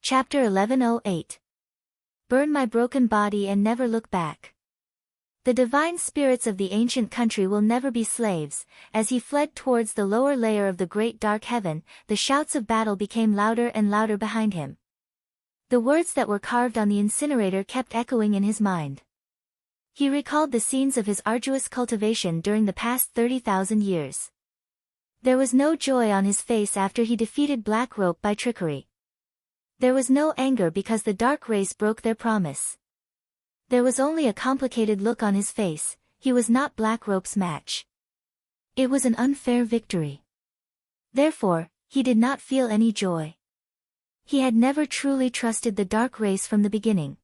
Chapter 1108. Burn my broken body and never look back. The divine spirits of the ancient country will never be slaves. As he fled towards the lower layer of the great dark heaven, the shouts of battle became louder and louder behind him. The words that were carved on the incinerator kept echoing in his mind. He recalled the scenes of his arduous cultivation during the past 30,000 years. There was no joy on his face after he defeated Black Rope by trickery. There was no anger because the dark race broke their promise. There was only a complicated look on his face. He was not Black Rope's match. It was an unfair victory. Therefore, he did not feel any joy. He had never truly trusted the dark race from the beginning.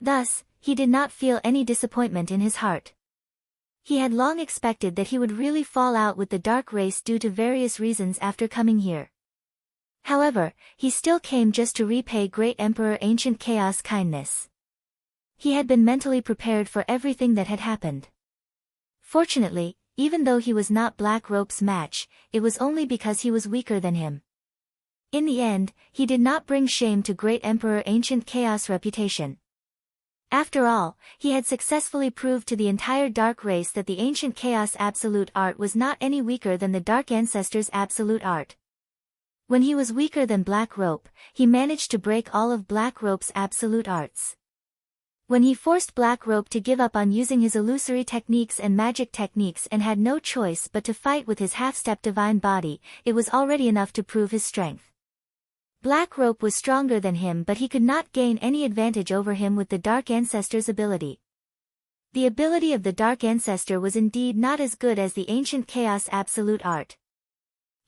Thus, he did not feel any disappointment in his heart. He had long expected that he would really fall out with the dark race due to various reasons after coming here. However, he still came just to repay Great Emperor Ancient Chaos kindness. He had been mentally prepared for everything that had happened. Fortunately, even though he was not Black Rope's match, it was only because he was weaker than him. In the end, he did not bring shame to Great Emperor Ancient Chaos' reputation. After all, he had successfully proved to the entire Dark race that the Ancient Chaos Absolute Art was not any weaker than the Dark Ancestors' Absolute Art. When he was weaker than Black Rope, he managed to break all of Black Rope's absolute arts. When he forced Black Rope to give up on using his illusory techniques and magic techniques and had no choice but to fight with his half-step divine body, it was already enough to prove his strength. Black Rope was stronger than him, but he could not gain any advantage over him with the Dark Ancestor's ability. The ability of the Dark Ancestor was indeed not as good as the Ancient Chaos Absolute Art.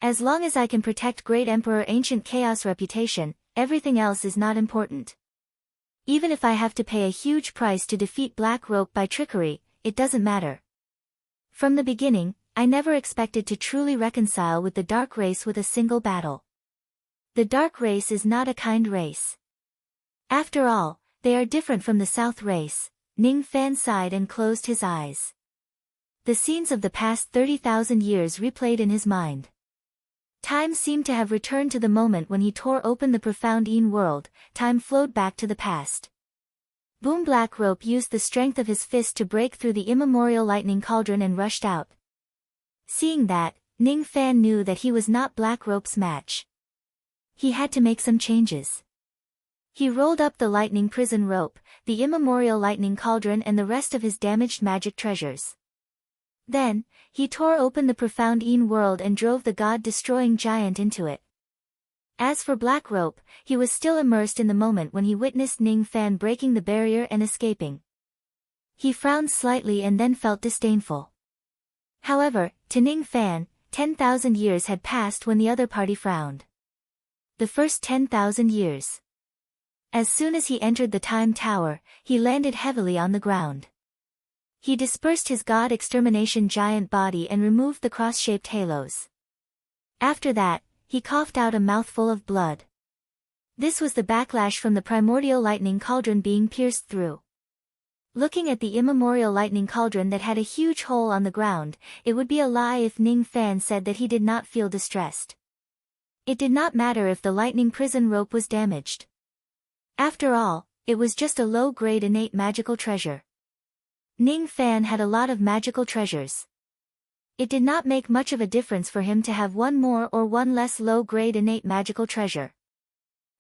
As long as I can protect Great Emperor Ancient Chaos' reputation, everything else is not important. Even if I have to pay a huge price to defeat Black Rope by trickery, it doesn't matter. From the beginning, I never expected to truly reconcile with the Dark race with a single battle. The Dark race is not a kind race. After all, they are different from the South race. Ning Fan sighed and closed his eyes. The scenes of the past 30,000 years replayed in his mind. Time seemed to have returned to the moment when he tore open the profound Een world. Time flowed back to the past. Boom! Black Rope used the strength of his fist to break through the immemorial lightning cauldron and rushed out. Seeing that, Ning Fan knew that he was not Black Rope's match. He had to make some changes. He rolled up the lightning prison rope, the immemorial lightning cauldron and the rest of his damaged magic treasures. Then, he tore open the profound Een world and drove the god-destroying giant into it. As for Black Rope, he was still immersed in the moment when he witnessed Ning Fan breaking the barrier and escaping. He frowned slightly and then felt disdainful. However, to Ning Fan, 10,000 years had passed when the other party frowned. The first 10,000 years. As soon as he entered the Time Tower, he landed heavily on the ground. He dispersed his god extermination giant body and removed the cross-shaped halos. After that, he coughed out a mouthful of blood. This was the backlash from the primordial lightning cauldron being pierced through. Looking at the immemorial lightning cauldron that had a huge hole on the ground, it would be a lie if Ning Fan said that he did not feel distressed. It did not matter if the lightning prison rope was damaged. After all, it was just a low-grade innate magical treasure. Ning Fan had a lot of magical treasures. It did not make much of a difference for him to have one more or one less low-grade innate magical treasure.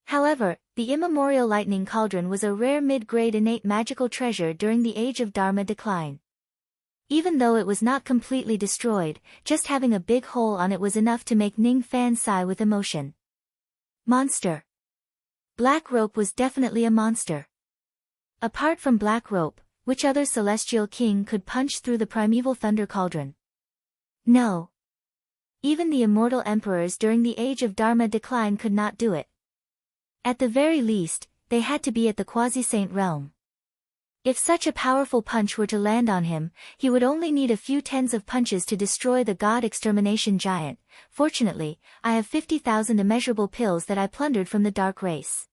However, the immemorial lightning cauldron was a rare mid-grade innate magical treasure during the Age of Dharma decline. Even though it was not completely destroyed, just having a big hole on it was enough to make Ning Fan sigh with emotion. Monster. Black Rope was definitely a monster. Apart from Black Rope, which other celestial king could punch through the primeval thunder cauldron? No. Even the immortal emperors during the Age of Dharma decline could not do it. At the very least, they had to be at the quasi-saint realm. If such a powerful punch were to land on him, he would only need a few tens of punches to destroy the god extermination giant. Fortunately, I have 50,000 immeasurable pills that I plundered from the dark race.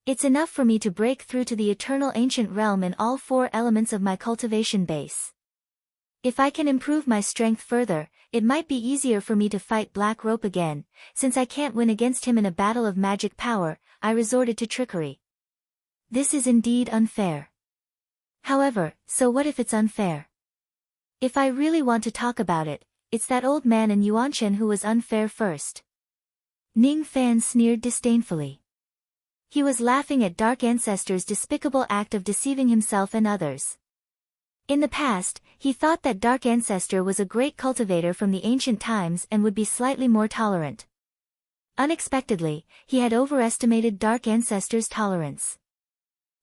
It's enough for me to break through to the eternal ancient realm in all 4 elements of my cultivation base. If I can improve my strength further, it might be easier for me to fight Black Rope again. Since I can't win against him in a battle of magic power, I resorted to trickery. This is indeed unfair. However, so what if it's unfair? If I really want to talk about it, it's that old man in Yuanchen who was unfair first. Ning Fan sneered disdainfully. He was laughing at Dark Ancestor's despicable act of deceiving himself and others. In the past, he thought that Dark Ancestor was a great cultivator from the ancient times and would be slightly more tolerant. Unexpectedly, he had overestimated Dark Ancestor's tolerance.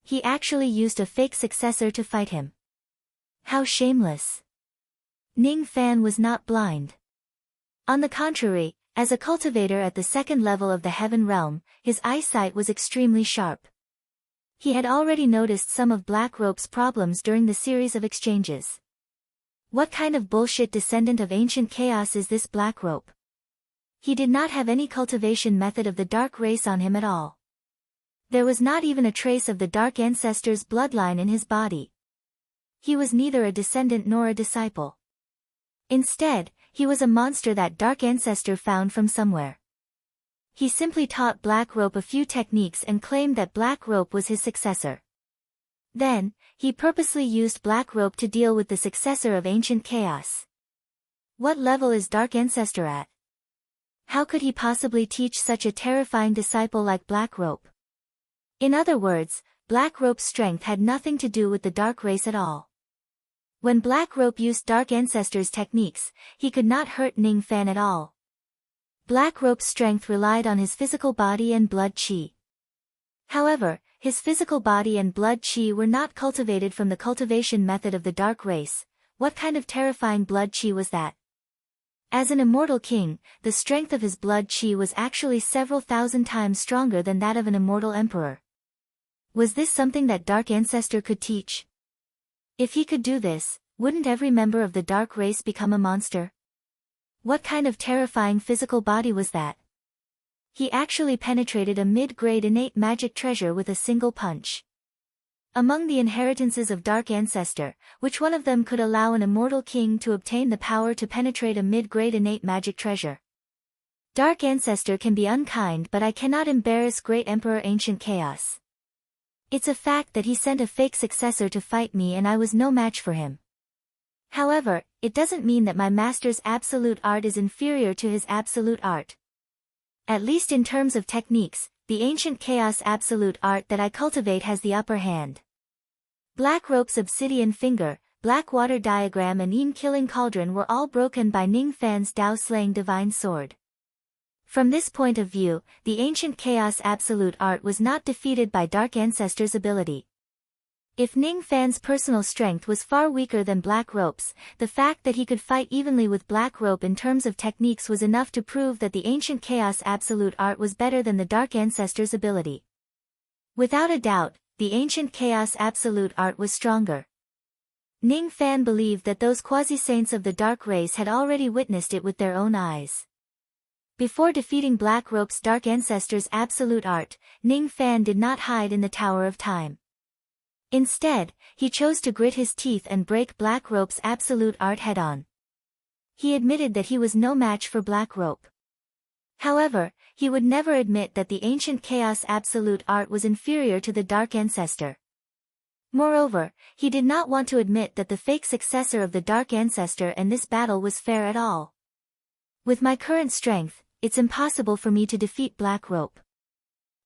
He actually used a fake successor to fight him. How shameless. Ning Fan was not blind. On the contrary, as a cultivator at the second level of the Heaven Realm, his eyesight was extremely sharp. He had already noticed some of Black Rope's problems during the series of exchanges. What kind of bullshit descendant of ancient chaos is this Black Rope? He did not have any cultivation method of the dark race on him at all. There was not even a trace of the Dark Ancestor's bloodline in his body. He was neither a descendant nor a disciple. Instead, he was a monster that Dark Ancestor found from somewhere. He simply taught Black Rope a few techniques and claimed that Black Rope was his successor. Then, he purposely used Black Rope to deal with the successor of Ancient Chaos. What level is Dark Ancestor at? How could he possibly teach such a terrifying disciple like Black Rope? In other words, Black Rope's strength had nothing to do with the Dark Race at all. When Black Rope used Dark Ancestor's techniques, he could not hurt Ning Fan at all. Black Rope's strength relied on his physical body and blood qi. However, his physical body and blood qi were not cultivated from the cultivation method of the Dark Race. What kind of terrifying blood qi was that? As an immortal king, the strength of his blood qi was actually several thousand times stronger than that of an immortal emperor. Was this something that Dark Ancestor could teach? If he could do this, wouldn't every member of the Dark Race become a monster? What kind of terrifying physical body was that? He actually penetrated a mid-grade innate magic treasure with a single punch. Among the inheritances of Dark Ancestor, which one of them could allow an immortal king to obtain the power to penetrate a mid-grade innate magic treasure? Dark Ancestor can be unkind, but I cannot embarrass Great Emperor Ancient Chaos. It's a fact that he sent a fake successor to fight me and I was no match for him. However, it doesn't mean that my master's absolute art is inferior to his absolute art. At least in terms of techniques, the Ancient Chaos absolute art that I cultivate has the upper hand. Black Rope's obsidian finger, Black Water diagram and Yin killing cauldron were all broken by Ning Fan's Dao-slaying divine sword. From this point of view, the Ancient Chaos absolute art was not defeated by Dark Ancestor's ability. If Ning Fan's personal strength was far weaker than Black Rope's, the fact that he could fight evenly with Black Rope in terms of techniques was enough to prove that the Ancient Chaos absolute art was better than the Dark Ancestor's ability. Without a doubt, the Ancient Chaos absolute art was stronger. Ning Fan believed that those quasi-saints of the Dark Race had already witnessed it with their own eyes. Before defeating Black Rope's Dark Ancestor's absolute art, Ning Fan did not hide in the Tower of Time. Instead, he chose to grit his teeth and break Black Rope's absolute art head-on. He admitted that he was no match for Black Rope. However, he would never admit that the Ancient Chaos absolute art was inferior to the Dark Ancestor. Moreover, he did not want to admit that the fake successor of the Dark Ancestor and this battle was fair at all. With my current strength, it's impossible for me to defeat Black Rope.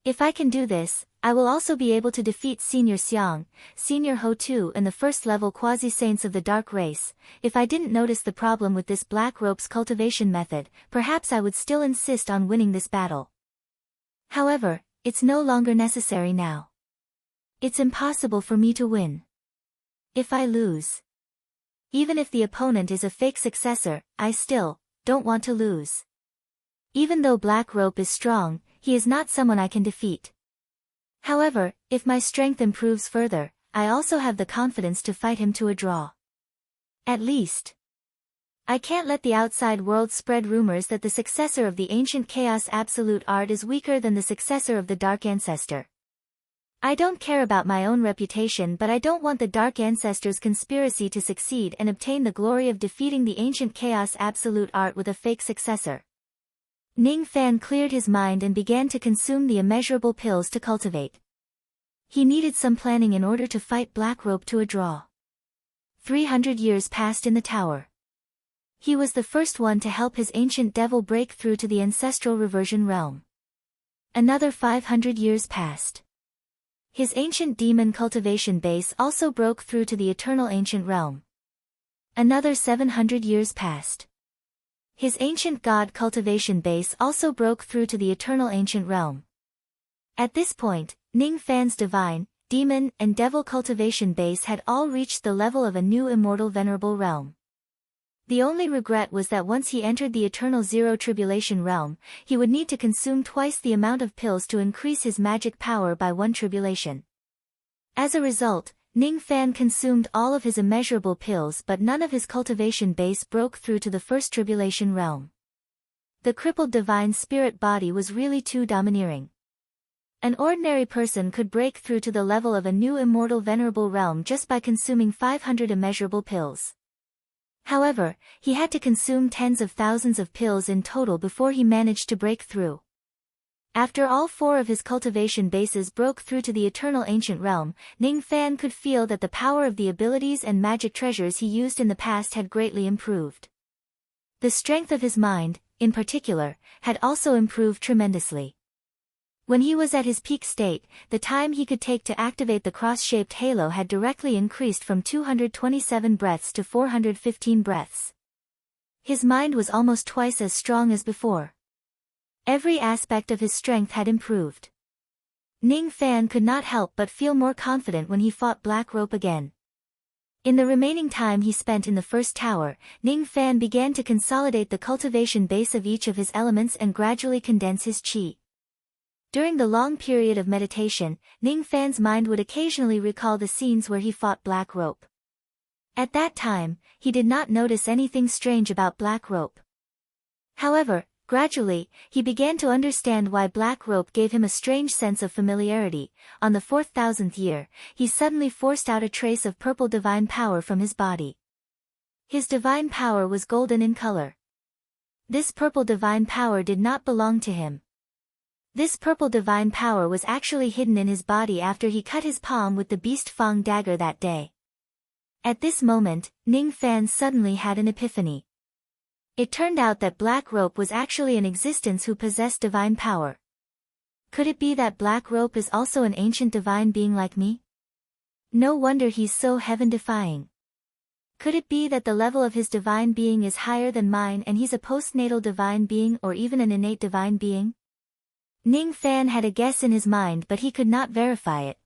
If I can do this, I will also be able to defeat Senior Xiang, Senior Ho Tu and the first-level quasi-saints of the Dark Race. If I didn't notice the problem with this Black Rope's cultivation method, perhaps I would still insist on winning this battle. However, it's no longer necessary now. It's impossible for me to win. If I lose, even if the opponent is a fake successor, I still don't want to lose. Even though Black Rope is strong, he is not someone I can defeat. However, if my strength improves further, I also have the confidence to fight him to a draw. At least. I can't let the outside world spread rumors that the successor of the Ancient Chaos absolute art is weaker than the successor of the Dark Ancestor. I don't care about my own reputation, but I don't want the Dark Ancestors' conspiracy to succeed and obtain the glory of defeating the ancient chaos absolute art with a fake successor. Ning Fan cleared his mind and began to consume the immeasurable pills to cultivate. He needed some planning in order to fight Black Rope to a draw. 300 years passed in the tower. He was the first one to help his ancient devil break through to the ancestral reversion realm. Another 500 years passed. His ancient demon cultivation base also broke through to the eternal ancient realm. Another 700 years passed. His ancient god cultivation base also broke through to the eternal ancient realm. At this point, Ning Fan's divine, demon, and devil cultivation base had all reached the level of a new immortal venerable realm. The only regret was that once he entered the eternal zero tribulation realm, he would need to consume twice the amount of pills to increase his magic power by 1 tribulation. As a result, Ning Fan consumed all of his immeasurable pills, but none of his cultivation base broke through to the first tribulation realm. The crippled divine spirit body was really too domineering. An ordinary person could break through to the level of a new immortal venerable realm just by consuming 500 immeasurable pills. However, he had to consume tens of thousands of pills in total before he managed to break through. After all 4 of his cultivation bases broke through to the eternal ancient realm, Ning Fan could feel that the power of the abilities and magic treasures he used in the past had greatly improved. The strength of his mind, in particular, had also improved tremendously. When he was at his peak state, the time he could take to activate the cross-shaped halo had directly increased from 227 breaths to 415 breaths. His mind was almost twice as strong as before. Every aspect of his strength had improved. Ning Fan could not help but feel more confident when he fought Black Rope again. In the remaining time he spent in the first tower, Ning Fan began to consolidate the cultivation base of each of his elements and gradually condense his chi. During the long period of meditation, Ning Fan's mind would occasionally recall the scenes where he fought Black Rope. At that time, he did not notice anything strange about Black Rope. However, gradually, he began to understand why Black Rope gave him a strange sense of familiarity. On the 4,000th year, he suddenly forced out a trace of purple divine power from his body. His divine power was golden in color. This purple divine power did not belong to him. This purple divine power was actually hidden in his body after he cut his palm with the Beast Fang dagger that day. At this moment, Ning Fan suddenly had an epiphany. It turned out that Black Rope was actually in existence who possessed divine power. Could it be that Black Rope is also an ancient divine being like me? No wonder he's so heaven-defying. Could it be that the level of his divine being is higher than mine and he's a postnatal divine being or even an innate divine being? Ning Fan had a guess in his mind, but he could not verify it.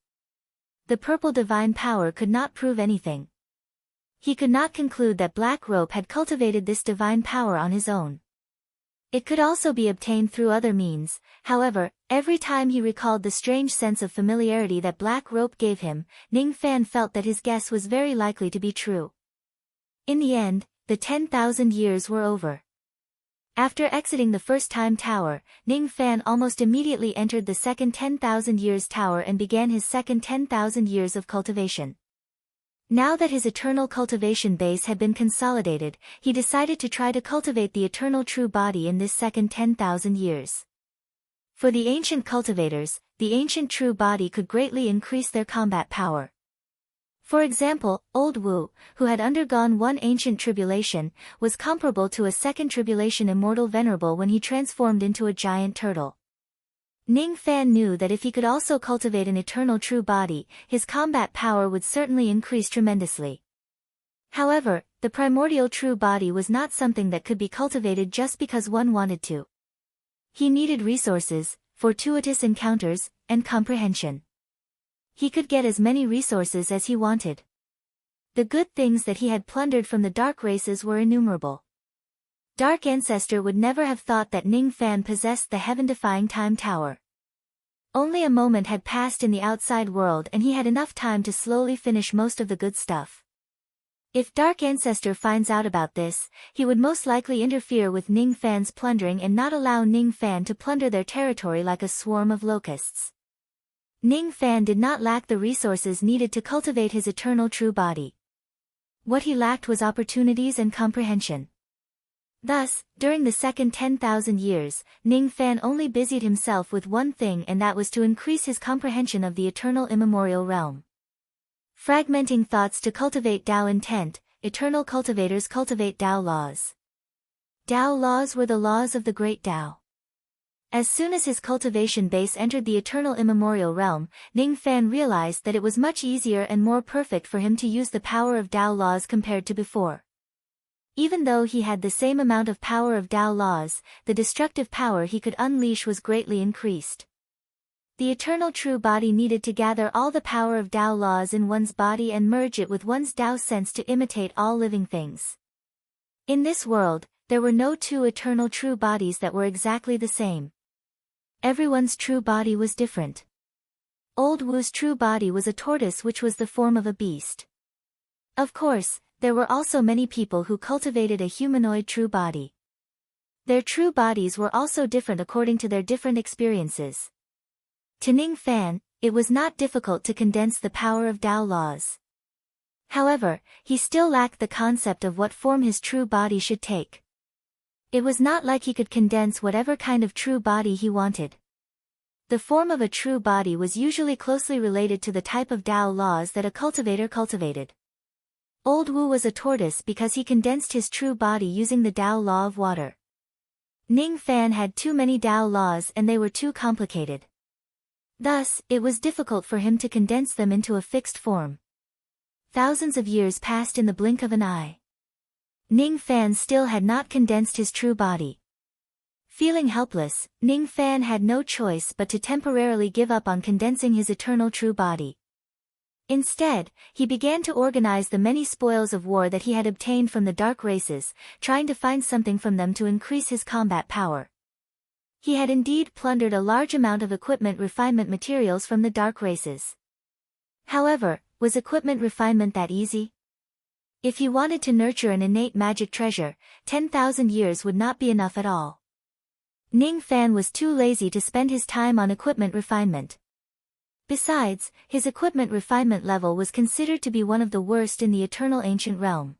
The purple divine power could not prove anything. He could not conclude that Black Rope had cultivated this divine power on his own. It could also be obtained through other means. However, every time he recalled the strange sense of familiarity that Black Rope gave him, Ning Fan felt that his guess was very likely to be true. In the end, the 10,000 years were over. After exiting the first time tower, Ning Fan almost immediately entered the second 10,000 years tower and began his second 10,000 years of cultivation. Now that his eternal cultivation base had been consolidated, he decided to try to cultivate the eternal true body in this second 10,000 years. For the ancient cultivators, the ancient true body could greatly increase their combat power. For example, Old Wu, who had undergone one ancient tribulation, was comparable to a second tribulation immortal venerable when he transformed into a giant turtle. Ning Fan knew that if he could also cultivate an eternal true body, his combat power would certainly increase tremendously. However, the primordial true body was not something that could be cultivated just because one wanted to. He needed resources, fortuitous encounters, and comprehension. He could get as many resources as he wanted. The good things that he had plundered from the dark races were innumerable. Dark Ancestor would never have thought that Ning Fan possessed the heaven-defying Time Tower. Only a moment had passed in the outside world and he had enough time to slowly finish most of the good stuff. If Dark Ancestor finds out about this, he would most likely interfere with Ning Fan's plundering and not allow Ning Fan to plunder their territory like a swarm of locusts. Ning Fan did not lack the resources needed to cultivate his eternal true body. What he lacked was opportunities and comprehension. Thus, during the second 10,000 years, Ning Fan only busied himself with one thing, and that was to increase his comprehension of the eternal immemorial realm. Fragmenting thoughts to cultivate Tao intent, eternal cultivators cultivate Tao laws. Tao laws were the laws of the great Tao. As soon as his cultivation base entered the eternal immemorial realm, Ning Fan realized that it was much easier and more perfect for him to use the power of Tao laws compared to before. Even though he had the same amount of power of Tao laws, the destructive power he could unleash was greatly increased. The eternal true body needed to gather all the power of Tao laws in one's body and merge it with one's Tao sense to imitate all living things. In this world, there were no two eternal true bodies that were exactly the same. Everyone's true body was different. Old Wu's true body was a tortoise, which was the form of a beast. Of course, there were also many people who cultivated a humanoid true body. Their true bodies were also different according to their different experiences. To Ning Fan, it was not difficult to condense the power of Tao laws. However, he still lacked the concept of what form his true body should take. It was not like he could condense whatever kind of true body he wanted. The form of a true body was usually closely related to the type of Tao laws that a cultivator cultivated. Old Wu was a tortoise because he condensed his true body using the Tao law of water. Ning Fan had too many Tao laws and they were too complicated. Thus, it was difficult for him to condense them into a fixed form. Thousands of years passed in the blink of an eye. Ning Fan still had not condensed his true body. Feeling helpless, Ning Fan had no choice but to temporarily give up on condensing his eternal true body. Instead, he began to organize the many spoils of war that he had obtained from the dark races, trying to find something from them to increase his combat power. He had indeed plundered a large amount of equipment refinement materials from the dark races. However, was equipment refinement that easy? If he wanted to nurture an innate magic treasure, 10,000 years would not be enough at all. Ning Fan was too lazy to spend his time on equipment refinement. Besides, his equipment refinement level was considered to be one of the worst in the eternal ancient realm.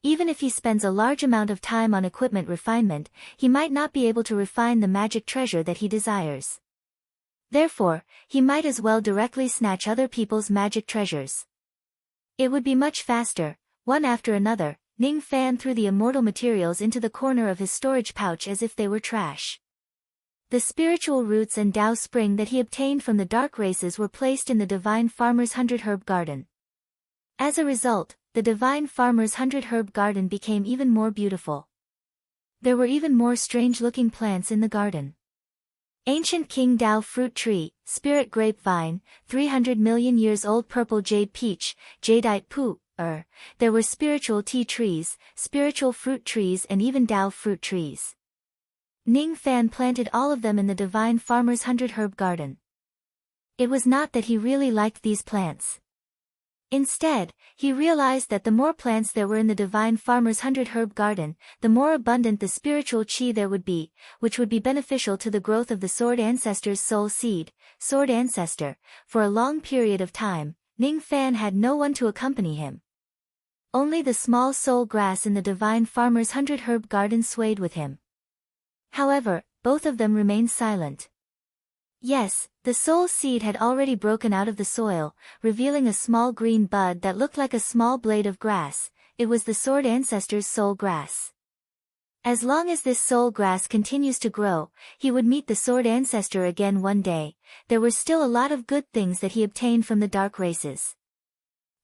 Even if he spends a large amount of time on equipment refinement, he might not be able to refine the magic treasure that he desires. Therefore, he might as well directly snatch other people's magic treasures. It would be much faster. One after another, Ning Fan threw the immortal materials into the corner of his storage pouch as if they were trash. The spiritual roots and Tao spring that he obtained from the dark races were placed in the Divine Farmer's 100-herb garden. As a result, the Divine Farmer's 100-herb garden became even more beautiful. There were even more strange-looking plants in the garden. Ancient King Tao fruit tree, spirit grapevine, 300 million years old purple jade peach, jadeite pu, there were spiritual tea trees, spiritual fruit trees and even Tao fruit trees. Ning Fan planted all of them in the Divine Farmer's 100-herb garden. It was not that he really liked these plants. Instead, he realized that the more plants there were in the Divine Farmer's 100-herb garden, the more abundant the spiritual chi there would be, which would be beneficial to the growth of the Sword Ancestor's soul seed, Sword Ancestor. For a long period of time, Ning Fan had no one to accompany him. Only the small soul grass in the Divine Farmer's 100-herb garden swayed with him. However, both of them remained silent. Yes, the soul seed had already broken out of the soil, revealing a small green bud that looked like a small blade of grass. It was the Sword Ancestor's soul grass. As long as this soul grass continues to grow, he would meet the Sword Ancestor again one day. There were still a lot of good things that he obtained from the dark races.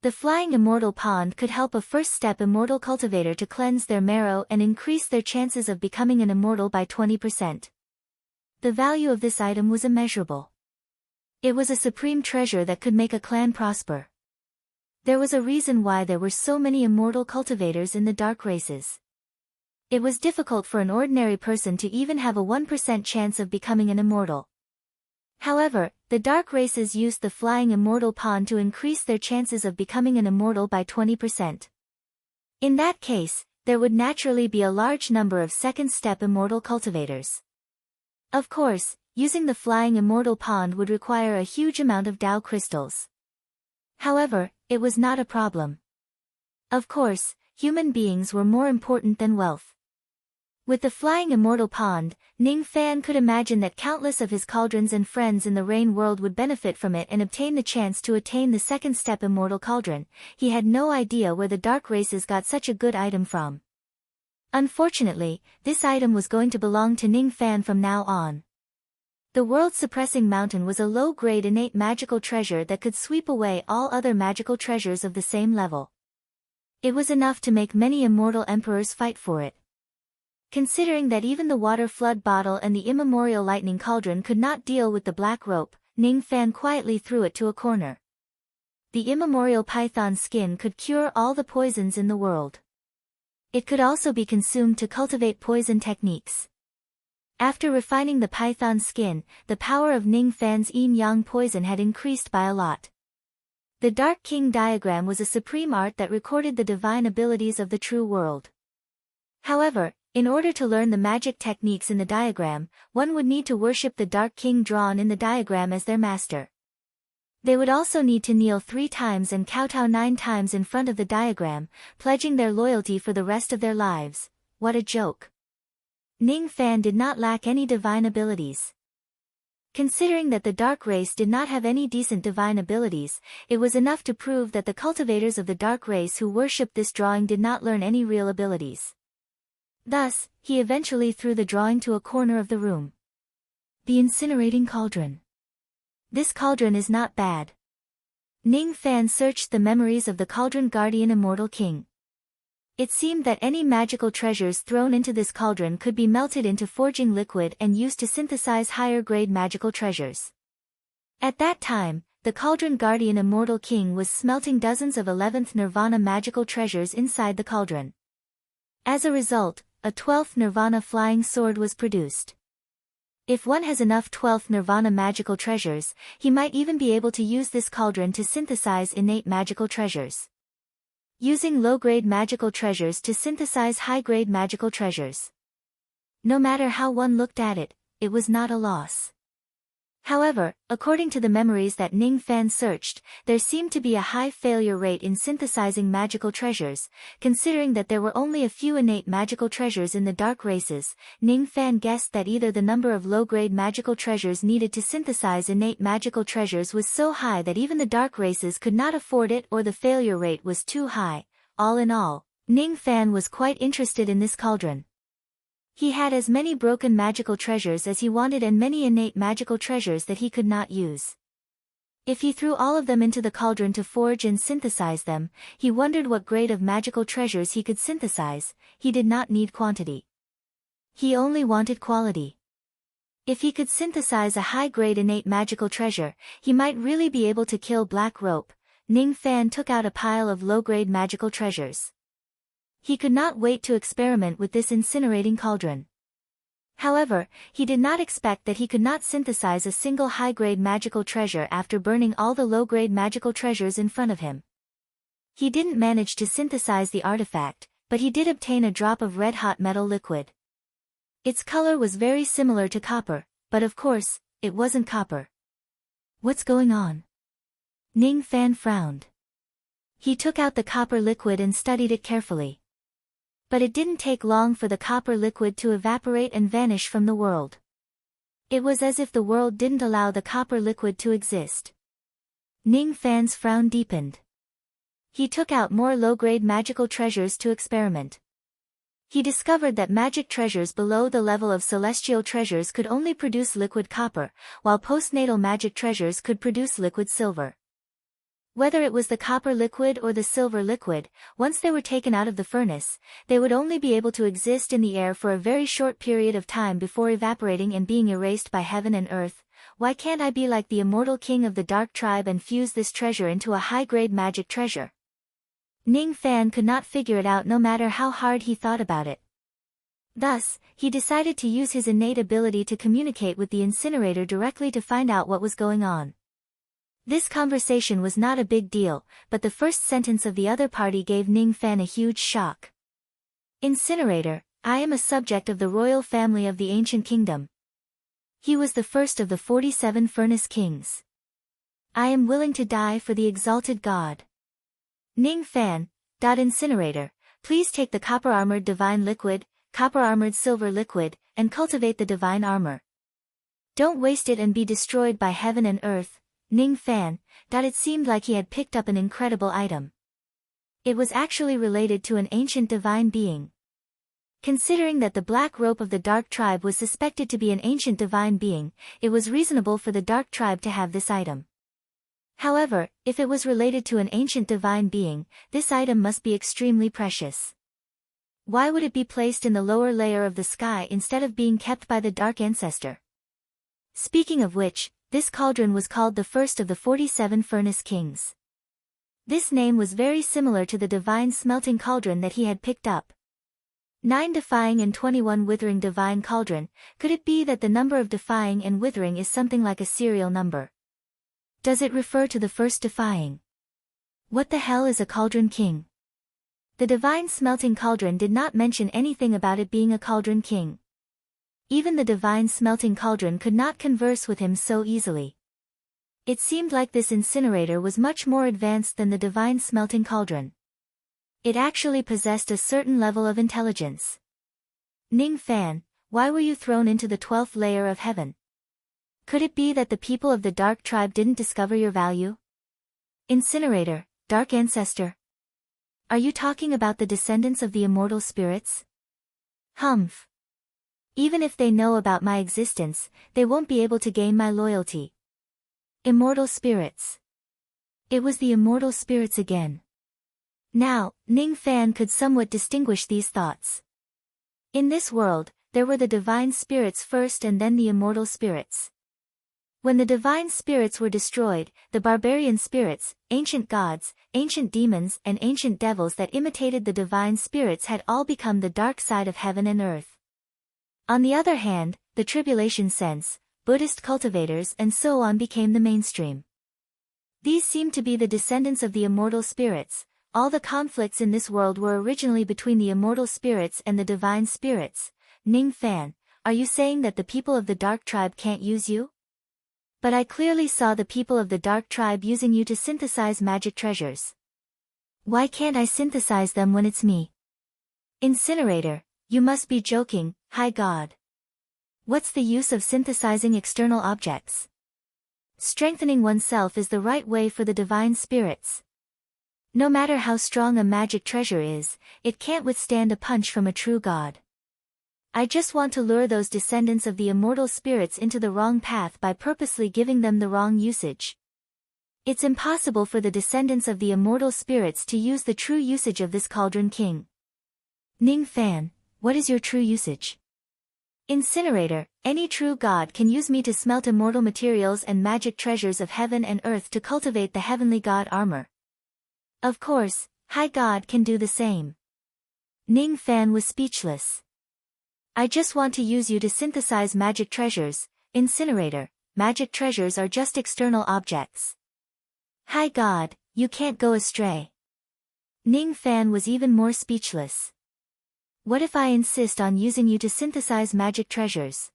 The flying immortal pond could help a first-step immortal cultivator to cleanse their marrow and increase their chances of becoming an immortal by 20%. The value of this item was immeasurable. It was a supreme treasure that could make a clan prosper. There was a reason why there were so many immortal cultivators in the dark races. It was difficult for an ordinary person to even have a 1% chance of becoming an immortal. However, the dark races used the flying immortal pond to increase their chances of becoming an immortal by 20%. In that case, there would naturally be a large number of second-step immortal cultivators. Of course, using the flying immortal pond would require a huge amount of Dao crystals. However, it was not a problem. Of course, human beings were more important than wealth. With the flying immortal pond, Ning Fan could imagine that countless of his cauldrons and friends in the rain world would benefit from it and obtain the chance to attain the second step immortal cauldron. He had no idea where the dark races got such a good item from. Unfortunately, this item was going to belong to Ning Fan from now on. The world-suppressing mountain was a low-grade innate magical treasure that could sweep away all other magical treasures of the same level. It was enough to make many immortal emperors fight for it. Considering that even the water flood bottle and the immemorial lightning cauldron could not deal with the black rope, Ning Fan quietly threw it to a corner. The immemorial python skin could cure all the poisons in the world. It could also be consumed to cultivate poison techniques. After refining the python skin, the power of Ning Fan's yin-yang poison had increased by a lot. The Dark King diagram was a supreme art that recorded the divine abilities of the true world. However, in order to learn the magic techniques in the diagram, one would need to worship the Dark King drawn in the diagram as their master. They would also need to kneel 3 times and kowtow 9 times in front of the diagram, pledging their loyalty for the rest of their lives. What a joke. Ning Fan did not lack any divine abilities. Considering that the dark race did not have any decent divine abilities, it was enough to prove that the cultivators of the dark race who worshipped this drawing did not learn any real abilities. Thus, he eventually threw the drawing to a corner of the room. The incinerating cauldron. This cauldron is not bad. Ning Fan searched the memories of the cauldron guardian immortal king. It seemed that any magical treasures thrown into this cauldron could be melted into forging liquid and used to synthesize higher-grade magical treasures. At that time, the cauldron guardian immortal king was smelting dozens of 11th nirvana magical treasures inside the cauldron. As a result, a 12th nirvana flying sword was produced. If one has enough 12th nirvana magical treasures, he might even be able to use this cauldron to synthesize innate magical treasures. Using low-grade magical treasures to synthesize high-grade magical treasures. No matter how one looked at it, it was not a loss. However, according to the memories that Ning Fan searched, there seemed to be a high failure rate in synthesizing magical treasures. Considering that there were only a few innate magical treasures in the dark races, Ning Fan guessed that either the number of low-grade magical treasures needed to synthesize innate magical treasures was so high that even the dark races could not afford it, or the failure rate was too high. All in all, Ning Fan was quite interested in this cauldron. He had as many broken magical treasures as he wanted and many innate magical treasures that he could not use. If he threw all of them into the cauldron to forge and synthesize them, he wondered what grade of magical treasures he could synthesize. He did not need quantity. He only wanted quality. If he could synthesize a high-grade innate magical treasure, he might really be able to kill Black Rope. Ning Fan took out a pile of low-grade magical treasures. He could not wait to experiment with this incinerating cauldron. However, he did not expect that he could not synthesize a single high-grade magical treasure after burning all the low-grade magical treasures in front of him. He didn't manage to synthesize the artifact, but he did obtain a drop of red-hot metal liquid. Its color was very similar to copper, but of course, it wasn't copper. What's going on? Ning Fan frowned. He took out the copper liquid and studied it carefully. But it didn't take long for the copper liquid to evaporate and vanish from the world. It was as if the world didn't allow the copper liquid to exist. Ning Fan's frown deepened. He took out more low-grade magical treasures to experiment. He discovered that magic treasures below the level of celestial treasures could only produce liquid copper, while postnatal magic treasures could produce liquid silver. Whether it was the copper liquid or the silver liquid, once they were taken out of the furnace, they would only be able to exist in the air for a very short period of time before evaporating and being erased by heaven and earth. Why can't I be like the immortal king of the dark tribe and fuse this treasure into a high-grade magic treasure? Ning Fan could not figure it out no matter how hard he thought about it. Thus, he decided to use his innate ability to communicate with the incinerator directly to find out what was going on. This conversation was not a big deal, but the first sentence of the other party gave Ning Fan a huge shock. Incinerator, I am a subject of the royal family of the ancient kingdom. He was the first of the 47 furnace kings. I am willing to die for the exalted God. Ning Fan. Incinerator, please take the copper-armored divine liquid, copper-armored silver liquid, and cultivate the divine armor. Don't waste it and be destroyed by heaven and earth. Ning Fan. It seemed like he had picked up an incredible item. It was actually related to an ancient divine being. Considering that the black rope of the Dark Tribe was suspected to be an ancient divine being, it was reasonable for the Dark Tribe to have this item. However, if it was related to an ancient divine being, this item must be extremely precious. Why would it be placed in the lower layer of the sky instead of being kept by the Dark Ancestor? Speaking of which, this cauldron was called the first of the 47 furnace kings. This name was very similar to the divine smelting cauldron that he had picked up. 9 defying and 21 withering divine cauldron. Could it be that the number of defying and withering is something like a serial number? Does it refer to the first defying? What the hell is a cauldron king? The divine smelting cauldron did not mention anything about it being a cauldron king. Even the divine smelting cauldron could not converse with him so easily. It seemed like this incinerator was much more advanced than the divine smelting cauldron. It actually possessed a certain level of intelligence. Ning Fan, why were you thrown into the 12th layer of heaven? Could it be that the people of the Dark Tribe didn't discover your value? Incinerator, Dark Ancestor. Are you talking about the descendants of the immortal spirits? Humph. Even if they know about my existence, they won't be able to gain my loyalty. Immortal spirits. It was the immortal spirits again. Now, Ning Fan could somewhat distinguish these thoughts. In this world, there were the divine spirits first and then the immortal spirits. When the divine spirits were destroyed, the barbarian spirits, ancient gods, ancient demons and ancient devils that imitated the divine spirits had all become the dark side of heaven and earth. On the other hand, the tribulation sense, Buddhist cultivators and so on became the mainstream. These seemed to be the descendants of the immortal spirits. All the conflicts in this world were originally between the immortal spirits and the divine spirits. Ning Fan, are you saying that the people of the Dark Tribe can't use you? But I clearly saw the people of the Dark Tribe using you to synthesize magic treasures. Why can't I synthesize them when it's me? Incinerator, you must be joking, high God. What's the use of synthesizing external objects? Strengthening oneself is the right way for the divine spirits. No matter how strong a magic treasure is, it can't withstand a punch from a true god. I just want to lure those descendants of the immortal spirits into the wrong path by purposely giving them the wrong usage. It's impossible for the descendants of the immortal spirits to use the true usage of this cauldron king. Ning Fan, what is your true usage? Incinerator, any true god can use me to smelt immortal materials and magic treasures of heaven and earth to cultivate the heavenly god armor. Of course, High God can do the same. Ning Fan was speechless. I just want to use you to synthesize magic treasures, Incinerator. Magic treasures are just external objects. High God, you can't go astray. Ning Fan was even more speechless. What if I insist on using you to synthesize magic treasures?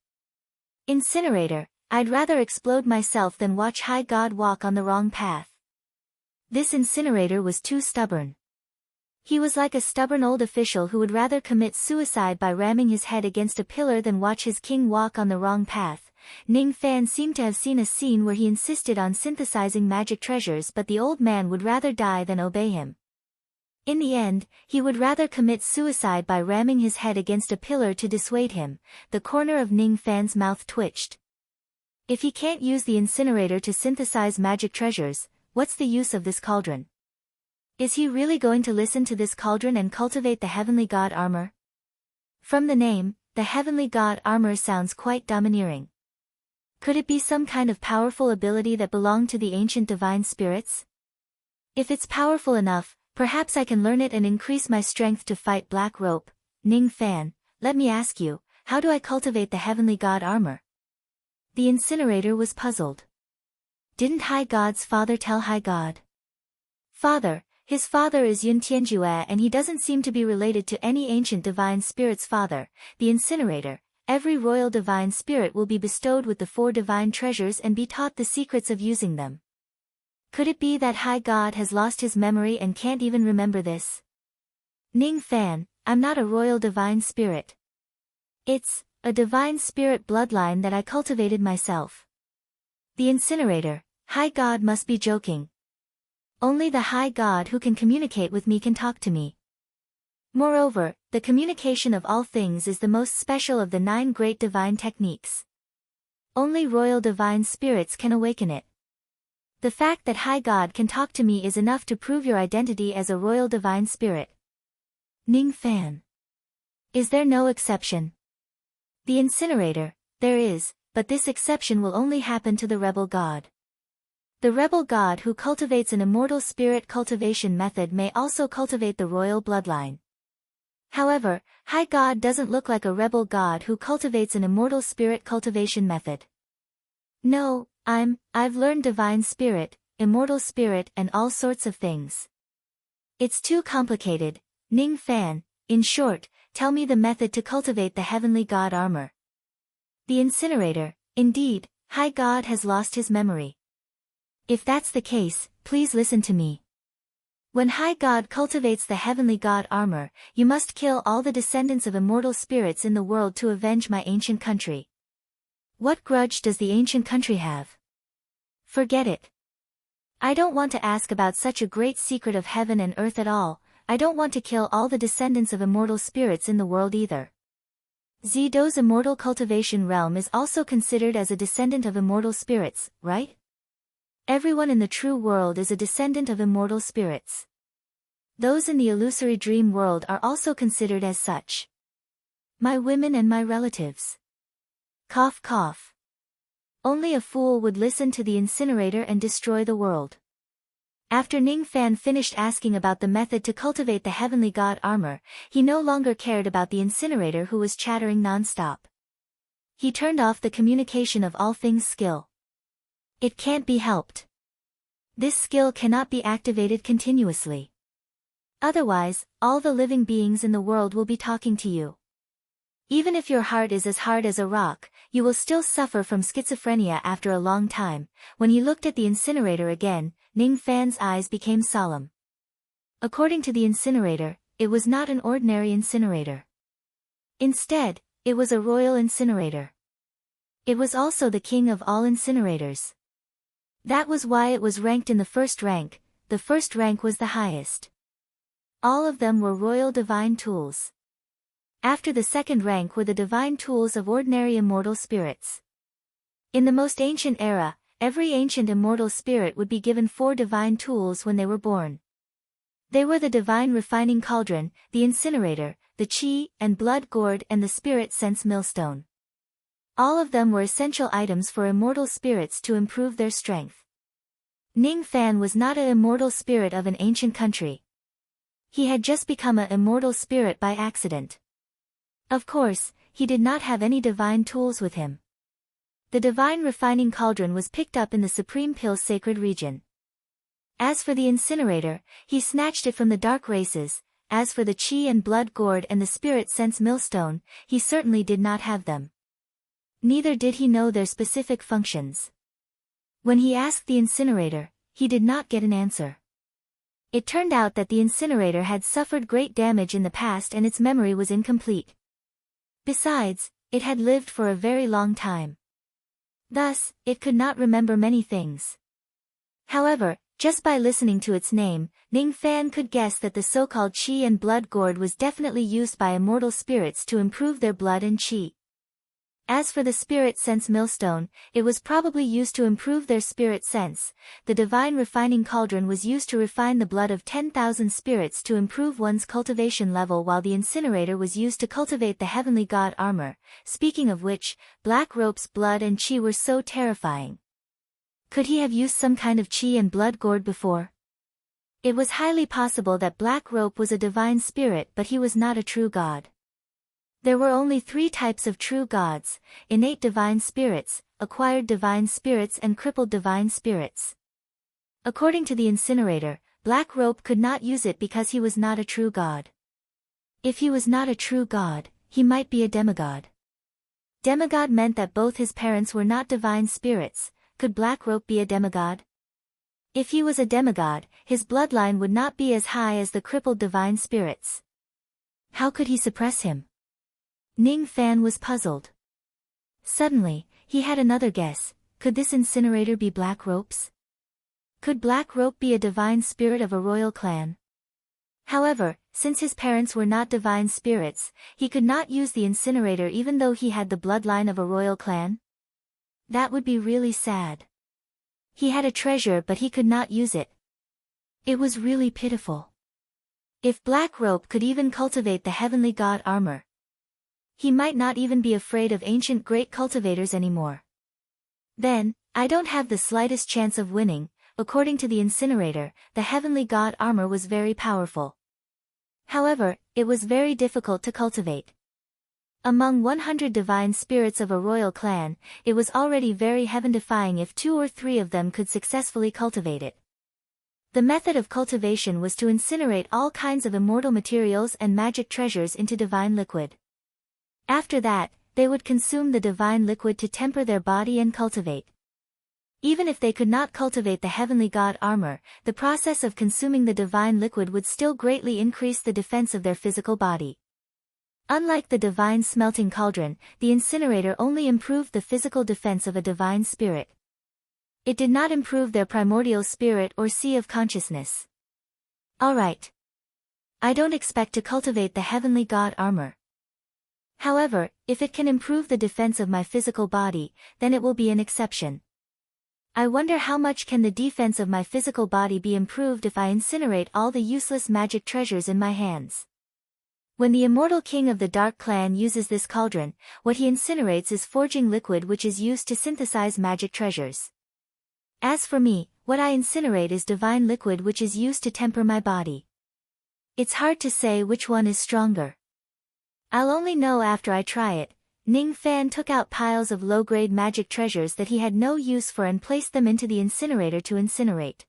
Incinerator, I'd rather explode myself than watch High God walk on the wrong path. This incinerator was too stubborn. He was like a stubborn old official who would rather commit suicide by ramming his head against a pillar than watch his king walk on the wrong path. Ning Fan seemed to have seen a scene where he insisted on synthesizing magic treasures, but the old man would rather die than obey him. In the end, he would rather commit suicide by ramming his head against a pillar to dissuade him. The corner of Ning Fan's mouth twitched. If he can't use the incinerator to synthesize magic treasures, what's the use of this cauldron? Is he really going to listen to this cauldron and cultivate the heavenly god armor? From the name, the heavenly god armor sounds quite domineering. Could it be some kind of powerful ability that belonged to the ancient divine spirits? If it's powerful enough, perhaps I can learn it and increase my strength to fight Black Rope. Ning Fan, let me ask you, how do I cultivate the heavenly god armor? The incinerator was puzzled. Didn't High God's father tell High God? Father, his father is Yun Tianjue and he doesn't seem to be related to any ancient divine spirit's father. The incinerator, every royal divine spirit will be bestowed with the 4 divine treasures and be taught the secrets of using them. Could it be that High God has lost his memory and can't even remember this? Ning Fan, I'm not a royal divine spirit. It's a divine spirit bloodline that I cultivated myself. The incinerator, High God must be joking. Only the High God who can communicate with me can talk to me. Moreover, the communication of all things is the most special of the 9 great divine techniques. Only royal divine spirits can awaken it. The fact that High God can talk to me is enough to prove your identity as a royal divine spirit. Ning Fan. Is there no exception? The incinerator, there is, but this exception will only happen to the rebel god. The rebel god who cultivates an immortal spirit cultivation method may also cultivate the royal bloodline. However, High God doesn't look like a rebel god who cultivates an immortal spirit cultivation method. No, I've learned divine spirit, immortal spirit and all sorts of things. It's too complicated, Ning Fan. In short, tell me the method to cultivate the heavenly god armor. The incinerator, indeed, High God has lost his memory. If that's the case, please listen to me. When High God cultivates the heavenly god armor, you must kill all the descendants of immortal spirits in the world to avenge my ancient country. What grudge does the ancient country have? Forget it. I don't want to ask about such a great secret of heaven and earth at all. I don't want to kill all the descendants of immortal spirits in the world either. Zido's immortal cultivation realm is also considered as a descendant of immortal spirits, right? Everyone in the true world is a descendant of immortal spirits. Those in the illusory dream world are also considered as such. My women and my relatives. Cough cough. Only a fool would listen to the incinerator and destroy the world. After Ning Fan finished asking about the method to cultivate the heavenly god armor, he no longer cared about the incinerator who was chattering non-stop. He turned off the communication of all things skill. It can't be helped. This skill cannot be activated continuously. Otherwise, all the living beings in the world will be talking to you. Even if your heart is as hard as a rock, you will still suffer from schizophrenia after a long time. When he looked at the incinerator again, Ning Fan's eyes became solemn. According to the incinerator, it was not an ordinary incinerator. Instead, it was a royal incinerator. It was also the king of all incinerators. That was why it was ranked in the first rank. The first rank was the highest. All of them were royal divine tools. After the second rank were the divine tools of ordinary immortal spirits. In the most ancient era, every ancient immortal spirit would be given 4 divine tools when they were born. They were the divine refining cauldron, the incinerator, the chi and blood gourd and the spirit sense millstone. All of them were essential items for immortal spirits to improve their strength. Ning Fan was not an immortal spirit of an ancient country. He had just become an immortal spirit by accident. Of course, he did not have any divine tools with him. The divine refining cauldron was picked up in the Supreme Pill's sacred region. As for the incinerator, he snatched it from the dark races. As for the chi and blood gourd and the spirit sense millstone, he certainly did not have them. Neither did he know their specific functions. When he asked the incinerator, he did not get an answer. It turned out that the incinerator had suffered great damage in the past and its memory was incomplete. Besides, it had lived for a very long time. Thus, it could not remember many things. However, just by listening to its name, Ning Fan could guess that the so-called chi and blood gourd was definitely used by immortal spirits to improve their blood and chi. As for the spirit sense millstone, it was probably used to improve their spirit sense. The divine refining cauldron was used to refine the blood of 10,000 spirits to improve one's cultivation level, while the incinerator was used to cultivate the heavenly god armor. Speaking of which, Black Rope's blood and chi were so terrifying. Could he have used some kind of chi and blood gourd before? It was highly possible that Black Rope was a divine spirit, but he was not a true god. There were only 3 types of true gods: innate divine spirits, acquired divine spirits and crippled divine spirits. According to the incinerator, Black Rope could not use it because he was not a true god. If he was not a true god, he might be a demigod. Demigod meant that both his parents were not divine spirits. Could Black Rope be a demigod? If he was a demigod, his bloodline would not be as high as the crippled divine spirits. How could he suppress him? Ning Fan was puzzled. Suddenly, he had another guess. Could this incinerator be Black Rope's? Could Black Rope be a divine spirit of a royal clan? However, since his parents were not divine spirits, he could not use the incinerator even though he had the bloodline of a royal clan. That would be really sad. He had a treasure but he could not use it. It was really pitiful. If Black Rope could even cultivate the heavenly god armor, he might not even be afraid of ancient great cultivators anymore. Then, I don't have the slightest chance of winning. According to the incinerator, the heavenly god armor was very powerful. However, it was very difficult to cultivate. Among 100 divine spirits of a royal clan, it was already very heaven-defying if 2 or 3 of them could successfully cultivate it. The method of cultivation was to incinerate all kinds of immortal materials and magic treasures into divine liquid. After that, they would consume the divine liquid to temper their body and cultivate. Even if they could not cultivate the heavenly god armor, the process of consuming the divine liquid would still greatly increase the defense of their physical body. Unlike the divine smelting cauldron, the incinerator only improved the physical defense of a divine spirit. It did not improve their primordial spirit or sea of consciousness. Alright. I don't expect to cultivate the heavenly god armor. However, if it can improve the defense of my physical body, then it will be an exception. I wonder how much can the defense of my physical body be improved if I incinerate all the useless magic treasures in my hands. When the immortal king of the Dark Clan uses this cauldron, what he incinerates is forging liquid which is used to synthesize magic treasures. As for me, what I incinerate is divine liquid which is used to temper my body. It's hard to say which one is stronger. I'll only know after I try it. Ning Fan took out piles of low-grade magic treasures that he had no use for and placed them into the incinerator to incinerate.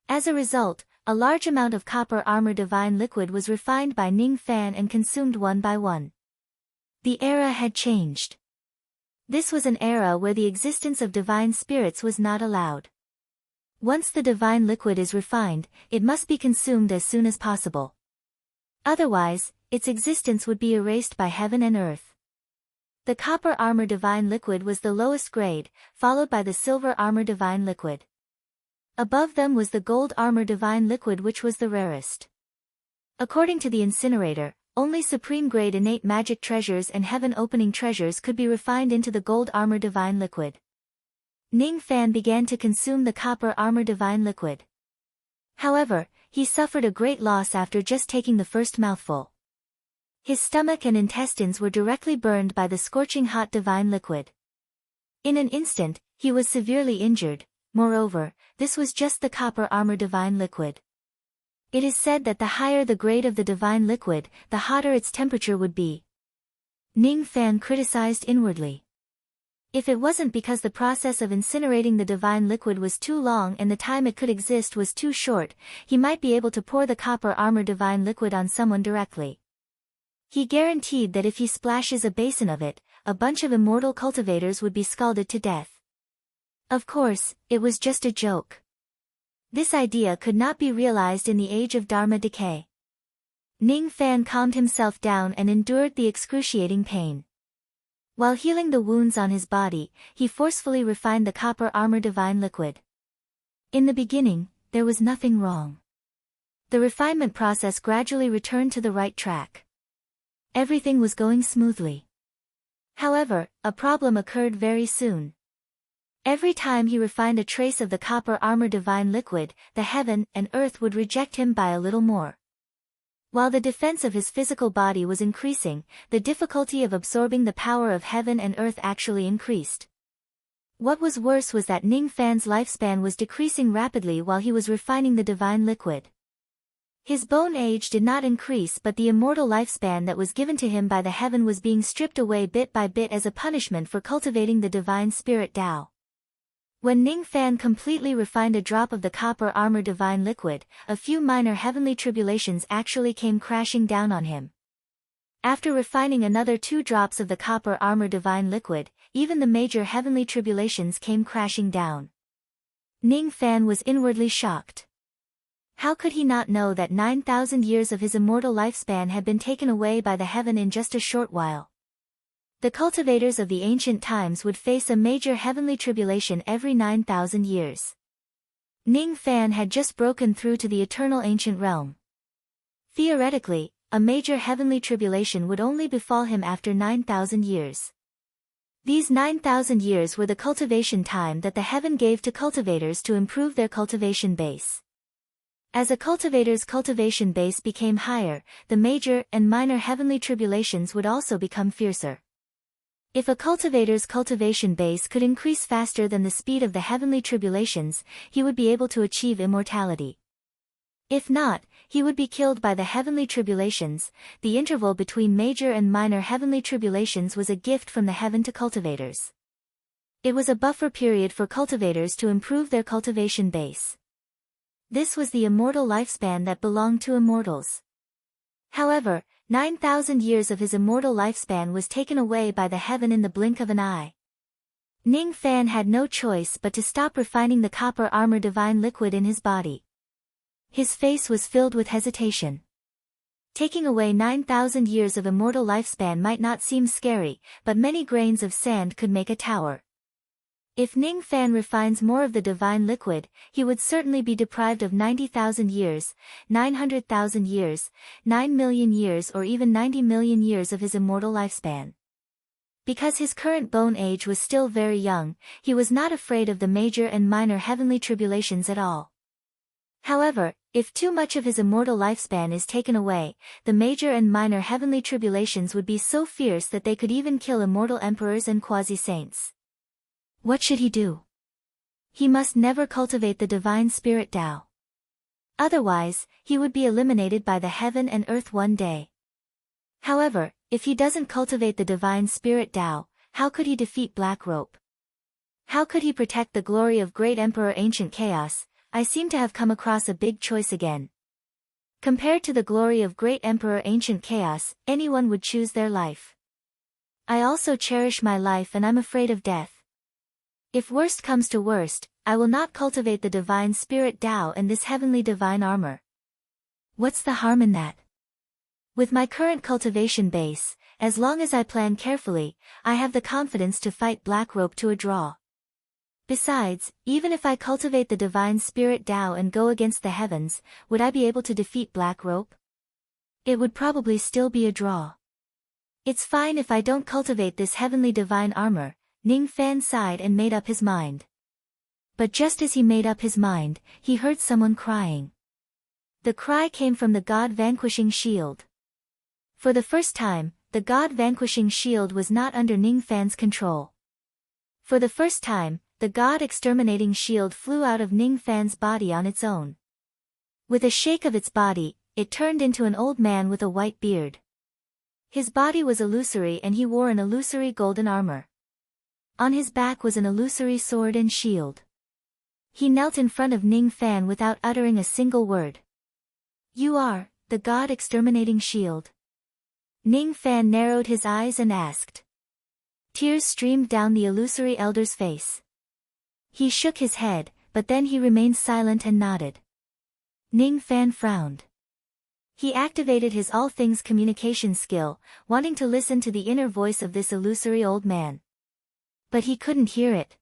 As a result, a large amount of copper armor divine liquid was refined by Ning Fan and consumed one by one. The era had changed. This was an era where the existence of divine spirits was not allowed. Once the divine liquid is refined, it must be consumed as soon as possible. Otherwise, its existence would be erased by heaven and earth. The copper armor divine liquid was the lowest grade, followed by the silver armor divine liquid. Above them was the gold armor divine liquid which was the rarest. According to the incinerator, only supreme grade innate magic treasures and heaven-opening treasures could be refined into the gold armor divine liquid. Ning Fan began to consume the copper armor divine liquid. However, he suffered a great loss after just taking the first mouthful. His stomach and intestines were directly burned by the scorching hot divine liquid. In an instant, he was severely injured. Moreover, this was just the copper armor divine liquid. It is said that the higher the grade of the divine liquid, the hotter its temperature would be. Ning Fan criticized inwardly. If it wasn't because the process of incinerating the divine liquid was too long and the time it could exist was too short, he might be able to pour the copper armor divine liquid on someone directly. He guaranteed that if he splashes a basin of it, a bunch of immortal cultivators would be scalded to death. Of course, it was just a joke. This idea could not be realized in the age of Dharma decay. Ning Fan calmed himself down and endured the excruciating pain. While healing the wounds on his body, he forcefully refined the copper armor divine liquid. In the beginning, there was nothing wrong. The refinement process gradually returned to the right track. Everything was going smoothly. However, a problem occurred very soon. Every time he refined a trace of the copper armor divine liquid, the heaven and earth would reject him by a little more. While the defense of his physical body was increasing, the difficulty of absorbing the power of heaven and earth actually increased. What was worse was that Ning Fan's lifespan was decreasing rapidly while he was refining the divine liquid. His bone age did not increase, but the immortal lifespan that was given to him by the heaven was being stripped away bit by bit as a punishment for cultivating the divine spirit Tao. When Ning Fan completely refined a drop of the copper armor divine liquid, a few minor heavenly tribulations actually came crashing down on him. After refining another 2 drops of the copper armor divine liquid, even the major heavenly tribulations came crashing down. Ning Fan was inwardly shocked. How could he not know that 9,000 years of his immortal lifespan had been taken away by the heaven in just a short while? The cultivators of the ancient times would face a major heavenly tribulation every 9,000 years. Ning Fan had just broken through to the eternal ancient realm. Theoretically, a major heavenly tribulation would only befall him after 9,000 years. These 9,000 years were the cultivation time that the heaven gave to cultivators to improve their cultivation base. As a cultivator's cultivation base became higher, the major and minor heavenly tribulations would also become fiercer. If a cultivator's cultivation base could increase faster than the speed of the heavenly tribulations, he would be able to achieve immortality. If not, he would be killed by the heavenly tribulations. The interval between major and minor heavenly tribulations was a gift from the heaven to cultivators. It was a buffer period for cultivators to improve their cultivation base. This was the immortal lifespan that belonged to immortals. However, 9,000 years of his immortal lifespan was taken away by the heaven in the blink of an eye. Ning Fan had no choice but to stop refining the copper armor divine liquid in his body. His face was filled with hesitation. Taking away 9,000 years of immortal lifespan might not seem scary, but many grains of sand could make a tower. If Ning Fan refines more of the divine liquid, he would certainly be deprived of 90,000 years, 900,000 years, 9 million years or even 90 million years of his immortal lifespan. Because his current bone age was still very young, he was not afraid of the major and minor heavenly tribulations at all. However, if too much of his immortal lifespan is taken away, the major and minor heavenly tribulations would be so fierce that they could even kill immortal emperors and quasi-saints. What should he do? He must never cultivate the divine spirit Tao. Otherwise, he would be eliminated by the heaven and earth one day. However, if he doesn't cultivate the divine spirit Tao, how could he defeat Black Rope? How could he protect the glory of Great Emperor Ancient Chaos? I seem to have come across a big choice again. Compared to the glory of Great Emperor Ancient Chaos, anyone would choose their life. I also cherish my life and I'm afraid of death. If worst comes to worst, I will not cultivate the divine spirit Tao and this heavenly divine armor. What's the harm in that? With my current cultivation base, as long as I plan carefully, I have the confidence to fight Black Rope to a draw. Besides, even if I cultivate the divine spirit Tao and go against the heavens, would I be able to defeat Black Rope? It would probably still be a draw. It's fine if I don't cultivate this heavenly divine armor. Ning Fan sighed and made up his mind. But just as he made up his mind, he heard someone crying. The cry came from the God-vanquishing shield. For the first time, the God-vanquishing shield was not under Ning Fan's control. For the first time, the God-exterminating shield flew out of Ning Fan's body on its own. With a shake of its body, it turned into an old man with a white beard. His body was illusory and he wore an illusory golden armor. On his back was an illusory sword and shield. He knelt in front of Ning Fan without uttering a single word. "You are the God-exterminating shield?" Ning Fan narrowed his eyes and asked. Tears streamed down the illusory elder's face. He shook his head, but then he remained silent and nodded. Ning Fan frowned. He activated his all things communication skill, wanting to listen to the inner voice of this illusory old man. But he couldn't hear it.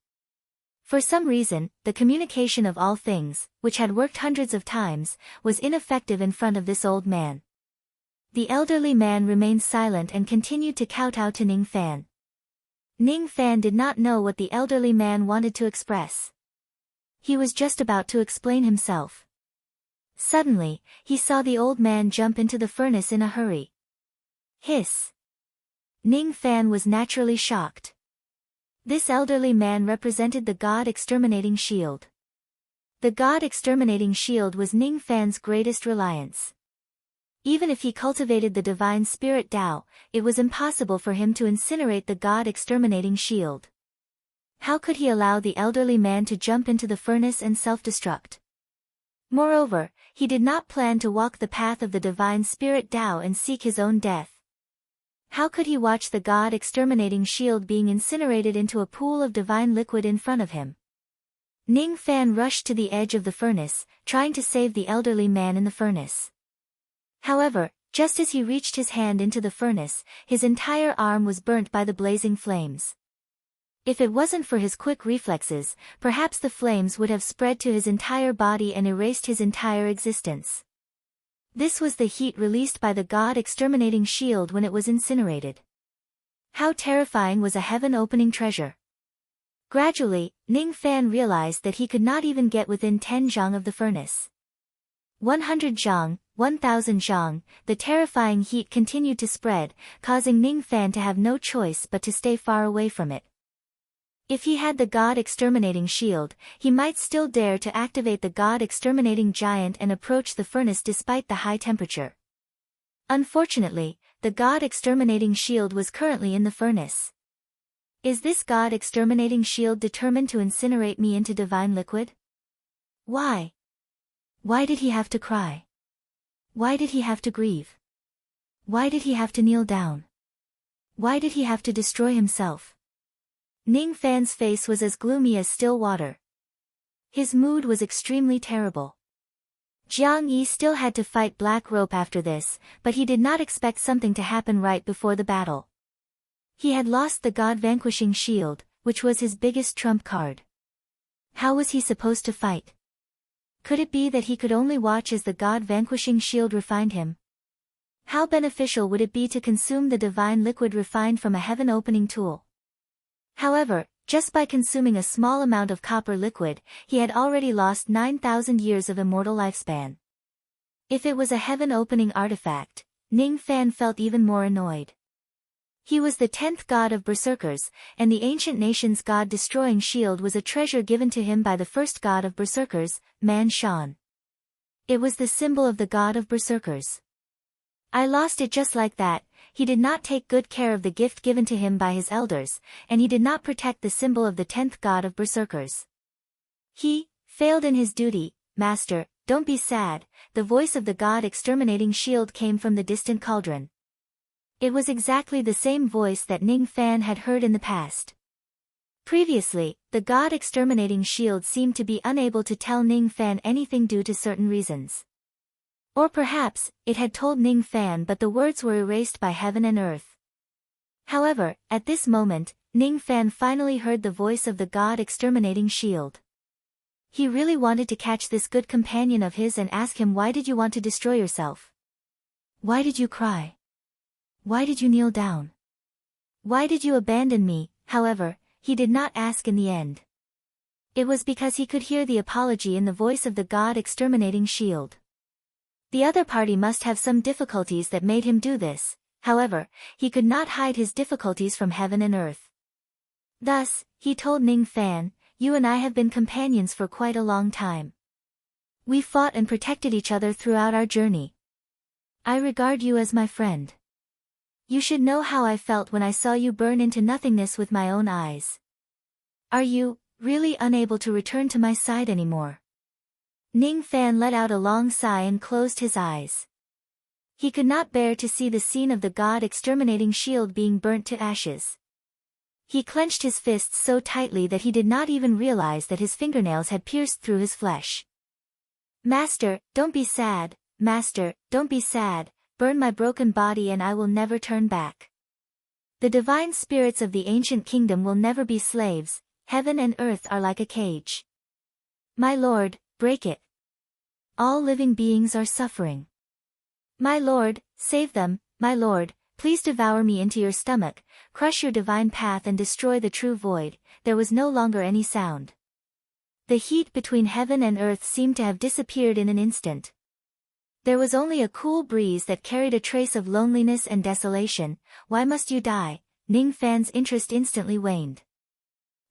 For some reason, the communication of all things, which had worked hundreds of times, was ineffective in front of this old man. The elderly man remained silent and continued to kowtow to Ning Fan. Ning Fan did not know what the elderly man wanted to express. He was just about to explain himself. Suddenly, he saw the old man jump into the furnace in a hurry. Hiss! Ning Fan was naturally shocked. This elderly man represented the God-exterminating shield. The God-exterminating shield was Ning Fan's greatest reliance. Even if he cultivated the divine spirit Tao, it was impossible for him to incinerate the God-exterminating shield. How could he allow the elderly man to jump into the furnace and self-destruct? Moreover, he did not plan to walk the path of the divine spirit Tao and seek his own death. How could he watch the god-exterminating shield being incinerated into a pool of divine liquid in front of him? Ning Fan rushed to the edge of the furnace, trying to save the elderly man in the furnace. However, just as he reached his hand into the furnace, his entire arm was burnt by the blazing flames. If it wasn't for his quick reflexes, perhaps the flames would have spread to his entire body and erased his entire existence. This was the heat released by the god-exterminating shield when it was incinerated. How terrifying was a heaven-opening treasure! Gradually, Ning Fan realized that he could not even get within 10 zhang of the furnace. 100 zhang, 1000 zhang, the terrifying heat continued to spread, causing Ning Fan to have no choice but to stay far away from it. If he had the god-exterminating shield, he might still dare to activate the god-exterminating giant and approach the furnace despite the high temperature. Unfortunately, the god-exterminating shield was currently in the furnace. Is this god-exterminating shield determined to incinerate me into divine liquid? Why? Why did he have to cry? Why did he have to grieve? Why did he have to kneel down? Why did he have to destroy himself? Ning Fan's face was as gloomy as still water. His mood was extremely terrible. Jiang Yi still had to fight Black Rope after this, but he did not expect something to happen right before the battle. He had lost the God-vanquishing shield, which was his biggest trump card. How was he supposed to fight? Could it be that he could only watch as the God-vanquishing shield refined him? How beneficial would it be to consume the divine liquid refined from a heaven-opening tool? However, just by consuming a small amount of copper liquid, he had already lost 9,000 years of immortal lifespan. If it was a heaven-opening artifact, Ning Fan felt even more annoyed. He was the 10th god of berserkers, and the ancient nation's god-destroying shield was a treasure given to him by the first god of berserkers, Man Shan. It was the symbol of the god of berserkers. I lost it just like that. He did not take good care of the gift given to him by his elders, and he did not protect the symbol of the 10th god of berserkers. He failed in his duty. Master, don't be sad. The voice of the god-exterminating shield came from the distant cauldron. It was exactly the same voice that Ning Fan had heard in the past. Previously, the god-exterminating shield seemed to be unable to tell Ning Fan anything due to certain reasons. Or perhaps, it had told Ning Fan but the words were erased by heaven and earth. However, at this moment, Ning Fan finally heard the voice of the god-exterminating shield. He really wanted to catch this good companion of his and ask him, why did you want to destroy yourself? Why did you cry? Why did you kneel down? Why did you abandon me? However, he did not ask in the end. It was because he could hear the apology in the voice of the god-exterminating shield. The other party must have some difficulties that made him do this. However, he could not hide his difficulties from heaven and earth. Thus, he told Ning Fan, you and I have been companions for quite a long time. We fought and protected each other throughout our journey. I regard you as my friend. You should know how I felt when I saw you burn into nothingness with my own eyes. Are you really unable to return to my side anymore? Ning Fan let out a long sigh and closed his eyes. He could not bear to see the scene of the god-exterminating shield being burnt to ashes. He clenched his fists so tightly that he did not even realize that his fingernails had pierced through his flesh. Master, don't be sad. Master, don't be sad. Burn my broken body and I will never turn back. The divine spirits of the ancient kingdom will never be slaves. Heaven and earth are like a cage. My lord, break it. All living beings are suffering. My lord, save them. My lord, please devour me into your stomach, crush your divine path and destroy the true void. There was no longer any sound. The heat between heaven and earth seemed to have disappeared in an instant. There was only a cool breeze that carried a trace of loneliness and desolation. Why must you die? Ning Fan's interest instantly waned.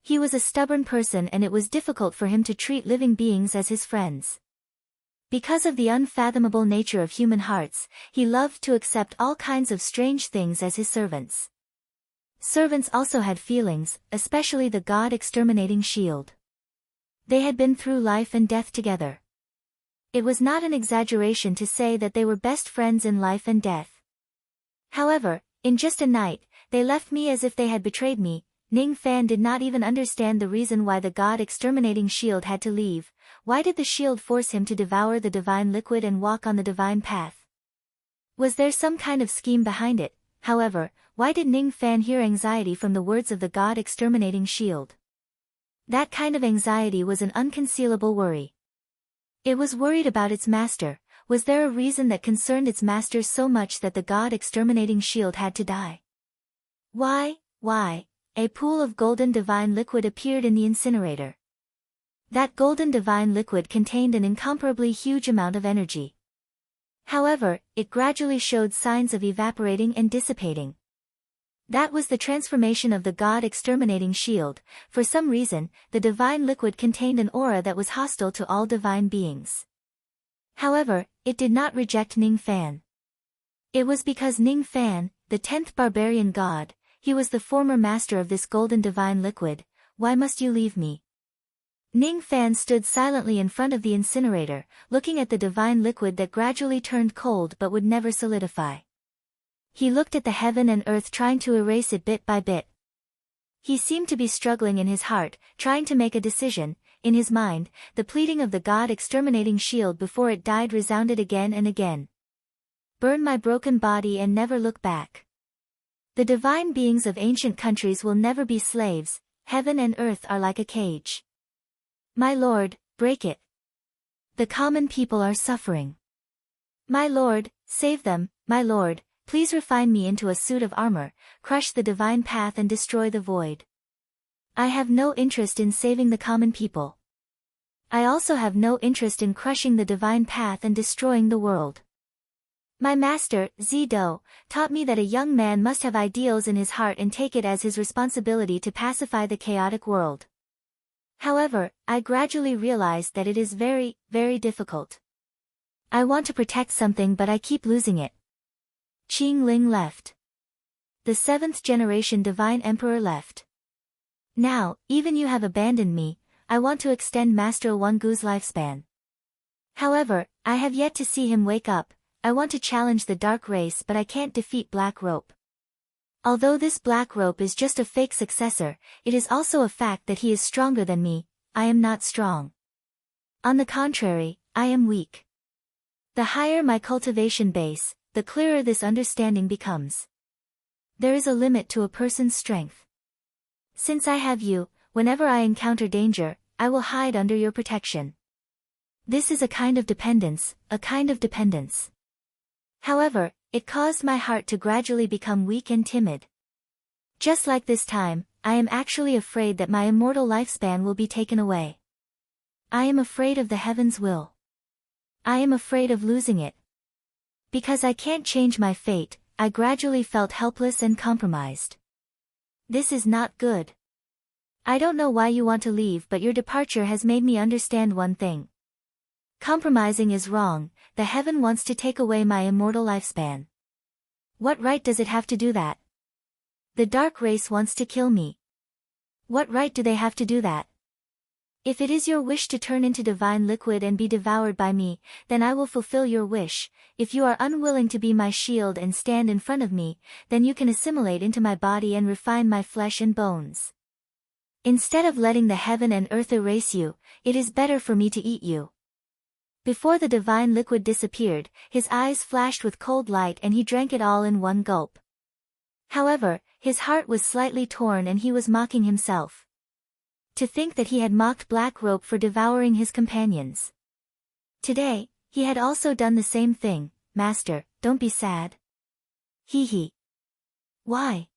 He was a stubborn person and it was difficult for him to treat living beings as his friends. Because of the unfathomable nature of human hearts, he loved to accept all kinds of strange things as his servants. Servants also had feelings, especially the god-exterminating shield. They had been through life and death together. It was not an exaggeration to say that they were best friends in life and death. However, In just a night, they left me as if they had betrayed me. Ning Fan did not even understand the reason why the god-exterminating shield had to leave. Why did the shield force him to devour the divine liquid and walk on the divine path? Was there some kind of scheme behind it? However, why did Ning Fan hear anxiety from the words of the god-exterminating shield? That kind of anxiety was an unconcealable worry. It was worried about its master. Was there a reason that concerned its master so much that the god-exterminating shield had to die? Why? A pool of golden divine liquid appeared in the incinerator. That golden divine liquid contained an incomparably huge amount of energy. However, it gradually showed signs of evaporating and dissipating. That was the transformation of the god-exterminating shield. For some reason, the divine liquid contained an aura that was hostile to all divine beings. However, it did not reject Ning Fan. It was because Ning Fan, the 10th barbarian god, he was the former master of this golden divine liquid. Why must you leave me? Ning Fan stood silently in front of the incinerator, looking at the divine liquid that gradually turned cold but would never solidify. He looked at the heaven and earth, trying to erase it bit by bit. He seemed to be struggling in his heart, trying to make a decision. In his mind, the pleading of the god-exterminating shield before it died resounded again and again. Burn my broken body and never look back. The divine beings of ancient countries will never be slaves. Heaven and earth are like a cage. My lord, break it. The common people are suffering. My lord, save them. My lord, please refine me into a suit of armor, crush the divine path and destroy the void. I have no interest in saving the common people. I also have no interest in crushing the divine path and destroying the world. My master, Zido, taught me that a young man must have ideals in his heart and take it as his responsibility to pacify the chaotic world. However, I gradually realized that it is very, very difficult. I want to protect something but I keep losing it. Qing Ling left. The 7th generation divine emperor left. Now, even you have abandoned me. I want to extend Master Wangu's lifespan. However, I have yet to see him wake up. I want to challenge the dark race but I can't defeat Black Rope. Although this Black Rope is just a fake successor, it is also a fact that he is stronger than me. I am not strong. On the contrary, I am weak. The higher my cultivation base, the clearer this understanding becomes. There is a limit to a person's strength. Since I have you, whenever I encounter danger, I will hide under your protection. This is a kind of dependence, However, it caused my heart to gradually become weak and timid. Just like this time, I am actually afraid that my immortal lifespan will be taken away. I am afraid of the heaven's will. I am afraid of losing it. Because I can't change my fate, I gradually felt helpless and compromised. This is not good. I don't know why you want to leave, but your departure has made me understand one thing. Compromising is wrong. The heaven wants to take away my immortal lifespan. What right does it have to do that? The dark race wants to kill me. What right do they have to do that? If it is your wish to turn into divine liquid and be devoured by me, then I will fulfill your wish. If you are unwilling to be my shield and stand in front of me, then you can assimilate into my body and refine my flesh and bones. Instead of letting the heaven and earth erase you, it is better for me to eat you. Before the divine liquid disappeared, his eyes flashed with cold light and he drank it all in one gulp. However, his heart was slightly torn and he was mocking himself. To think that he had mocked Black Rope for devouring his companions. Today, he had also done the same thing. Master, don't be sad. Hee. Why?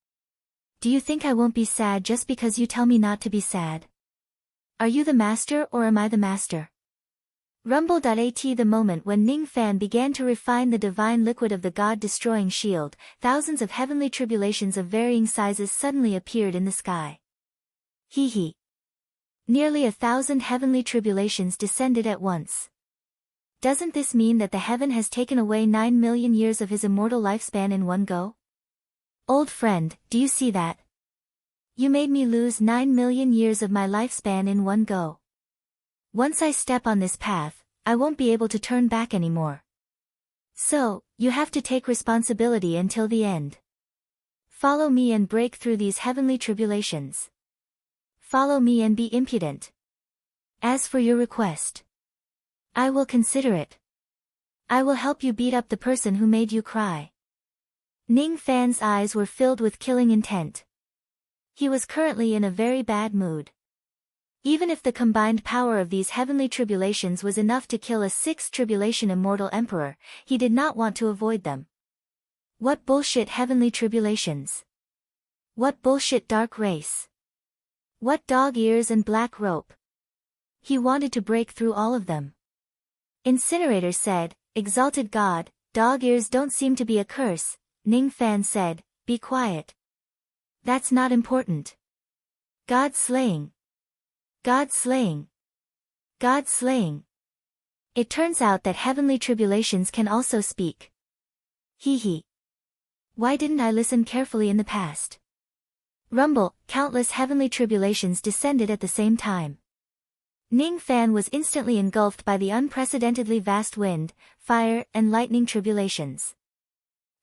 Do you think I won't be sad just because you tell me not to be sad? Are you the master or am I the master? Rumble.at. The moment when Ning Fan began to refine the divine liquid of the god-destroying shield, thousands of heavenly tribulations of varying sizes suddenly appeared in the sky. Hee. Nearly 1,000 heavenly tribulations descended at once. Doesn't this mean that the heaven has taken away 9 million years of his immortal lifespan in one go? Old friend, do you see that? You made me lose 9 million years of my lifespan in one go. Once I step on this path, I won't be able to turn back anymore. So, you have to take responsibility until the end. Follow me and break through these heavenly tribulations. Follow me and be impudent. As for your request, I will consider it. I will help you beat up the person who made you cry. Ning Fan's eyes were filled with killing intent. He was currently in a very bad mood. Even if the combined power of these heavenly tribulations was enough to kill a sixth tribulation immortal emperor, he did not want to avoid them. What bullshit heavenly tribulations? What bullshit dark race? What dog ears and black rope? He wanted to break through all of them. Incinerator said, "Exalted God, dog ears don't seem to be a curse." Ning Fan said, "Be quiet. That's not important. God slaying. God slaying. God slaying." It turns out that heavenly tribulations can also speak. Hee. Why didn't I listen carefully in the past? Rumble, countless heavenly tribulations descended at the same time. Ning Fan was instantly engulfed by the unprecedentedly vast wind, fire, and lightning tribulations.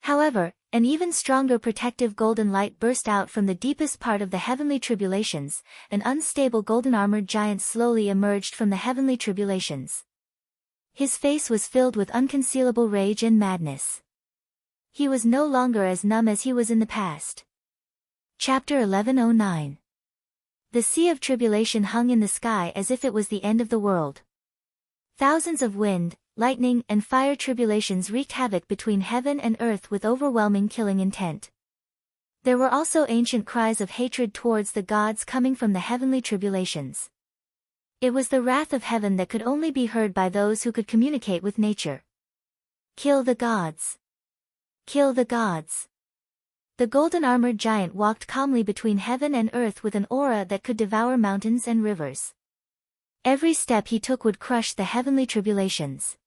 However, an even stronger protective golden light burst out from the deepest part of the heavenly tribulations. An unstable golden-armored giant slowly emerged from the heavenly tribulations. His face was filled with unconcealable rage and madness. He was no longer as numb as he was in the past. Chapter 1109. The sea of tribulation hung in the sky as if it was the end of the world. Thousands of wind, lightning, and fire tribulations wreaked havoc between heaven and earth with overwhelming killing intent. There were also ancient cries of hatred towards the gods coming from the heavenly tribulations. It was the wrath of heaven that could only be heard by those who could communicate with nature. Kill the gods. Kill the gods. The golden-armored giant walked calmly between heaven and earth with an aura that could devour mountains and rivers. Every step he took would crush the heavenly tribulations.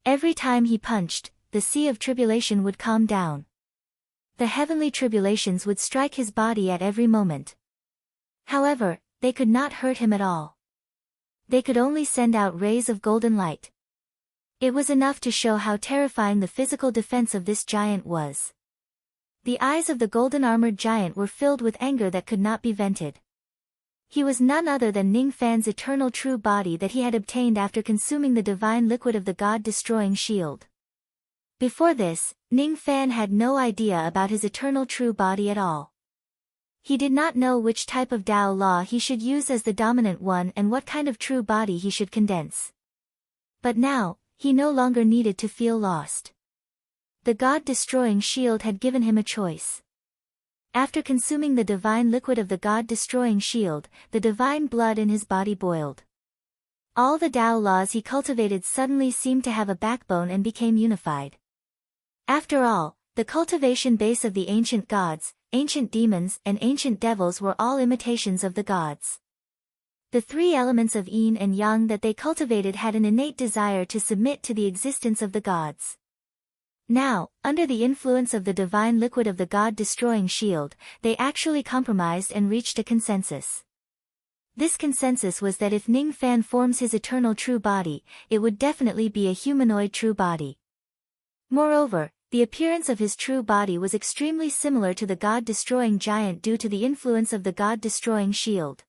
Every time he punched, the sea of tribulation would calm down. The heavenly tribulations would strike his body at every moment. However, they could not hurt him at all. They could only send out rays of golden light. It was enough to show how terrifying the physical defense of this giant was. The eyes of the golden-armored giant were filled with anger that could not be vented. He was none other than Ning Fan's eternal true body that he had obtained after consuming the divine liquid of the god-destroying shield. Before this, Ning Fan had no idea about his eternal true body at all. He did not know which type of Tao law he should use as the dominant one and what kind of true body he should condense. But now, he no longer needed to feel lost. The god-destroying shield had given him a choice. After consuming the divine liquid of the god-destroying shield, the divine blood in his body boiled. All the Tao laws he cultivated suddenly seemed to have a backbone and became unified. After all, the cultivation base of the ancient gods, ancient demons, and ancient devils were all imitations of the gods. The three elements of yin and yang that they cultivated had an innate desire to submit to the existence of the gods. Now, under the influence of the divine liquid of the god-destroying shield, they actually compromised and reached a consensus. This consensus was that if Ning Fan forms his eternal true body, it would definitely be a humanoid true body. Moreover, the appearance of his true body was extremely similar to the god-destroying giant due to the influence of the god-destroying shield.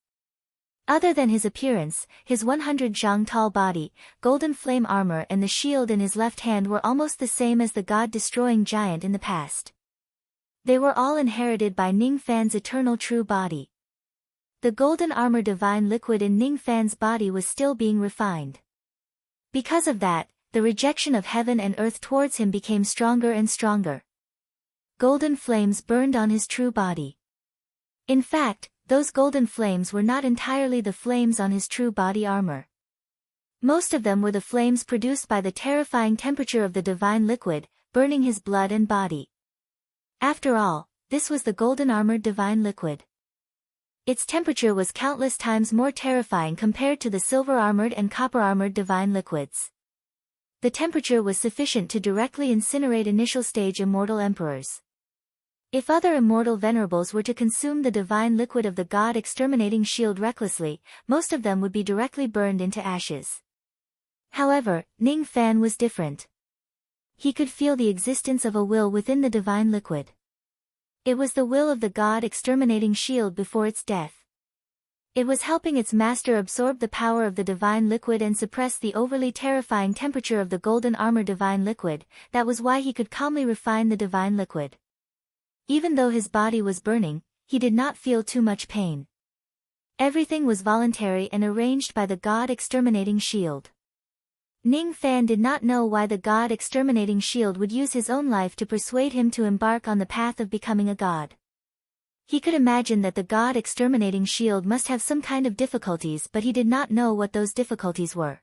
Other than his appearance, his 100 zhang tall body, golden flame armor and the shield in his left hand were almost the same as the god-destroying giant in the past. They were all inherited by Ning Fan's eternal true body. The golden armor divine liquid in Ning Fan's body was still being refined. Because of that, the rejection of heaven and earth towards him became stronger and stronger. Golden flames burned on his true body. In fact, those golden flames were not entirely the flames on his true body armor. Most of them were the flames produced by the terrifying temperature of the divine liquid, burning his blood and body. After all, this was the golden-armored divine liquid. Its temperature was countless times more terrifying compared to the silver-armored and copper-armored divine liquids. The temperature was sufficient to directly incinerate initial-stage immortal emperors. If other immortal venerables were to consume the divine liquid of the god-exterminating shield recklessly, most of them would be directly burned into ashes. However, Ning Fan was different. He could feel the existence of a will within the divine liquid. It was the will of the God-exterminating shield before its death. It was helping its master absorb the power of the divine liquid and suppress the overly terrifying temperature of the golden armor divine liquid. That was why he could calmly refine the divine liquid. Even though his body was burning, he did not feel too much pain. Everything was voluntary and arranged by the God-exterminating shield. Ning Fan did not know why the God-exterminating shield would use his own life to persuade him to embark on the path of becoming a god. He could imagine that the God-exterminating shield must have some kind of difficulties, but he did not know what those difficulties were.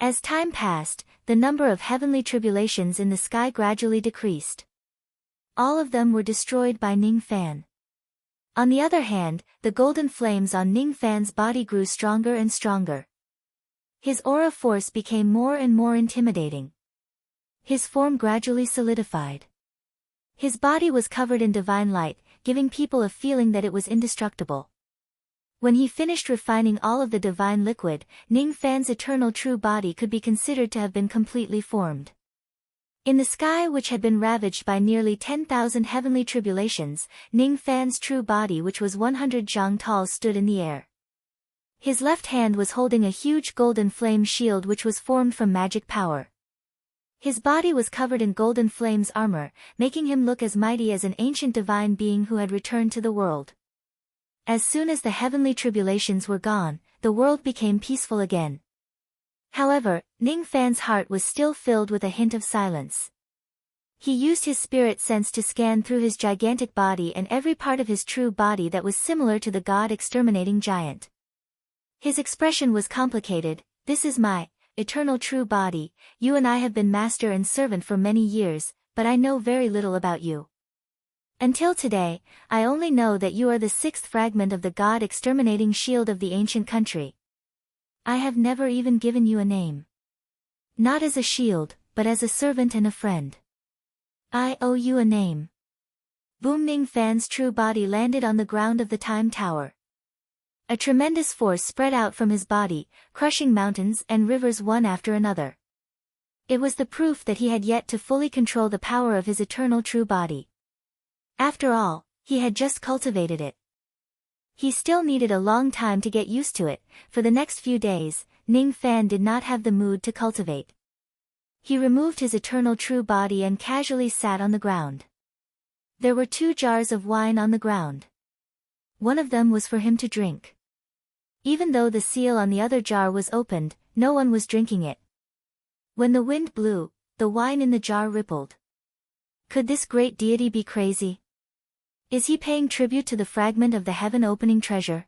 As time passed, the number of heavenly tribulations in the sky gradually decreased. All of them were destroyed by Ning Fan. On the other hand, the golden flames on Ning Fan's body grew stronger and stronger. His aura force became more and more intimidating. His form gradually solidified. His body was covered in divine light, giving people a feeling that it was indestructible. When he finished refining all of the divine liquid, Ning Fan's eternal true body could be considered to have been completely formed. In the sky, which had been ravaged by nearly 10,000 heavenly tribulations, Ning Fan's true body, which was 100 zhang tall, stood in the air. His left hand was holding a huge golden flame shield which was formed from magic power. His body was covered in golden flames armor, making him look as mighty as an ancient divine being who had returned to the world. As soon as the heavenly tribulations were gone, the world became peaceful again. However, Ning Fan's heart was still filled with a hint of silence. He used his spirit sense to scan through his gigantic body and every part of his true body that was similar to the God-exterminating giant. His expression was complicated. This is my eternal true body. You and I have been master and servant for many years, but I know very little about you. Until today, I only know that you are the sixth fragment of the God-exterminating shield of the ancient country. I have never even given you a name. Not as a shield, but as a servant and a friend. I owe you a name. Boom! Ning Fan's true body landed on the ground of the Time Tower. A tremendous force spread out from his body, crushing mountains and rivers one after another. It was the proof that he had yet to fully control the power of his eternal true body. After all, he had just cultivated it. He still needed a long time to get used to it. For the next few days, Ning Fan did not have the mood to cultivate. He removed his eternal true body and casually sat on the ground. There were 2 jars of wine on the ground. One of them was for him to drink. Even though the seal on the other jar was opened, no one was drinking it. When the wind blew, the wine in the jar rippled. Could this great deity be crazy? Is he paying tribute to the fragment of the heaven-opening treasure?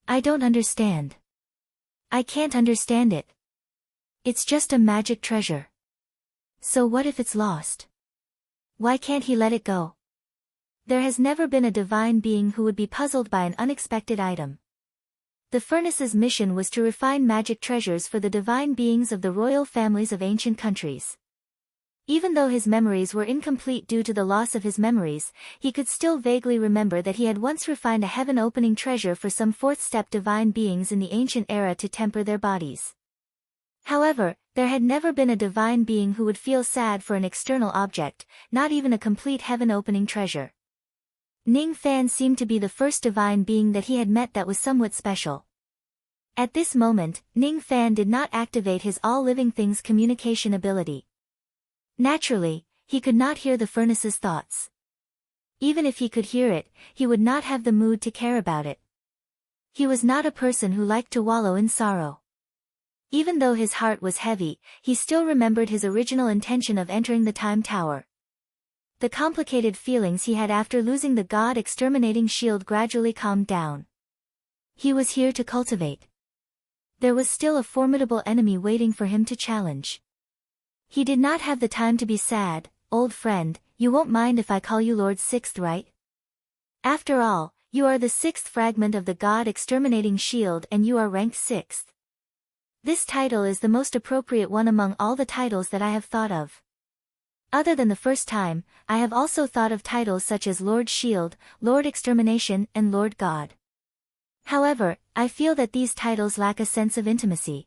I don't understand. I can't understand it. It's just a magic treasure. So what if it's lost? Why can't he let it go? There has never been a divine being who would be puzzled by an unexpected item. The furnace's mission was to refine magic treasures for the divine beings of the royal families of ancient countries. Even though his memories were incomplete due to the loss of his memories, he could still vaguely remember that he had once refined a heaven-opening treasure for some fourth-step divine beings in the ancient era to temper their bodies. However, there had never been a divine being who would feel sad for an external object, not even a complete heaven-opening treasure. Ning Fan seemed to be the first divine being that he had met that was somewhat special. At this moment, Ning Fan did not activate his all-living things communication ability. Naturally, he could not hear the furnace's thoughts. Even if he could hear it, he would not have the mood to care about it. He was not a person who liked to wallow in sorrow. Even though his heart was heavy, he still remembered his original intention of entering the Time Tower. The complicated feelings he had after losing the God-exterminating shield gradually calmed down. He was here to cultivate. There was still a formidable enemy waiting for him to challenge. He did not have the time to be sad. Old friend, you won't mind if I call you Lord Sixth, right? After all, you are the 6th fragment of the God-exterminating shield and you are ranked 6th. This title is the most appropriate one among all the titles that I have thought of. Other than the first time, I have also thought of titles such as Lord Shield, Lord Extermination, and Lord God. However, I feel that these titles lack a sense of intimacy.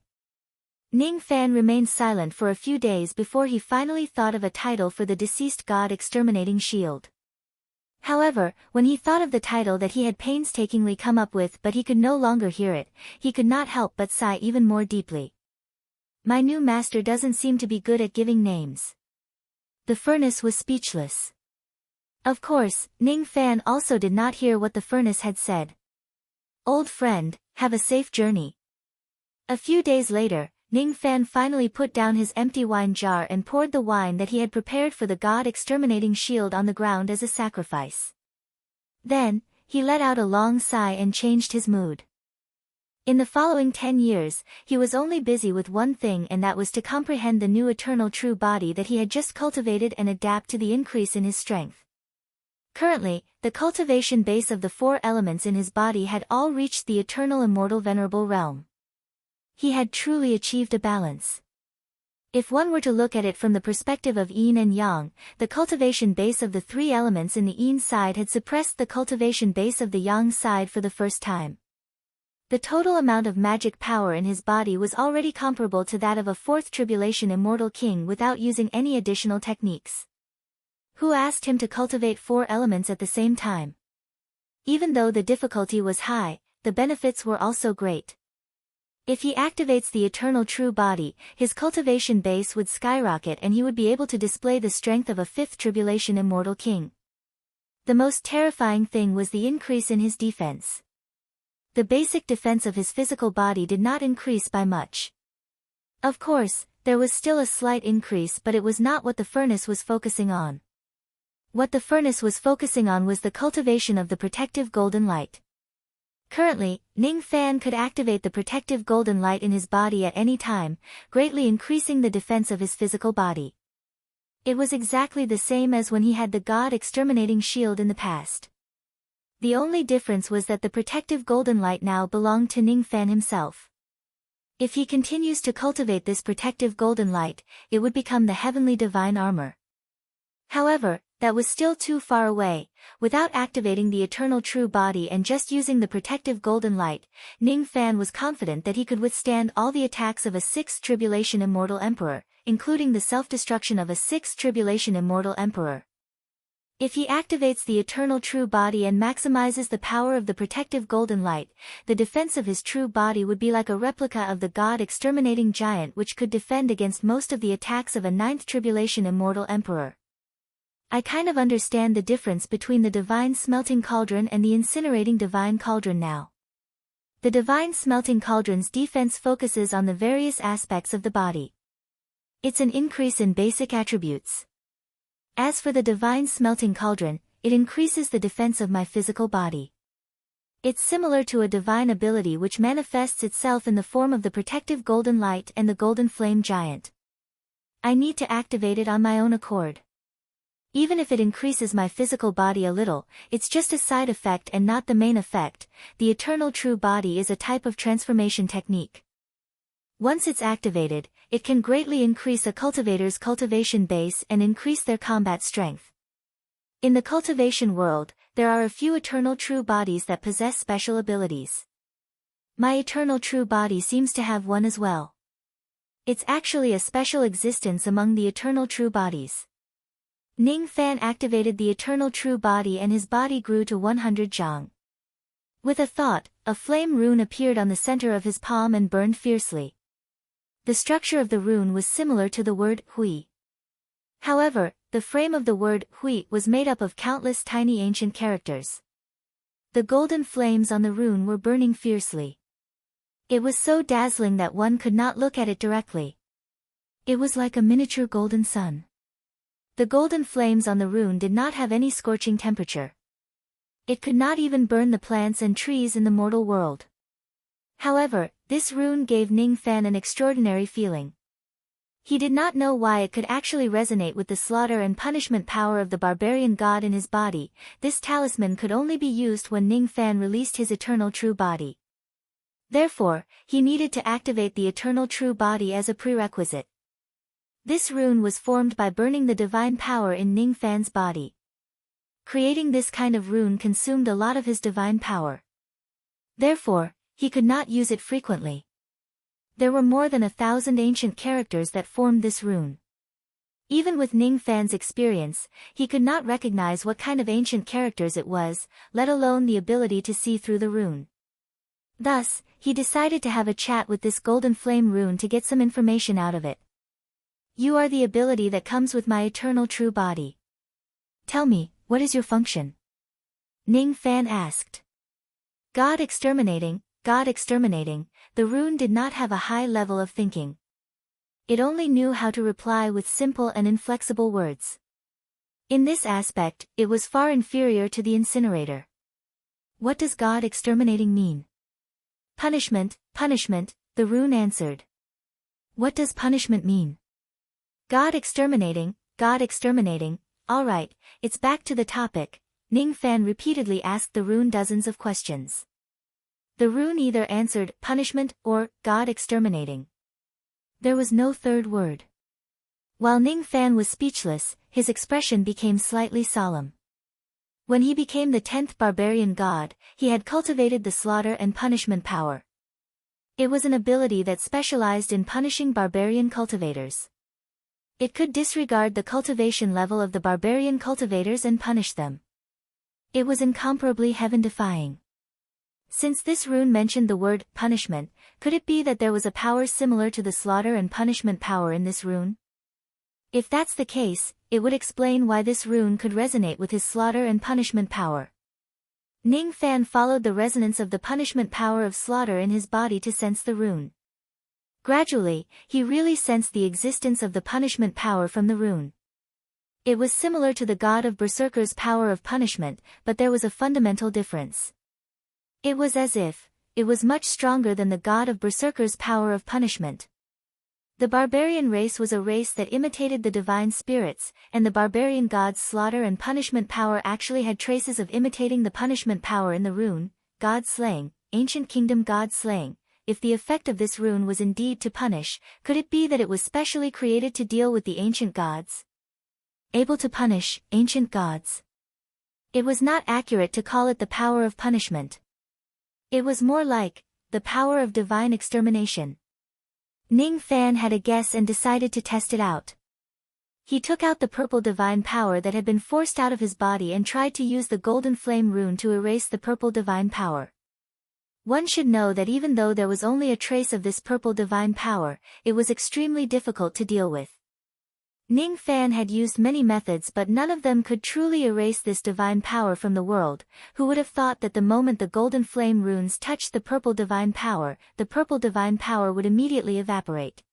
Ning Fan remained silent for a few days before he finally thought of a title for the deceased God-exterminating shield. However, when he thought of the title that he had painstakingly come up with but he could no longer hear it, he could not help but sigh even more deeply. My new master doesn't seem to be good at giving names. The furnace was speechless. Of course, Ning Fan also did not hear what the furnace had said. Old friend, have a safe journey. A few days later, Ning Fan finally put down his empty wine jar and poured the wine that he had prepared for the god-exterminating shield on the ground as a sacrifice. Then, he let out a long sigh and changed his mood. In the following 10 years, he was only busy with one thing, and that was to comprehend the new eternal true body that he had just cultivated and adapt to the increase in his strength. Currently, the cultivation base of the 4 elements in his body had all reached the eternal immortal venerable realm. He had truly achieved a balance. If one were to look at it from the perspective of yin and yang, the cultivation base of the 3 elements in the yin side had suppressed the cultivation base of the yang side for the first time. The total amount of magic power in his body was already comparable to that of a 4th tribulation immortal king without using any additional techniques. Who asked him to cultivate 4 elements at the same time? Even though the difficulty was high, the benefits were also great. If he activates the eternal true body, his cultivation base would skyrocket and he would be able to display the strength of a 5th tribulation immortal king. The most terrifying thing was the increase in his defense. The basic defense of his physical body did not increase by much. Of course, there was still a slight increase, but it was not what the furnace was focusing on. What the furnace was focusing on was the cultivation of the protective golden light. Currently, Ning Fan could activate the protective golden light in his body at any time, greatly increasing the defense of his physical body. It was exactly the same as when he had the god-exterminating shield in the past. The only difference was that the protective golden light now belonged to Ning Fan himself. If he continues to cultivate this protective golden light, it would become the heavenly divine armor. However, that was still too far away. Without activating the eternal true body and just using the protective golden light, Ning Fan was confident that he could withstand all the attacks of a 6th tribulation immortal emperor, including the self-destruction of a 6th tribulation immortal emperor. If he activates the eternal true body and maximizes the power of the protective golden light, the defense of his true body would be like a replica of the god-exterminating giant, which could defend against most of the attacks of a 9th tribulation immortal emperor. I kind of understand the difference between the divine smelting cauldron and the incinerating divine cauldron now. The divine smelting cauldron's defense focuses on the various aspects of the body. It's an increase in basic attributes. As for the divine smelting cauldron, it increases the defense of my physical body. It's similar to a divine ability which manifests itself in the form of the protective golden light and the golden flame giant. I need to activate it on my own accord. Even if it increases my physical body a little, it's just a side effect and not the main effect. The eternal true body is a type of transformation technique. Once it's activated, it can greatly increase a cultivator's cultivation base and increase their combat strength. In the cultivation world, there are a few eternal true bodies that possess special abilities. My eternal true body seems to have one as well. It's actually a special existence among the eternal true bodies. Ning Fan activated the eternal true body and his body grew to 100 zhang. With a thought, a flame rune appeared on the center of his palm and burned fiercely. The structure of the rune was similar to the word hui. However, the frame of the word hui was made up of countless tiny ancient characters. The golden flames on the rune were burning fiercely. It was so dazzling that one could not look at it directly. It was like a miniature golden sun. The golden flames on the rune did not have any scorching temperature. It could not even burn the plants and trees in the mortal world. However, this rune gave Ning Fan an extraordinary feeling. He did not know why it could actually resonate with the slaughter and punishment power of the barbarian god in his body. This talisman could only be used when Ning Fan released his eternal true body. Therefore, he needed to activate the eternal true body as a prerequisite. This rune was formed by burning the divine power in Ning Fan's body. Creating this kind of rune consumed a lot of his divine power. Therefore, he could not use it frequently. There were more than 1,000 ancient characters that formed this rune. Even with Ning Fan's experience, he could not recognize what kind of ancient characters it was, let alone the ability to see through the rune. Thus, he decided to have a chat with this golden flame rune to get some information out of it. You are the ability that comes with my eternal true body. Tell me, what is your function? Ning Fan asked. God exterminating, the rune did not have a high level of thinking. It only knew how to reply with simple and inflexible words. In this aspect, it was far inferior to the incinerator. What does God exterminating mean? Punishment, the rune answered. What does punishment mean? God exterminating, alright, it's back to the topic. Ning Fan repeatedly asked the rune dozens of questions. The rune either answered punishment or God exterminating. There was no third word. While Ning Fan was speechless, his expression became slightly solemn. When he became the 10th barbarian god, he had cultivated the slaughter and punishment power. It was an ability that specialized in punishing barbarian cultivators. It could disregard the cultivation level of the barbarian cultivators and punish them. It was incomparably heaven-defying. Since this rune mentioned the word punishment, could it be that there was a power similar to the slaughter and punishment power in this rune? If that's the case, it would explain why this rune could resonate with his slaughter and punishment power. Ning Fan followed the resonance of the punishment power of slaughter in his body to sense the rune. Gradually, he really sensed the existence of the punishment power from the rune. It was similar to the god of Berserker's power of punishment, but there was a fundamental difference. It was as if it was much stronger than the god of Berserker's power of punishment. The barbarian race was a race that imitated the divine spirits, and the barbarian god's slaughter and punishment power actually had traces of imitating the punishment power in the rune, God Slaying, Ancient Kingdom God Slaying. If the effect of this rune was indeed to punish, could it be that it was specially created to deal with the ancient gods? Able to punish ancient gods. It was not accurate to call it the power of punishment. It was more like the power of divine extermination. Ning Fan had a guess and decided to test it out. He took out the purple divine power that had been forced out of his body and tried to use the golden flame rune to erase the purple divine power. One should know that even though there was only a trace of this purple divine power, it was extremely difficult to deal with. Ning Fan had used many methods but none of them could truly erase this divine power from the world. Who would have thought that the moment the golden flame runes touched the purple divine power would immediately evaporate.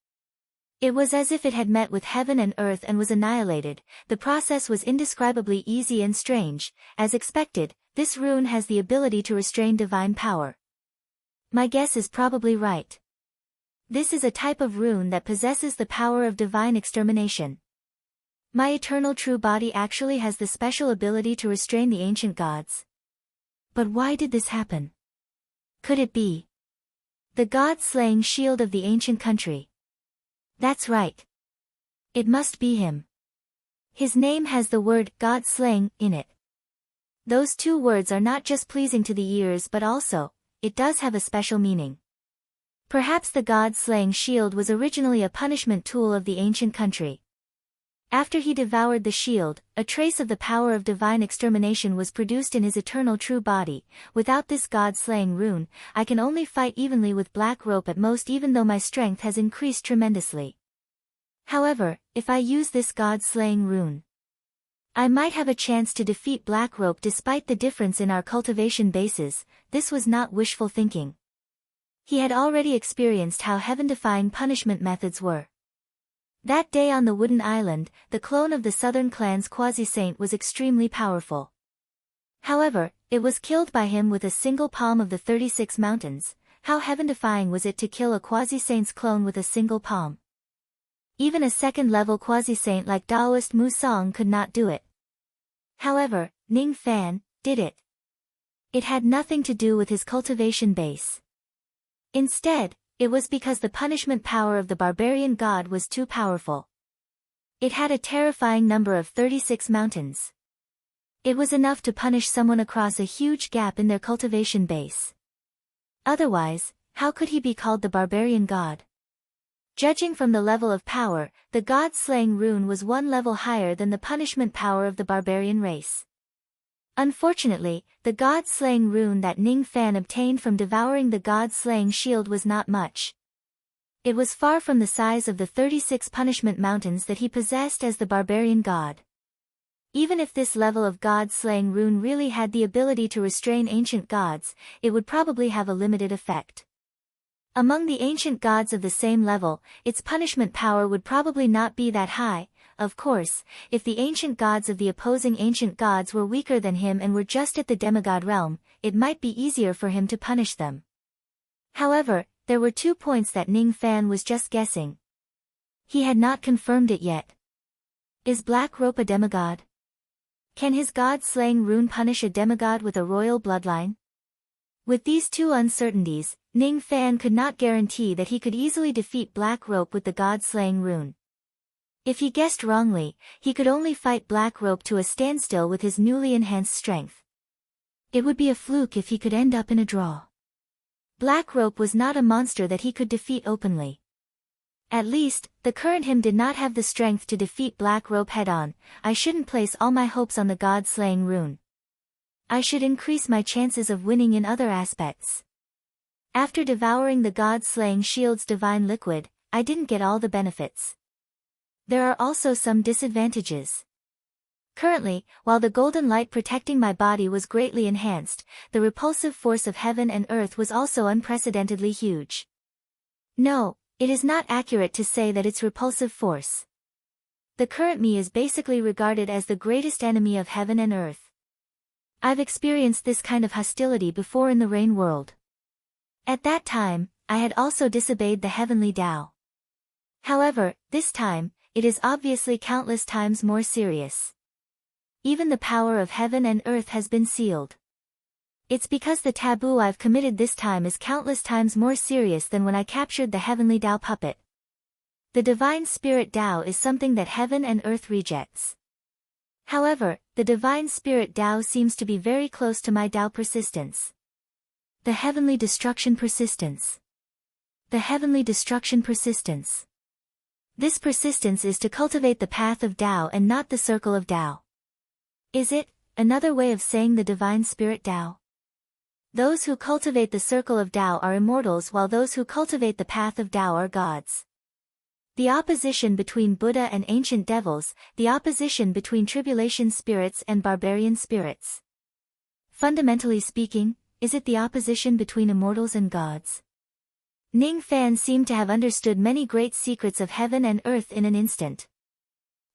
It was as if it had met with heaven and earth and was annihilated. The process was indescribably easy and strange. As expected, this rune has the ability to restrain divine power. My guess is probably right. This is a type of rune that possesses the power of divine extermination. My eternal true body actually has the special ability to restrain the ancient gods. But why did this happen? Could it be the god-slaying shield of the ancient country? That's right. It must be him. His name has the word god-slaying in it. Those two words are not just pleasing to the ears but also, it does have a special meaning. Perhaps the god-slaying shield was originally a punishment tool of the ancient country. After he devoured the shield, a trace of the power of divine extermination was produced in his eternal true body. Without this god-slaying rune, I can only fight evenly with Black Rope at most, even though my strength has increased tremendously. However, if I use this god-slaying rune, I might have a chance to defeat Black Rope despite the difference in our cultivation bases. This was not wishful thinking. He had already experienced how heaven-defying punishment methods were. That day on the wooden island, the clone of the southern clan's quasi-saint was extremely powerful. However, it was killed by him with a single palm of the 36 mountains. How heaven-defying was it to kill a quasi-saint's clone with a single palm? Even a second-level quasi-saint like Daoist Mu Song could not do it. However, Ning Fan did it. It had nothing to do with his cultivation base. Instead, it was because the punishment power of the barbarian god was too powerful. It had a terrifying number of 36 mountains. It was enough to punish someone across a huge gap in their cultivation base. Otherwise, how could he be called the barbarian god? Judging from the level of power, the god-slaying rune was one level higher than the punishment power of the barbarian race. Unfortunately, the god-slaying rune that Ning Fan obtained from devouring the god-slaying shield was not much. It was far from the size of the 36 punishment mountains that he possessed as the barbarian god. Even if this level of god-slaying rune really had the ability to restrain ancient gods, it would probably have a limited effect. Among the ancient gods of the same level, its punishment power would probably not be that high. Of course, if the ancient gods of the opposing ancient gods were weaker than him and were just at the demigod realm, it might be easier for him to punish them. However, there were 2 points that Ning Fan was just guessing. He had not confirmed it yet. Is Black Rope a demigod? Can his god-slaying rune punish a demigod with a royal bloodline? With these 2 uncertainties, Ning Fan could not guarantee that he could easily defeat Black Rope with the god-slaying rune. If he guessed wrongly, he could only fight Black Rope to a standstill with his newly enhanced strength. It would be a fluke if he could end up in a draw. Black Rope was not a monster that he could defeat openly. At least, the current him did not have the strength to defeat Black Rope head-on. I shouldn't place all my hopes on the god-slaying rune. I should increase my chances of winning in other aspects. After devouring the god-slaying shield's divine liquid, I didn't get all the benefits. There are also some disadvantages. Currently, while the golden light protecting my body was greatly enhanced, the repulsive force of heaven and earth was also unprecedentedly huge. No, it is not accurate to say that it's repulsive force. The current me is basically regarded as the greatest enemy of heaven and earth. I've experienced this kind of hostility before in the Rain world. At that time, I had also disobeyed the heavenly Tao. However, this time, it is obviously countless times more serious. Even the power of heaven and earth has been sealed. It's because the taboo I've committed this time is countless times more serious than when I captured the heavenly Tao puppet. The divine spirit Tao is something that heaven and earth rejects. However, the divine spirit Tao seems to be very close to my Tao persistence. The heavenly destruction persistence. The heavenly destruction persistence. This persistence is to cultivate the path of Tao and not the circle of Tao. Is it another way of saying the divine spirit Tao? Those who cultivate the circle of Tao are immortals while those who cultivate the path of Tao are gods. The opposition between Buddha and ancient devils, the opposition between tribulation spirits and barbarian spirits. Fundamentally speaking, is it the opposition between immortals and gods? Ning Fan seemed to have understood many great secrets of heaven and earth in an instant.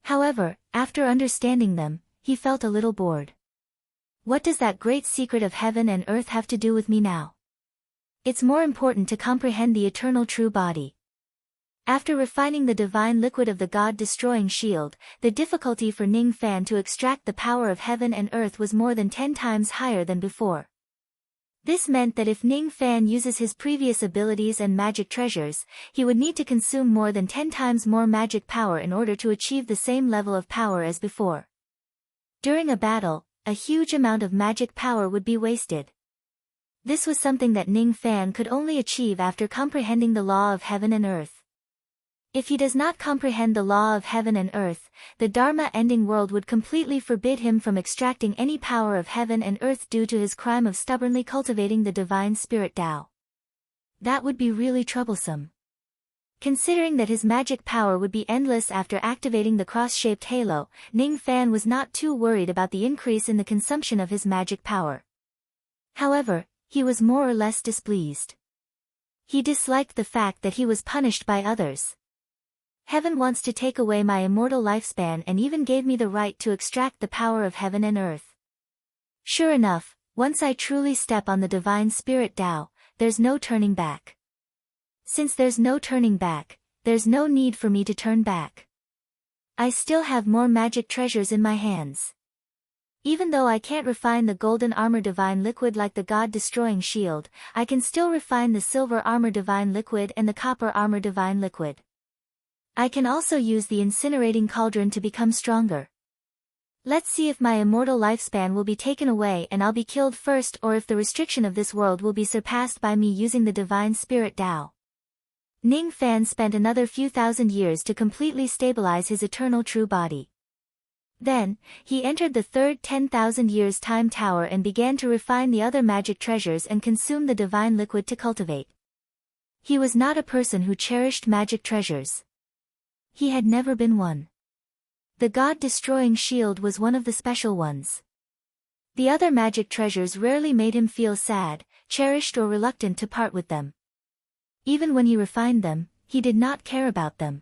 However, after understanding them, he felt a little bored. What does that great secret of heaven and earth have to do with me now? It's more important to comprehend the eternal true body. After refining the divine liquid of the god-destroying shield, the difficulty for Ning Fan to extract the power of heaven and earth was more than 10 times higher than before. This meant that if Ning Fan uses his previous abilities and magic treasures, he would need to consume more than 10 times more magic power in order to achieve the same level of power as before. During a battle, a huge amount of magic power would be wasted. This was something that Ning Fan could only achieve after comprehending the law of heaven and earth. If he does not comprehend the law of heaven and earth, the Dharma-ending world would completely forbid him from extracting any power of heaven and earth due to his crime of stubbornly cultivating the divine spirit Tao. That would be really troublesome. Considering that his magic power would be endless after activating the cross-shaped halo, Ning Fan was not too worried about the increase in the consumption of his magic power. However, he was more or less displeased. He disliked the fact that he was punished by others. Heaven wants to take away my immortal lifespan and even gave me the right to extract the power of heaven and earth. Sure enough, once I truly step on the divine spirit Tao, there's no turning back. Since there's no turning back, there's no need for me to turn back. I still have more magic treasures in my hands. Even though I can't refine the golden armor divine liquid like the god-destroying shield, I can still refine the silver armor divine liquid and the copper armor divine liquid. I can also use the incinerating cauldron to become stronger. Let's see if my immortal lifespan will be taken away and I'll be killed first, or if the restriction of this world will be surpassed by me using the divine spirit Tao. Ning Fan spent another few thousand years to completely stabilize his eternal true body. Then, he entered the third 10,000 years time tower and began to refine the other magic treasures and consume the divine liquid to cultivate. He was not a person who cherished magic treasures. He had never been one. The God-destroying shield was one of the special ones. The other magic treasures rarely made him feel sad, cherished or reluctant to part with them. Even when he refined them, he did not care about them.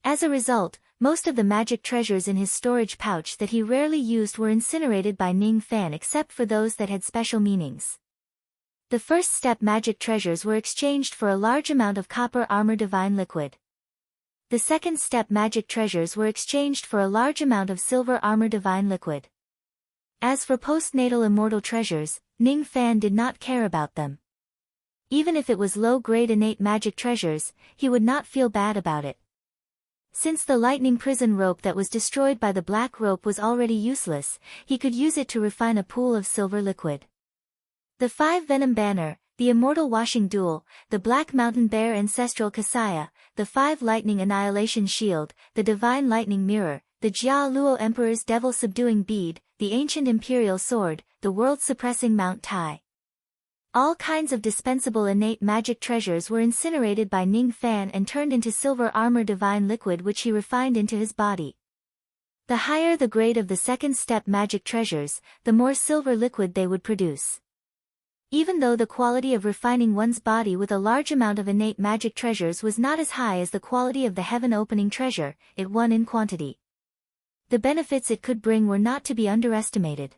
As a result, most of the magic treasures in his storage pouch that he rarely used were incinerated by Ning Fan except for those that had special meanings. The first step magic treasures were exchanged for a large amount of copper armor divine liquid. The second step magic treasures were exchanged for a large amount of silver armor divine liquid. As for postnatal immortal treasures, Ning Fan did not care about them. Even if it was low-grade innate magic treasures, he would not feel bad about it. Since the lightning prison rope that was destroyed by the black rope was already useless, he could use it to refine a pool of silver liquid. The 5 Venom Banner, the Immortal Washing Duel, the Black Mountain Bear Ancestral Kasaya, the 5 Lightning Annihilation Shield, the Divine Lightning Mirror, the Jia Luo Emperor's Devil Subduing Bead, the Ancient Imperial Sword, the World Suppressing Mount Tai. All kinds of dispensable innate magic treasures were incinerated by Ning Fan and turned into silver armor divine liquid which he refined into his body. The higher the grade of the second step magic treasures, the more silver liquid they would produce. Even though the quality of refining one's body with a large amount of innate magic treasures was not as high as the quality of the heaven-opening treasure, it won in quantity. The benefits it could bring were not to be underestimated.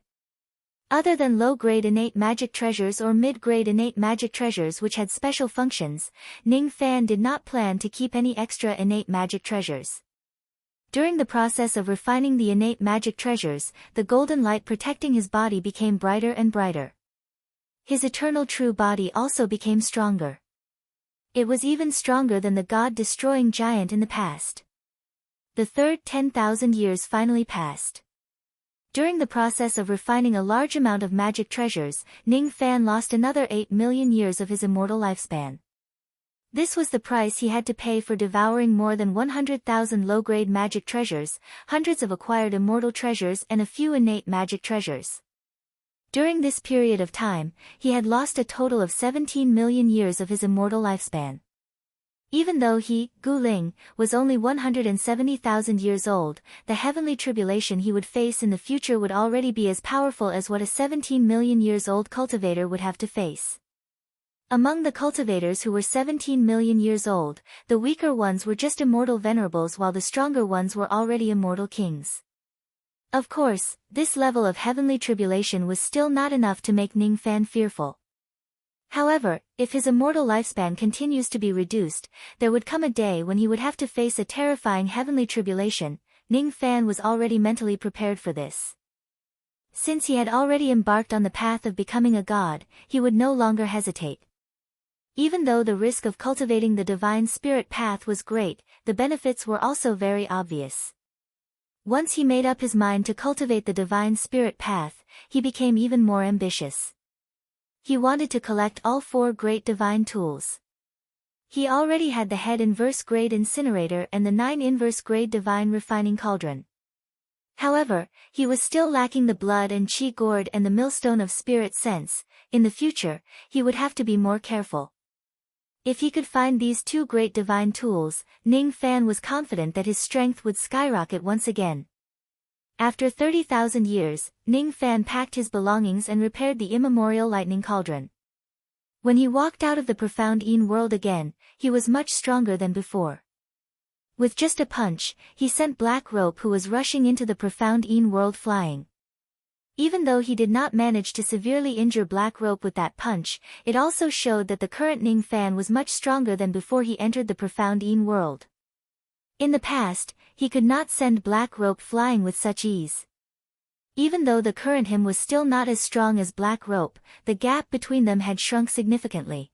Other than low-grade innate magic treasures or mid-grade innate magic treasures which had special functions, Ning Fan did not plan to keep any extra innate magic treasures. During the process of refining the innate magic treasures, the golden light protecting his body became brighter and brighter. His eternal true body also became stronger. It was even stronger than the god-destroying giant in the past. The third 10,000 years finally passed. During the process of refining a large amount of magic treasures, Ning Fan lost another 8 million years of his immortal lifespan. This was the price he had to pay for devouring more than 100,000 low-grade magic treasures, hundreds of acquired immortal treasures and a few innate magic treasures. During this period of time, he had lost a total of 17 million years of his immortal lifespan. Even though he, Gu Ling, was only 170,000 years old, the heavenly tribulation he would face in the future would already be as powerful as what a 17 million years old cultivator would have to face. Among the cultivators who were 17 million years old, the weaker ones were just immortal venerables while the stronger ones were already immortal kings. Of course, this level of heavenly tribulation was still not enough to make Ning Fan fearful. However, if his immortal lifespan continues to be reduced, there would come a day when he would have to face a terrifying heavenly tribulation. Ning Fan was already mentally prepared for this. Since he had already embarked on the path of becoming a god, he would no longer hesitate. Even though the risk of cultivating the divine spirit path was great, the benefits were also very obvious. Once he made up his mind to cultivate the divine spirit path, he became even more ambitious. He wanted to collect all 4 great divine tools. He already had the head inverse grade incinerator and the 9 inverse grade divine refining cauldron. However, he was still lacking the blood and chi gourd and the millstone of spirit sense. In the future, he would have to be more careful. If he could find these 2 great divine tools, Ning Fan was confident that his strength would skyrocket once again. After 30,000 years, Ning Fan packed his belongings and repaired the immemorial lightning cauldron. When he walked out of the profound Yin world again, he was much stronger than before. With just a punch, he sent Black Rope who was rushing into the profound Yin world flying. Even though he did not manage to severely injure Black Rope with that punch, it also showed that the current Ning Fan was much stronger than before he entered the profound Yin world. In the past, he could not send Black Rope flying with such ease. Even though the current him was still not as strong as Black Rope, the gap between them had shrunk significantly.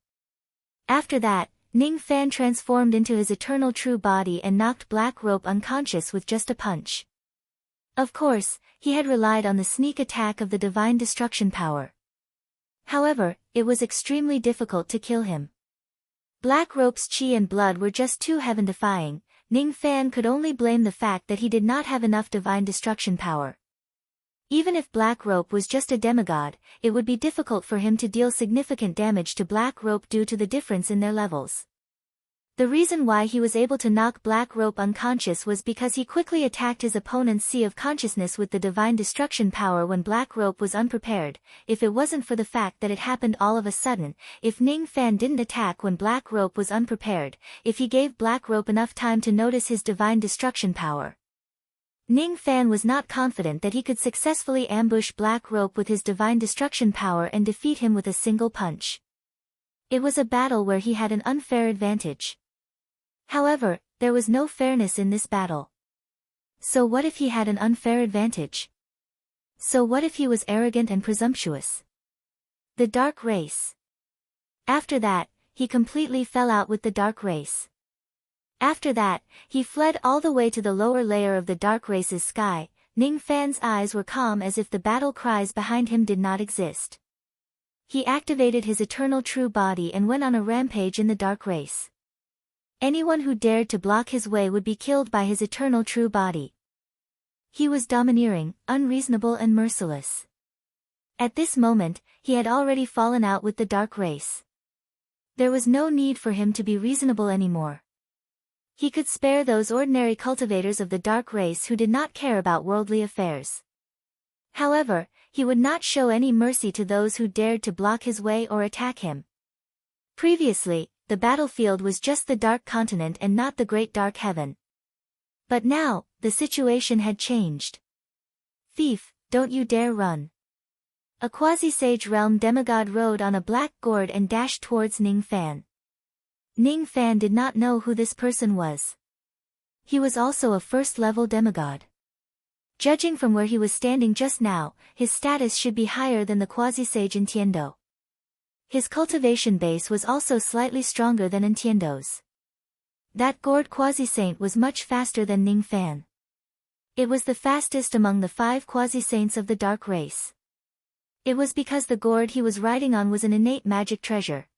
After that, Ning Fan transformed into his eternal true body and knocked Black Rope unconscious with just a punch. Of course, he had relied on the sneak attack of the divine destruction power. However, it was extremely difficult to kill him. Black Rope's chi and blood were just too heaven-defying. Ning Fan could only blame the fact that he did not have enough divine destruction power. Even if Black Rope was just a demigod, it would be difficult for him to deal significant damage to Black Rope due to the difference in their levels. The reason why he was able to knock Black Rope unconscious was because he quickly attacked his opponent's Sea of Consciousness with the divine destruction power when Black Rope was unprepared. If it wasn't for the fact that it happened all of a sudden, if Ning Fan didn't attack when Black Rope was unprepared, if he gave Black Rope enough time to notice his divine destruction power, Ning Fan was not confident that he could successfully ambush Black Rope with his divine destruction power and defeat him with a single punch. It was a battle where he had an unfair advantage. However, there was no fairness in this battle. So what if he had an unfair advantage? So what if he was arrogant and presumptuous? The Dark Race. After that, he completely fell out with the Dark Race. After that, he fled all the way to the lower layer of the Dark Race's sky. Ning Fan's eyes were calm as if the battle cries behind him did not exist. He activated his eternal true body and went on a rampage in the Dark Race. Anyone who dared to block his way would be killed by his eternal true body. He was domineering, unreasonable and merciless. At this moment, he had already fallen out with the Dark Race. There was no need for him to be reasonable anymore. He could spare those ordinary cultivators of the Dark Race who did not care about worldly affairs. However, he would not show any mercy to those who dared to block his way or attack him. Previously, the battlefield was just the Dark Continent and not the Great Dark Heaven. But now, the situation had changed. Thief, don't you dare run. A quasi-sage realm demigod rode on a black gourd and dashed towards Ning Fan. Ning Fan did not know who this person was. He was also a first-level demigod. Judging from where he was standing just now, his status should be higher than the quasi-sage Entiendo. His cultivation base was also slightly stronger than Entiendo's. That gourd quasi-saint was much faster than Ning Fan. It was the fastest among the 5 quasi-saints of the Dark Race. It was because the gourd he was riding on was an innate magic treasure.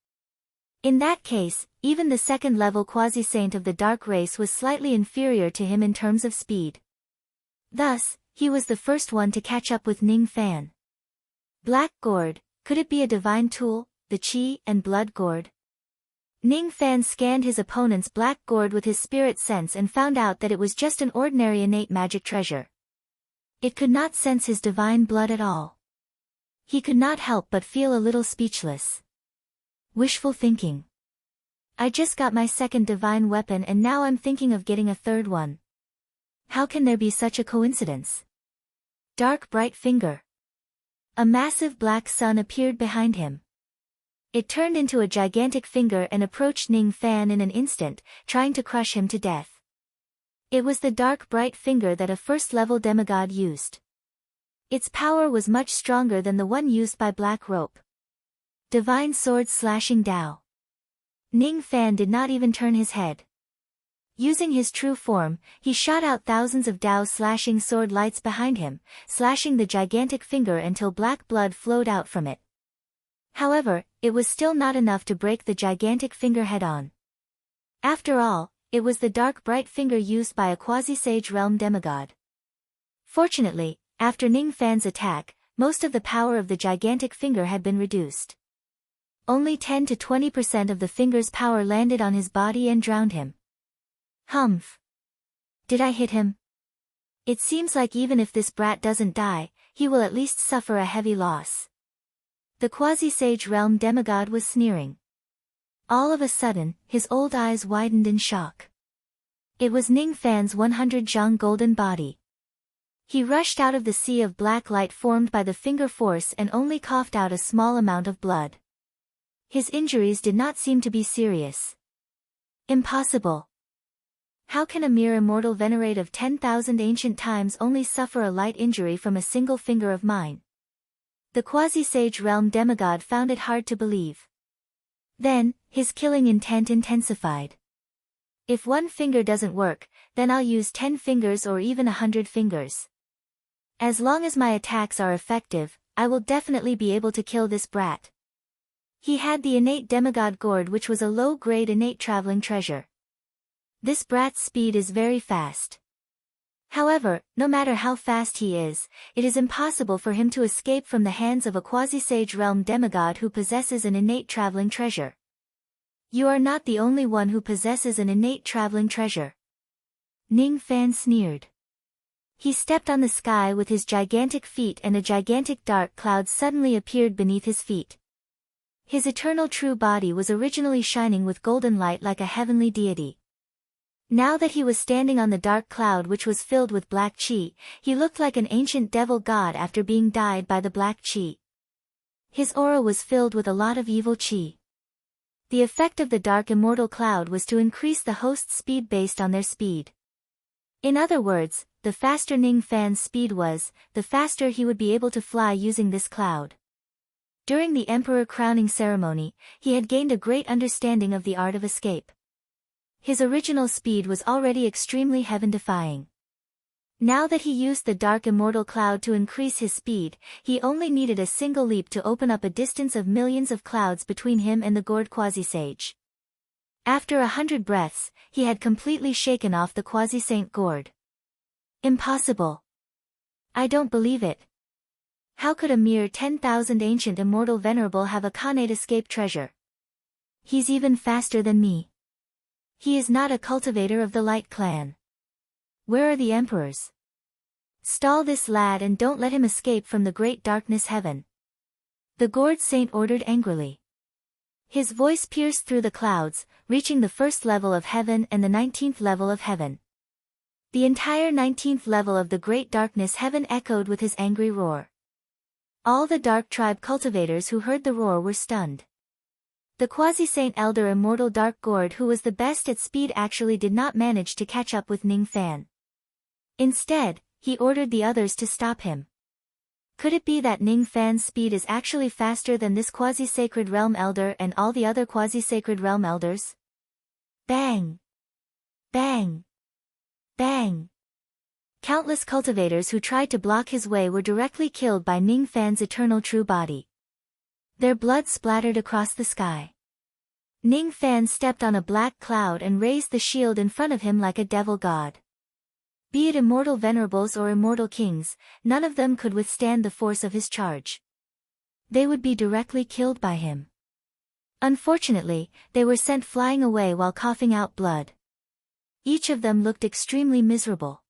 In that case, even the second-level quasi-saint of the Dark Race was slightly inferior to him in terms of speed. Thus, he was the first one to catch up with Ning Fan. Black gourd, could it be a divine tool? The chi and blood gourd? Ning Fan scanned his opponent's black gourd with his spirit sense and found out that it was just an ordinary innate magic treasure. It could not sense his divine blood at all. He could not help but feel a little speechless. Wishful thinking. I just got my second divine weapon and now I'm thinking of getting a third one. How can there be such a coincidence? Dark bright finger. A massive black sun appeared behind him. It turned into a gigantic finger and approached Ning Fan in an instant, trying to crush him to death. It was the dark bright finger that a first-level demigod used. Its power was much stronger than the one used by Black Rope. Divine sword slashing Dao. Ning Fan did not even turn his head. Using his true form, he shot out thousands of Dao slashing sword lights behind him, slashing the gigantic finger until black blood flowed out from it. However, it was still not enough to break the gigantic finger head-on. After all, it was the dark bright finger used by a quasi-sage realm demigod. Fortunately, after Ning Fan's attack, most of the power of the gigantic finger had been reduced. Only 10 to 20% of the finger's power landed on his body and drowned him. Humph. Did I hit him? It seems like even if this brat doesn't die, he will at least suffer a heavy loss. The quasi-sage realm demigod was sneering. All of a sudden, his old eyes widened in shock. It was Ning Fan's 100 zhang golden body. He rushed out of the sea of black light formed by the finger force and only coughed out a small amount of blood. His injuries did not seem to be serious. Impossible. How can a mere immortal venerate of 10,000 ancient times only suffer a light injury from a single finger of mine? The quasi-sage realm demigod found it hard to believe. Then, his killing intent intensified. If one finger doesn't work, then I'll use 10 fingers or even 100 fingers. As long as my attacks are effective, I will definitely be able to kill this brat. He had the innate demigod gourd, which was a low-grade innate traveling treasure. This brat's speed is very fast. However, no matter how fast he is, it is impossible for him to escape from the hands of a quasi-sage realm demigod who possesses an innate traveling treasure. You are not the only one who possesses an innate traveling treasure. Ning Fan sneered. He stepped on the sky with his gigantic feet, and a gigantic dark cloud suddenly appeared beneath his feet. His eternal true body was originally shining with golden light like a heavenly deity. Now that he was standing on the dark cloud which was filled with black chi, he looked like an ancient devil god after being dyed by the black chi. His aura was filled with a lot of evil chi. The effect of the dark immortal cloud was to increase the host's speed based on their speed. In other words, the faster Ning Fan's speed was, the faster he would be able to fly using this cloud. During the emperor crowning ceremony, he had gained a great understanding of the art of escape. His original speed was already extremely heaven-defying. Now that he used the dark immortal cloud to increase his speed, he only needed a single leap to open up a distance of millions of clouds between him and the gourd quasi-sage. After 100 breaths, he had completely shaken off the quasi-saint gourd. Impossible. I don't believe it. How could a mere 10,000 ancient immortal venerable have a Khanate escape treasure? He's even faster than me. He is not a cultivator of the Light Clan. Where are the emperors? Stall this lad and don't let him escape from the great darkness heaven. The gourd saint ordered angrily. His voice pierced through the clouds, reaching the first level of heaven and the 19th level of heaven. The entire 19th level of the great darkness heaven echoed with his angry roar. All the dark tribe cultivators who heard the roar were stunned. The quasi-saint elder immortal dark gourd who was the best at speed actually did not manage to catch up with Ning Fan. Instead, he ordered the others to stop him. Could it be that Ning Fan's speed is actually faster than this quasi-sacred realm elder and all the other quasi-sacred realm elders? Bang! Bang! Bang! Countless cultivators who tried to block his way were directly killed by Ning Fan's eternal true body. Their blood splattered across the sky. Ning Fan stepped on a black cloud and raised the shield in front of him like a devil god. Be it immortal venerables or immortal kings, none of them could withstand the force of his charge. They would be directly killed by him. Unfortunately, they were sent flying away while coughing out blood. Each of them looked extremely miserable.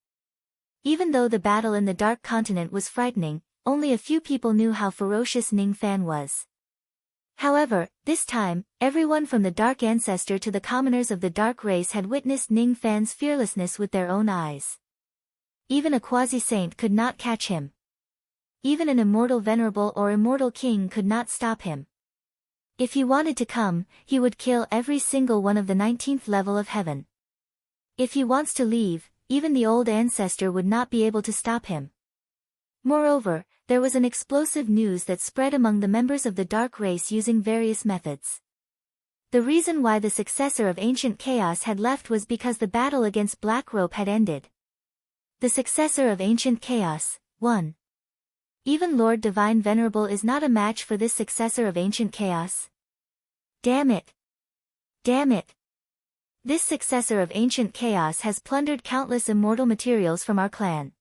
Even though the battle in the Dark Continent was frightening, only a few people knew how ferocious Ning Fan was. However, this time, everyone from the Dark Ancestor to the commoners of the Dark race had witnessed Ning Fan's fearlessness with their own eyes. Even a quasi-saint could not catch him. Even an immortal venerable or immortal king could not stop him. If he wanted to come, he would kill every single one of the 19th level of heaven. If he wants to leave, even the old ancestor would not be able to stop him. Moreover, there was an explosive news that spread among the members of the Dark race using various methods. The reason why the successor of Ancient Chaos had left was because the battle against Black Rope had ended. The successor of Ancient Chaos won. Even Lord Divine Venerable is not a match for this successor of Ancient Chaos. Damn it! Damn it! This successor of Ancient Chaos has plundered countless immortal materials from our clan.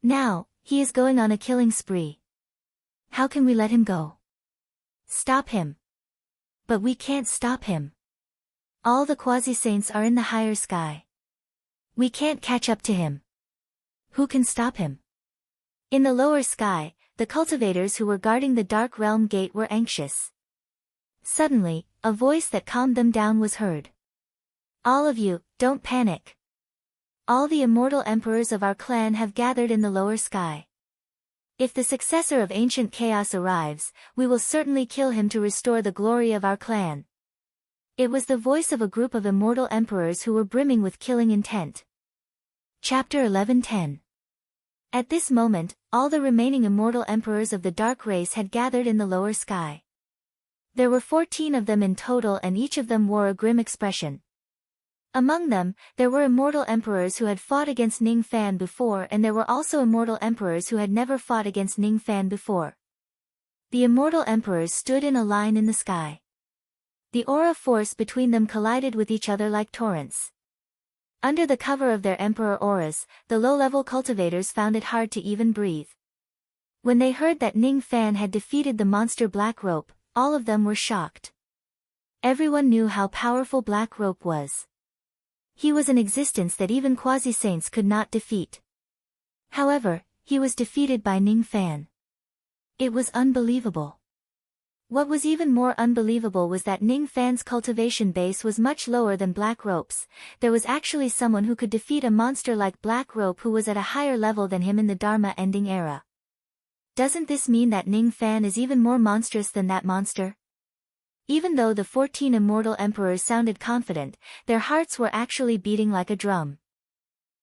Now, he is going on a killing spree. How can we let him go? Stop him. But we can't stop him. All the quasi-saints are in the higher sky. We can't catch up to him. Who can stop him? In the lower sky, the cultivators who were guarding the Dark Realm gate were anxious. Suddenly, a voice that calmed them down was heard. All of you, don't panic. All the immortal emperors of our clan have gathered in the lower sky. If the successor of Ancient Chaos arrives, we will certainly kill him to restore the glory of our clan. It was the voice of a group of immortal emperors who were brimming with killing intent. Chapter 11:10. At this moment, all the remaining immortal emperors of the Dark race had gathered in the lower sky. There were 14 of them in total and each of them wore a grim expression. Among them, there were immortal emperors who had fought against Ning Fan before and there were also immortal emperors who had never fought against Ning Fan before. The immortal emperors stood in a line in the sky. The aura force between them collided with each other like torrents. Under the cover of their emperor auras, the low-level cultivators found it hard to even breathe. When they heard that Ning Fan had defeated the monster Black Rope, all of them were shocked. Everyone knew how powerful Black Rope was. He was an existence that even quasi-saints could not defeat. However, he was defeated by Ning Fan. It was unbelievable. What was even more unbelievable was that Ning Fan's cultivation base was much lower than Black Rope's. There was actually someone who could defeat a monster like Black Rope who was at a higher level than him in the Dharma ending era. Doesn't this mean that Ning Fan is even more monstrous than that monster? Even though the 14 immortal emperors sounded confident, their hearts were actually beating like a drum.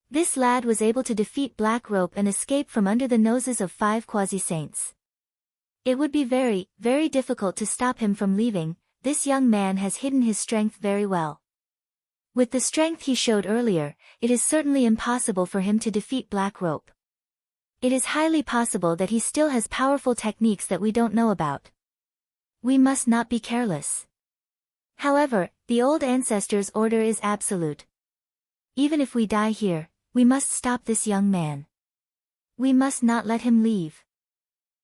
This lad was able to defeat Black Rope and escape from under the noses of 5 quasi-saints. It would be very, very difficult to stop him from leaving. This young man has hidden his strength very well. With the strength he showed earlier, it is certainly impossible for him to defeat Black Rope. It is highly possible that he still has powerful techniques that we don't know about. We must not be careless. However, the old ancestors' order is absolute. Even if we die here, we must stop this young man. We must not let him leave.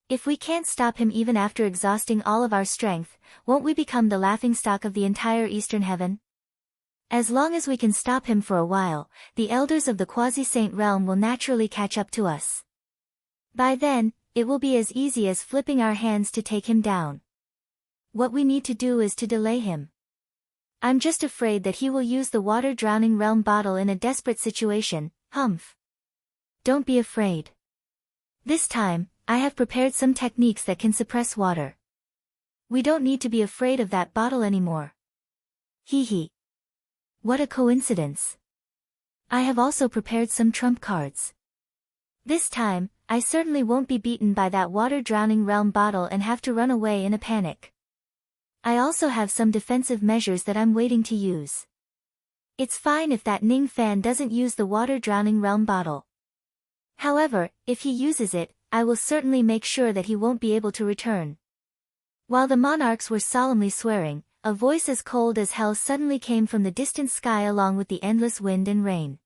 If we can't stop him even after exhausting all of our strength, won't we become the laughingstock of the entire Eastern Heaven? As long as we can stop him for a while, the elders of the quasi-saint realm will naturally catch up to us. By then, it will be as easy as flipping our hands to take him down. What we need to do is to delay him. I'm just afraid that he will use the water-drowning realm bottle in a desperate situation. Humph. Don't be afraid. This time, I have prepared some techniques that can suppress water. We don't need to be afraid of that bottle anymore. Hee hee. What a coincidence. I have also prepared some trump cards. This time, I certainly won't be beaten by that water-drowning realm bottle and have to run away in a panic. I also have some defensive measures that I'm waiting to use. It's fine if that Ning Fan doesn't use the water-drowning realm bottle. However, if he uses it, I will certainly make sure that he won't be able to return. While the monarchs were solemnly swearing, a voice as cold as hell suddenly came from the distant sky along with the endless wind and rain.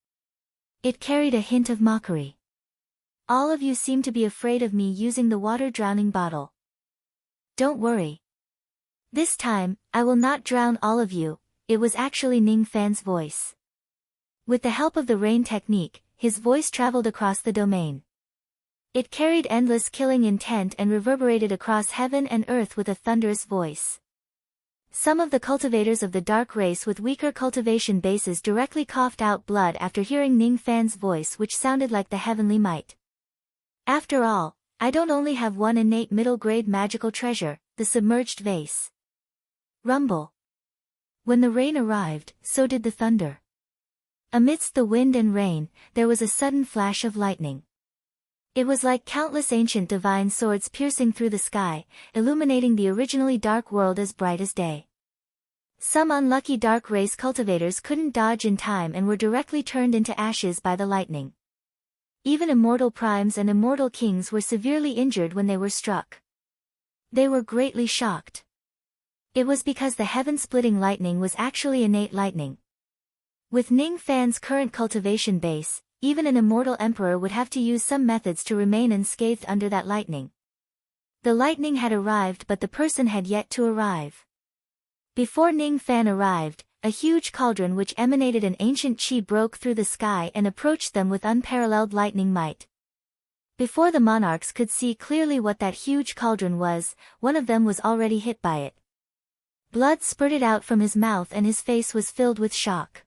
It carried a hint of mockery. All of you seem to be afraid of me using the water-drowning bottle. Don't worry. This time, I will not drown all of you. It was actually Ning Fan's voice. With the help of the rain technique, his voice traveled across the domain. It carried endless killing intent and reverberated across heaven and earth with a thunderous voice. Some of the cultivators of the dark race with weaker cultivation bases directly coughed out blood after hearing Ning Fan's voice, which sounded like the heavenly might. After all, I don't only have one innate middle-grade magical treasure, the submerged vase. Rumble. When the rain arrived, so did the thunder. Amidst the wind and rain, there was a sudden flash of lightning. It was like countless ancient divine swords piercing through the sky, illuminating the originally dark world as bright as day. Some unlucky dark race cultivators couldn't dodge in time and were directly turned into ashes by the lightning. Even immortal primes and immortal kings were severely injured when they were struck. They were greatly shocked. It was because the heaven-splitting lightning was actually innate lightning. With Ning Fan's current cultivation base, even an immortal emperor would have to use some methods to remain unscathed under that lightning. The lightning had arrived, but the person had yet to arrive. Before Ning Fan arrived, a huge cauldron which emanated an ancient chi broke through the sky and approached them with unparalleled lightning might. Before the monarchs could see clearly what that huge cauldron was, one of them was already hit by it. Blood spurted out from his mouth and his face was filled with shock.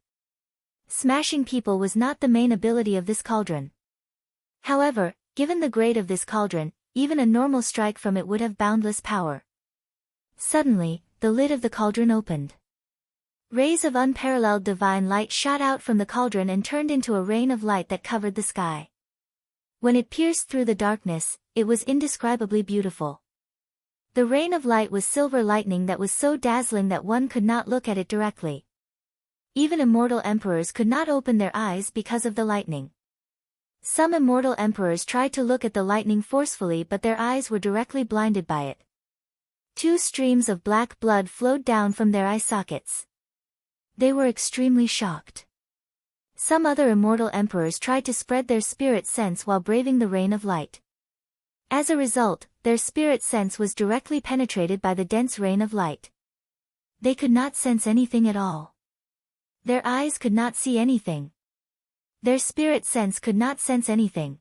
Smashing people was not the main ability of this cauldron. However, given the grade of this cauldron, even a normal strike from it would have boundless power. Suddenly, the lid of the cauldron opened. Rays of unparalleled divine light shot out from the cauldron and turned into a rain of light that covered the sky. When it pierced through the darkness, it was indescribably beautiful. The rain of light was silver lightning that was so dazzling that one could not look at it directly. Even immortal emperors could not open their eyes because of the lightning. Some immortal emperors tried to look at the lightning forcefully, but their eyes were directly blinded by it. 2 streams of black blood flowed down from their eye sockets. They were extremely shocked. Some other immortal emperors tried to spread their spirit sense while braving the rain of light. As a result, their spirit sense was directly penetrated by the dense rain of light. They could not sense anything at all. Their eyes could not see anything. Their spirit sense could not sense anything.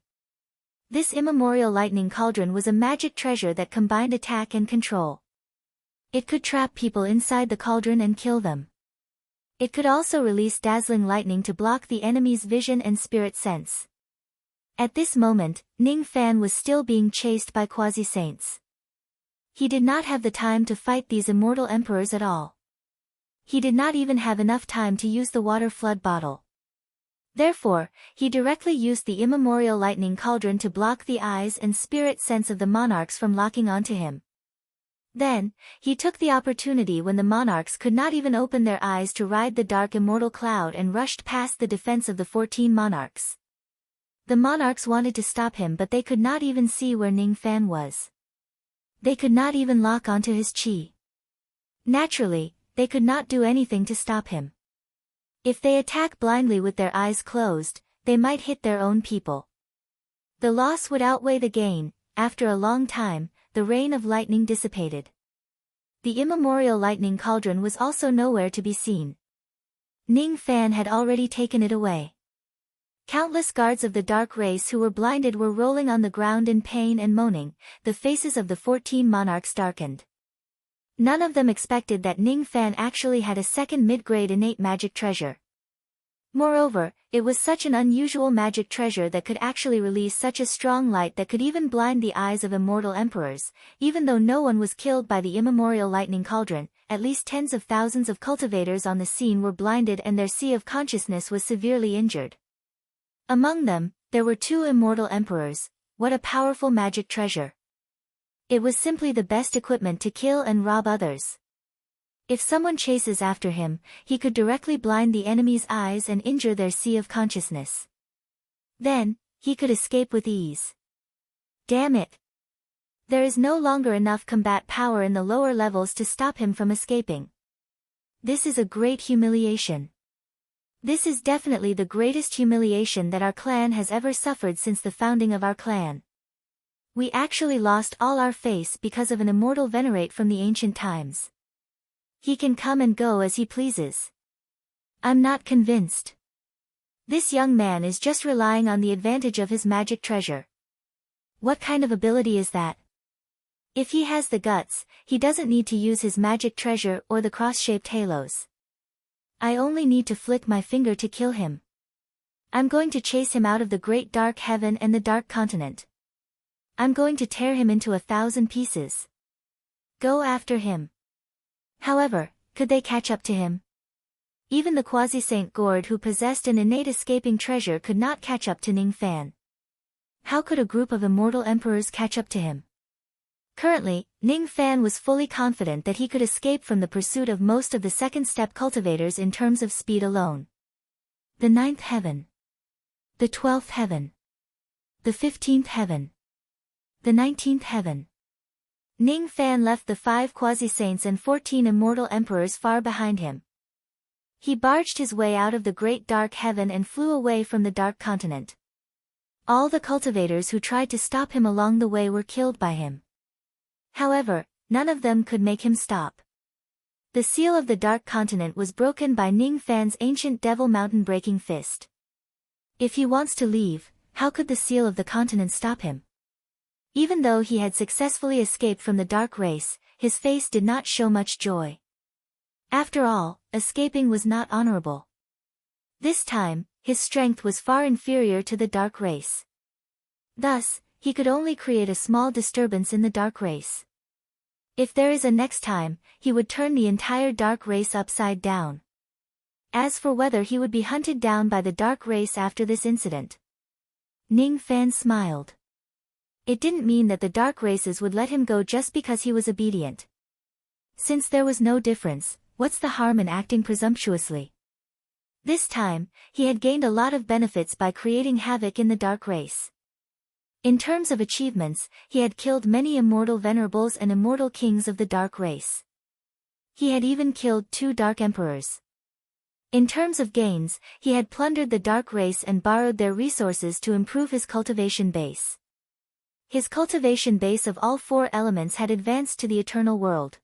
This immemorial lightning cauldron was a magic treasure that combined attack and control. It could trap people inside the cauldron and kill them. It could also release dazzling lightning to block the enemy's vision and spirit sense. At this moment, Ning Fan was still being chased by quasi-saints. He did not have the time to fight these immortal emperors at all. He did not even have enough time to use the water flood bottle. Therefore, he directly used the immemorial lightning cauldron to block the eyes and spirit sense of the monarchs from locking onto him. Then, he took the opportunity when the monarchs could not even open their eyes to ride the dark immortal cloud and rushed past the defense of the 14 monarchs. The monarchs wanted to stop him, but they could not even see where Ning Fan was. They could not even lock onto his chi. Naturally, they could not do anything to stop him. If they attack blindly with their eyes closed, they might hit their own people. The loss would outweigh the gain. After a long time, the rain of lightning dissipated. The immemorial lightning cauldron was also nowhere to be seen. Ning Fan had already taken it away. Countless guards of the dark race who were blinded were rolling on the ground in pain and moaning. The faces of the 14 monarchs darkened. None of them expected that Ning Fan actually had a second mid-grade innate magic treasure. Moreover, it was such an unusual magic treasure that could actually release such a strong light that could even blind the eyes of immortal emperors. Even though no one was killed by the immemorial lightning cauldron, at least tens of thousands of cultivators on the scene were blinded and their sea of consciousness was severely injured. Among them, there were 2 immortal emperors. What a powerful magic treasure! It was simply the best equipment to kill and rob others. If someone chases after him, he could directly blind the enemy's eyes and injure their sea of consciousness. Then, he could escape with ease. Damn it! There is no longer enough combat power in the lower levels to stop him from escaping. This is a great humiliation. This is definitely the greatest humiliation that our clan has ever suffered since the founding of our clan. We actually lost all our face because of an immortal venerate from the ancient times. He can come and go as he pleases. I'm not convinced. This young man is just relying on the advantage of his magic treasure. What kind of ability is that? If he has the guts, he doesn't need to use his magic treasure or the cross-shaped halos. I only need to flick my finger to kill him. I'm going to chase him out of the great dark heaven and the dark continent. I'm going to tear him into 1,000 pieces. Go after him. However, could they catch up to him? Even the quasi-saint Gord who possessed an innate escaping treasure could not catch up to Ning Fan. How could a group of immortal emperors catch up to him? Currently, Ning Fan was fully confident that he could escape from the pursuit of most of the second-step cultivators in terms of speed alone. The 9th heaven. The 12th heaven. The 15th heaven. The 19th heaven. Ning Fan left the 5 quasi-saints and 14 immortal emperors far behind him. He barged his way out of the great dark heaven and flew away from the dark continent. All the cultivators who tried to stop him along the way were killed by him. However, none of them could make him stop. The seal of the dark continent was broken by Ning Fan's ancient devil mountain breaking fist. If he wants to leave, how could the seal of the continent stop him? Even though he had successfully escaped from the dark race, his face did not show much joy. After all, escaping was not honorable. This time, his strength was far inferior to the dark race. Thus, he could only create a small disturbance in the dark race. If there is a next time, he would turn the entire dark race upside down. As for whether he would be hunted down by the dark race after this incident, Ning Fan smiled. It didn't mean that the dark races would let him go just because he was obedient. Since there was no difference, what's the harm in acting presumptuously? This time, he had gained a lot of benefits by creating havoc in the dark race. In terms of achievements, he had killed many immortal venerables and immortal kings of the dark race. He had even killed 2 dark emperors. In terms of gains, he had plundered the dark race and borrowed their resources to improve his cultivation base. His cultivation base of all 4 elements had advanced to the eternal world.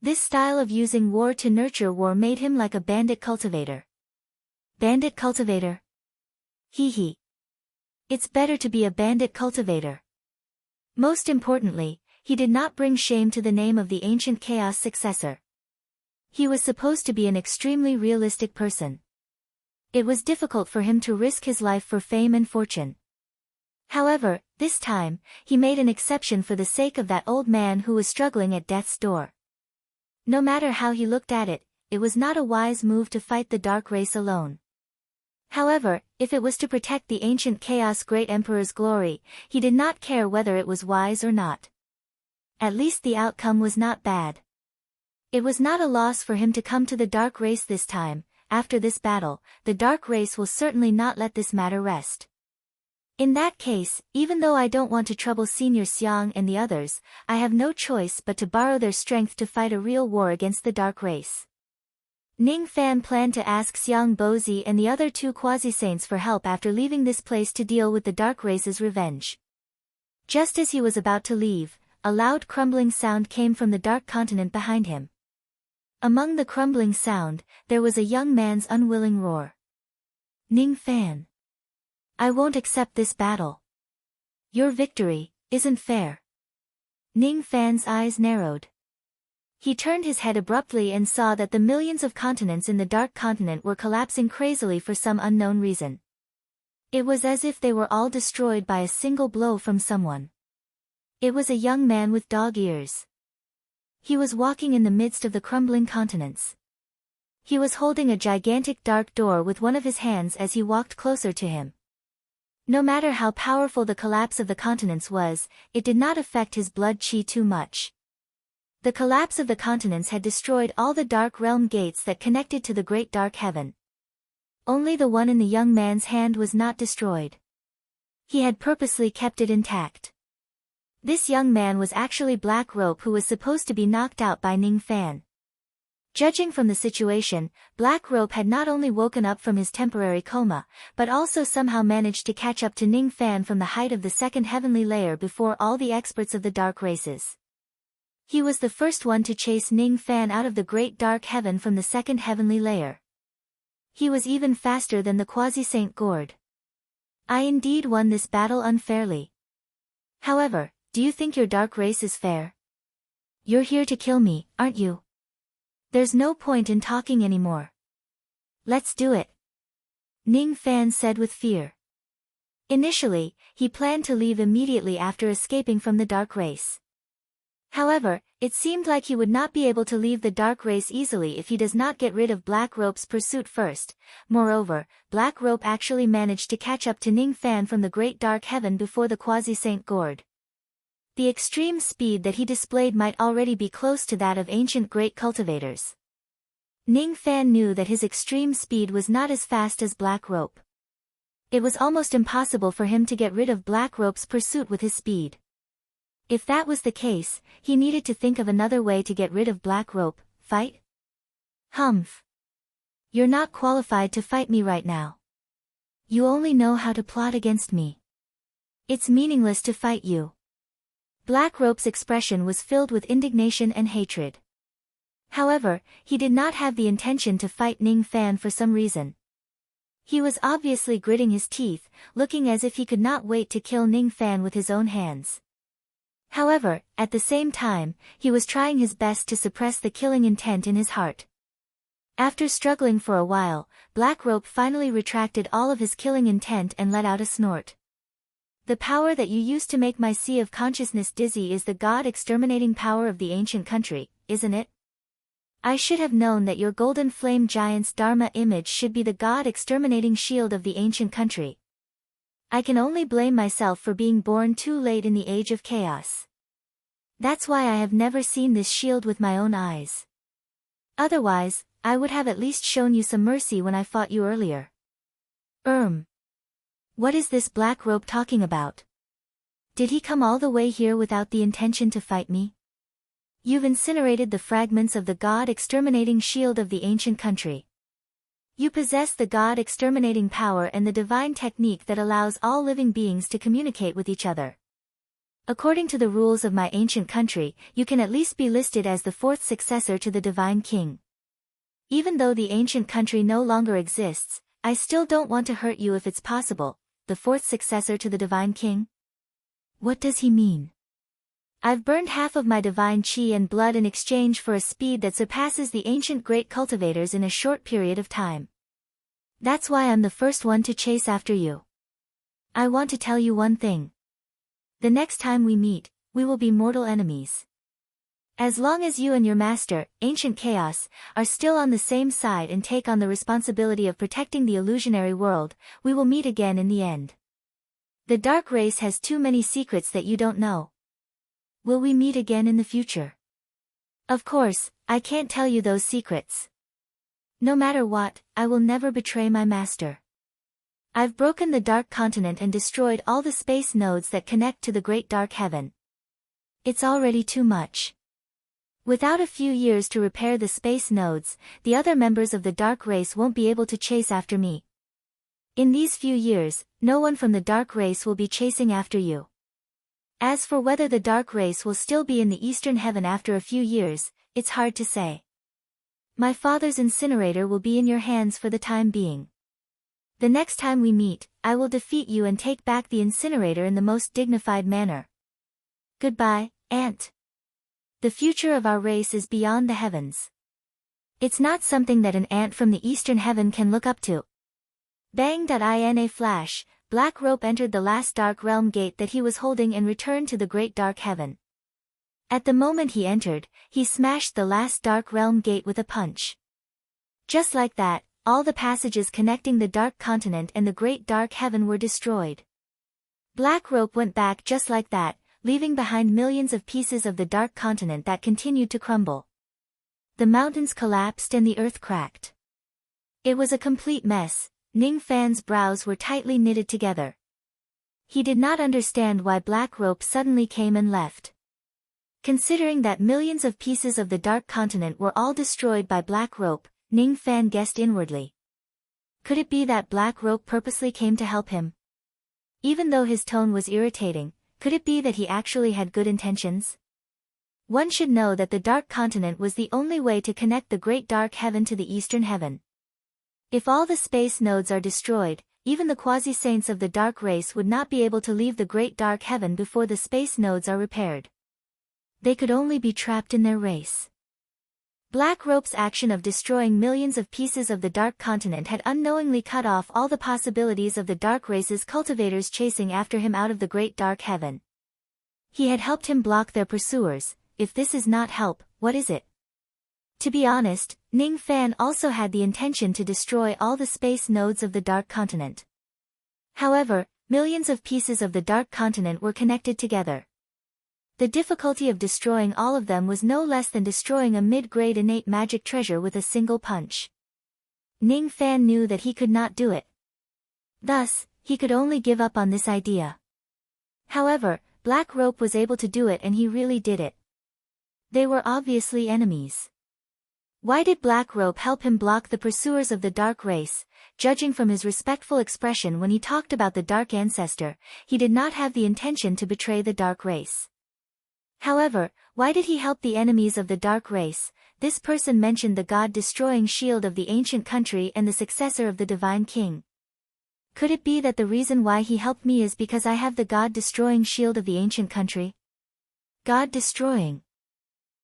This style of using war to nurture war made him like a bandit cultivator. Bandit cultivator? Hee hee. It's better to be a bandit cultivator. Most importantly, he did not bring shame to the name of the ancient chaos successor. He was supposed to be an extremely realistic person. It was difficult for him to risk his life for fame and fortune. However, this time, he made an exception for the sake of that old man who was struggling at death's door. No matter how he looked at it, it was not a wise move to fight the dark race alone. However, if it was to protect the ancient chaos great emperor's glory, he did not care whether it was wise or not. At least the outcome was not bad. It was not a loss for him to come to the dark race this time. After this battle, the dark race will certainly not let this matter rest. In that case, even though I don't want to trouble Senior Xiang and the others, I have no choice but to borrow their strength to fight a real war against the dark race. Ning Fan planned to ask Xiang Bozi and the other 2 quasi-saints for help after leaving this place to deal with the dark race's revenge. Just as he was about to leave, a loud crumbling sound came from the dark continent behind him. Among the crumbling sound, there was a young man's unwilling roar. Ning Fan. I won't accept this battle. Your victory isn't fair. Ning Fan's eyes narrowed. He turned his head abruptly and saw that the millions of continents in the dark continent were collapsing crazily for some unknown reason. It was as if they were all destroyed by a single blow from someone. It was a young man with dog ears. He was walking in the midst of the crumbling continents. He was holding a gigantic dark door with one of his hands as he walked closer to him. No matter how powerful the collapse of the continents was, it did not affect his blood chi too much. The collapse of the continents had destroyed all the dark realm gates that connected to the great dark heaven. Only the one in the young man's hand was not destroyed. He had purposely kept it intact. This young man was actually Black Rope, who was supposed to be knocked out by Ning Fan. Judging from the situation, Black Rope had not only woken up from his temporary coma, but also somehow managed to catch up to Ning Fan from the height of the 2nd heavenly layer before all the experts of the dark races. He was the first one to chase Ning Fan out of the great dark heaven from the 2nd heavenly layer. He was even faster than the quasi-saint Gord. I indeed won this battle unfairly. However, do you think your dark race is fair? You're here to kill me, aren't you? There's no point in talking anymore. Let's do it. Ning Fan said with fear. Initially, he planned to leave immediately after escaping from the dark race. However, it seemed like he would not be able to leave the dark race easily if he does not get rid of Black Rope's pursuit first. Moreover, Black Rope actually managed to catch up to Ning Fan from the great dark heaven before the quasi-saint Gord. The extreme speed that he displayed might already be close to that of ancient great cultivators. Ning Fan knew that his extreme speed was not as fast as Black Rope. It was almost impossible for him to get rid of Black Rope's pursuit with his speed. If that was the case, he needed to think of another way to get rid of Black Rope. Fight? Humph. You're not qualified to fight me right now. You only know how to plot against me. It's meaningless to fight you. Black Rope's expression was filled with indignation and hatred. However, he did not have the intention to fight Ning Fan for some reason. He was obviously gritting his teeth, looking as if he could not wait to kill Ning Fan with his own hands. However, at the same time, he was trying his best to suppress the killing intent in his heart. After struggling for a while, Black Rope finally retracted all of his killing intent and let out a snort. The power that you used to make my sea of consciousness dizzy is the god-exterminating power of the ancient country, isn't it? I should have known that your golden flame giant's Dharma image should be the god-exterminating shield of the ancient country. I can only blame myself for being born too late in the age of chaos. That's why I have never seen this shield with my own eyes. Otherwise, I would have at least shown you some mercy when I fought you earlier. What is this Black Rope talking about? Did he come all the way here without the intention to fight me? You've incinerated the fragments of the God-exterminating shield of the ancient country. You possess the God-exterminating power and the divine technique that allows all living beings to communicate with each other. According to the rules of my ancient country, you can at least be listed as the fourth successor to the divine king. Even though the ancient country no longer exists, I still don't want to hurt you if it's possible. The fourth successor to the divine king? What does he mean? I've burned half of my divine chi and blood in exchange for a speed that surpasses the ancient great cultivators in a short period of time. That's why I'm the first one to chase after you. I want to tell you one thing. The next time we meet, we will be mortal enemies. As long as you and your master, Ancient Chaos, are still on the same side and take on the responsibility of protecting the illusionary world, we will meet again in the end. The dark race has too many secrets that you don't know. Will we meet again in the future? Of course, I can't tell you those secrets. No matter what, I will never betray my master. I've broken the dark continent and destroyed all the space nodes that connect to the great dark heaven. It's already too much. Without a few years to repair the space nodes, the other members of the dark race won't be able to chase after me. In these few years, no one from the dark race will be chasing after you. As for whether the dark race will still be in the eastern heaven after a few years, it's hard to say. My father's incinerator will be in your hands for the time being. The next time we meet, I will defeat you and take back the incinerator in the most dignified manner. Goodbye, Aunt. The future of our race is beyond the heavens. It's not something that an ant from the eastern heaven can look up to. Bang! In a flash, Black Rope entered the last dark realm gate that he was holding and returned to the great dark heaven. At the moment he entered, he smashed the last dark realm gate with a punch. Just like that, all the passages connecting the dark continent and the great dark heaven were destroyed. Black Rope went back just like that, leaving behind millions of pieces of the dark continent that continued to crumble. The mountains collapsed and the earth cracked. It was a complete mess. Ning Fan's brows were tightly knitted together. He did not understand why Black Rope suddenly came and left. Considering that millions of pieces of the dark continent were all destroyed by Black Rope, Ning Fan guessed inwardly. Could it be that Black Rope purposely came to help him? Even though his tone was irritating, could it be that he actually had good intentions? One should know that the dark continent was the only way to connect the great dark heaven to the eastern heaven. If all the space nodes are destroyed, even the quasi-saints of the dark race would not be able to leave the great dark heaven before the space nodes are repaired. They could only be trapped in their race. Black Rope's action of destroying millions of pieces of the dark continent had unknowingly cut off all the possibilities of the dark race's cultivators chasing after him out of the great dark heaven. He had helped him block their pursuers. If this is not help, what is it? To be honest, Ning Fan also had the intention to destroy all the space nodes of the dark continent. However, millions of pieces of the dark continent were connected together. The difficulty of destroying all of them was no less than destroying a mid-grade innate magic treasure with a single punch. Ning Fan knew that he could not do it. Thus, he could only give up on this idea. However, Black Rope was able to do it and he really did it. They were obviously enemies. Why did Black Rope help him block the pursuers of the dark race? Judging from his respectful expression when he talked about the dark ancestor, he did not have the intention to betray the dark race. However, why did he help the enemies of the dark race? This person mentioned the god-destroying shield of the ancient country and the successor of the divine king. Could it be that the reason why he helped me is because I have the god-destroying shield of the ancient country? God-destroying.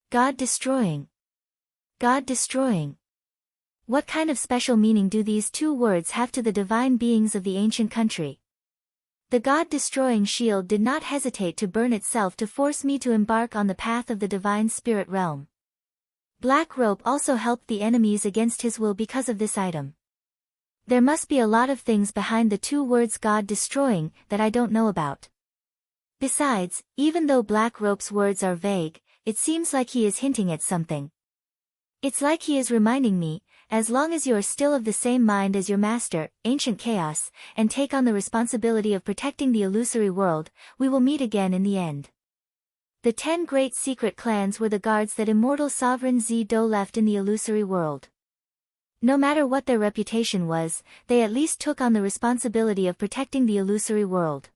God-destroying. God-destroying. What kind of special meaning do these two words have to the divine beings of the ancient country? The God-destroying shield did not hesitate to burn itself to force me to embark on the path of the divine spirit realm. Black Rope also helped the enemies against his will because of this item. There must be a lot of things behind the two words God-destroying that I don't know about. Besides, even though Black Rope's words are vague, it seems like he is hinting at something. It's like he is reminding me, as long as you are still of the same mind as your master, ancient chaos, and take on the responsibility of protecting the illusory world, we will meet again in the end. The 10 great secret clans were the guards that immortal sovereign Zi-Do left in the illusory world. No matter what their reputation was, they at least took on the responsibility of protecting the illusory world.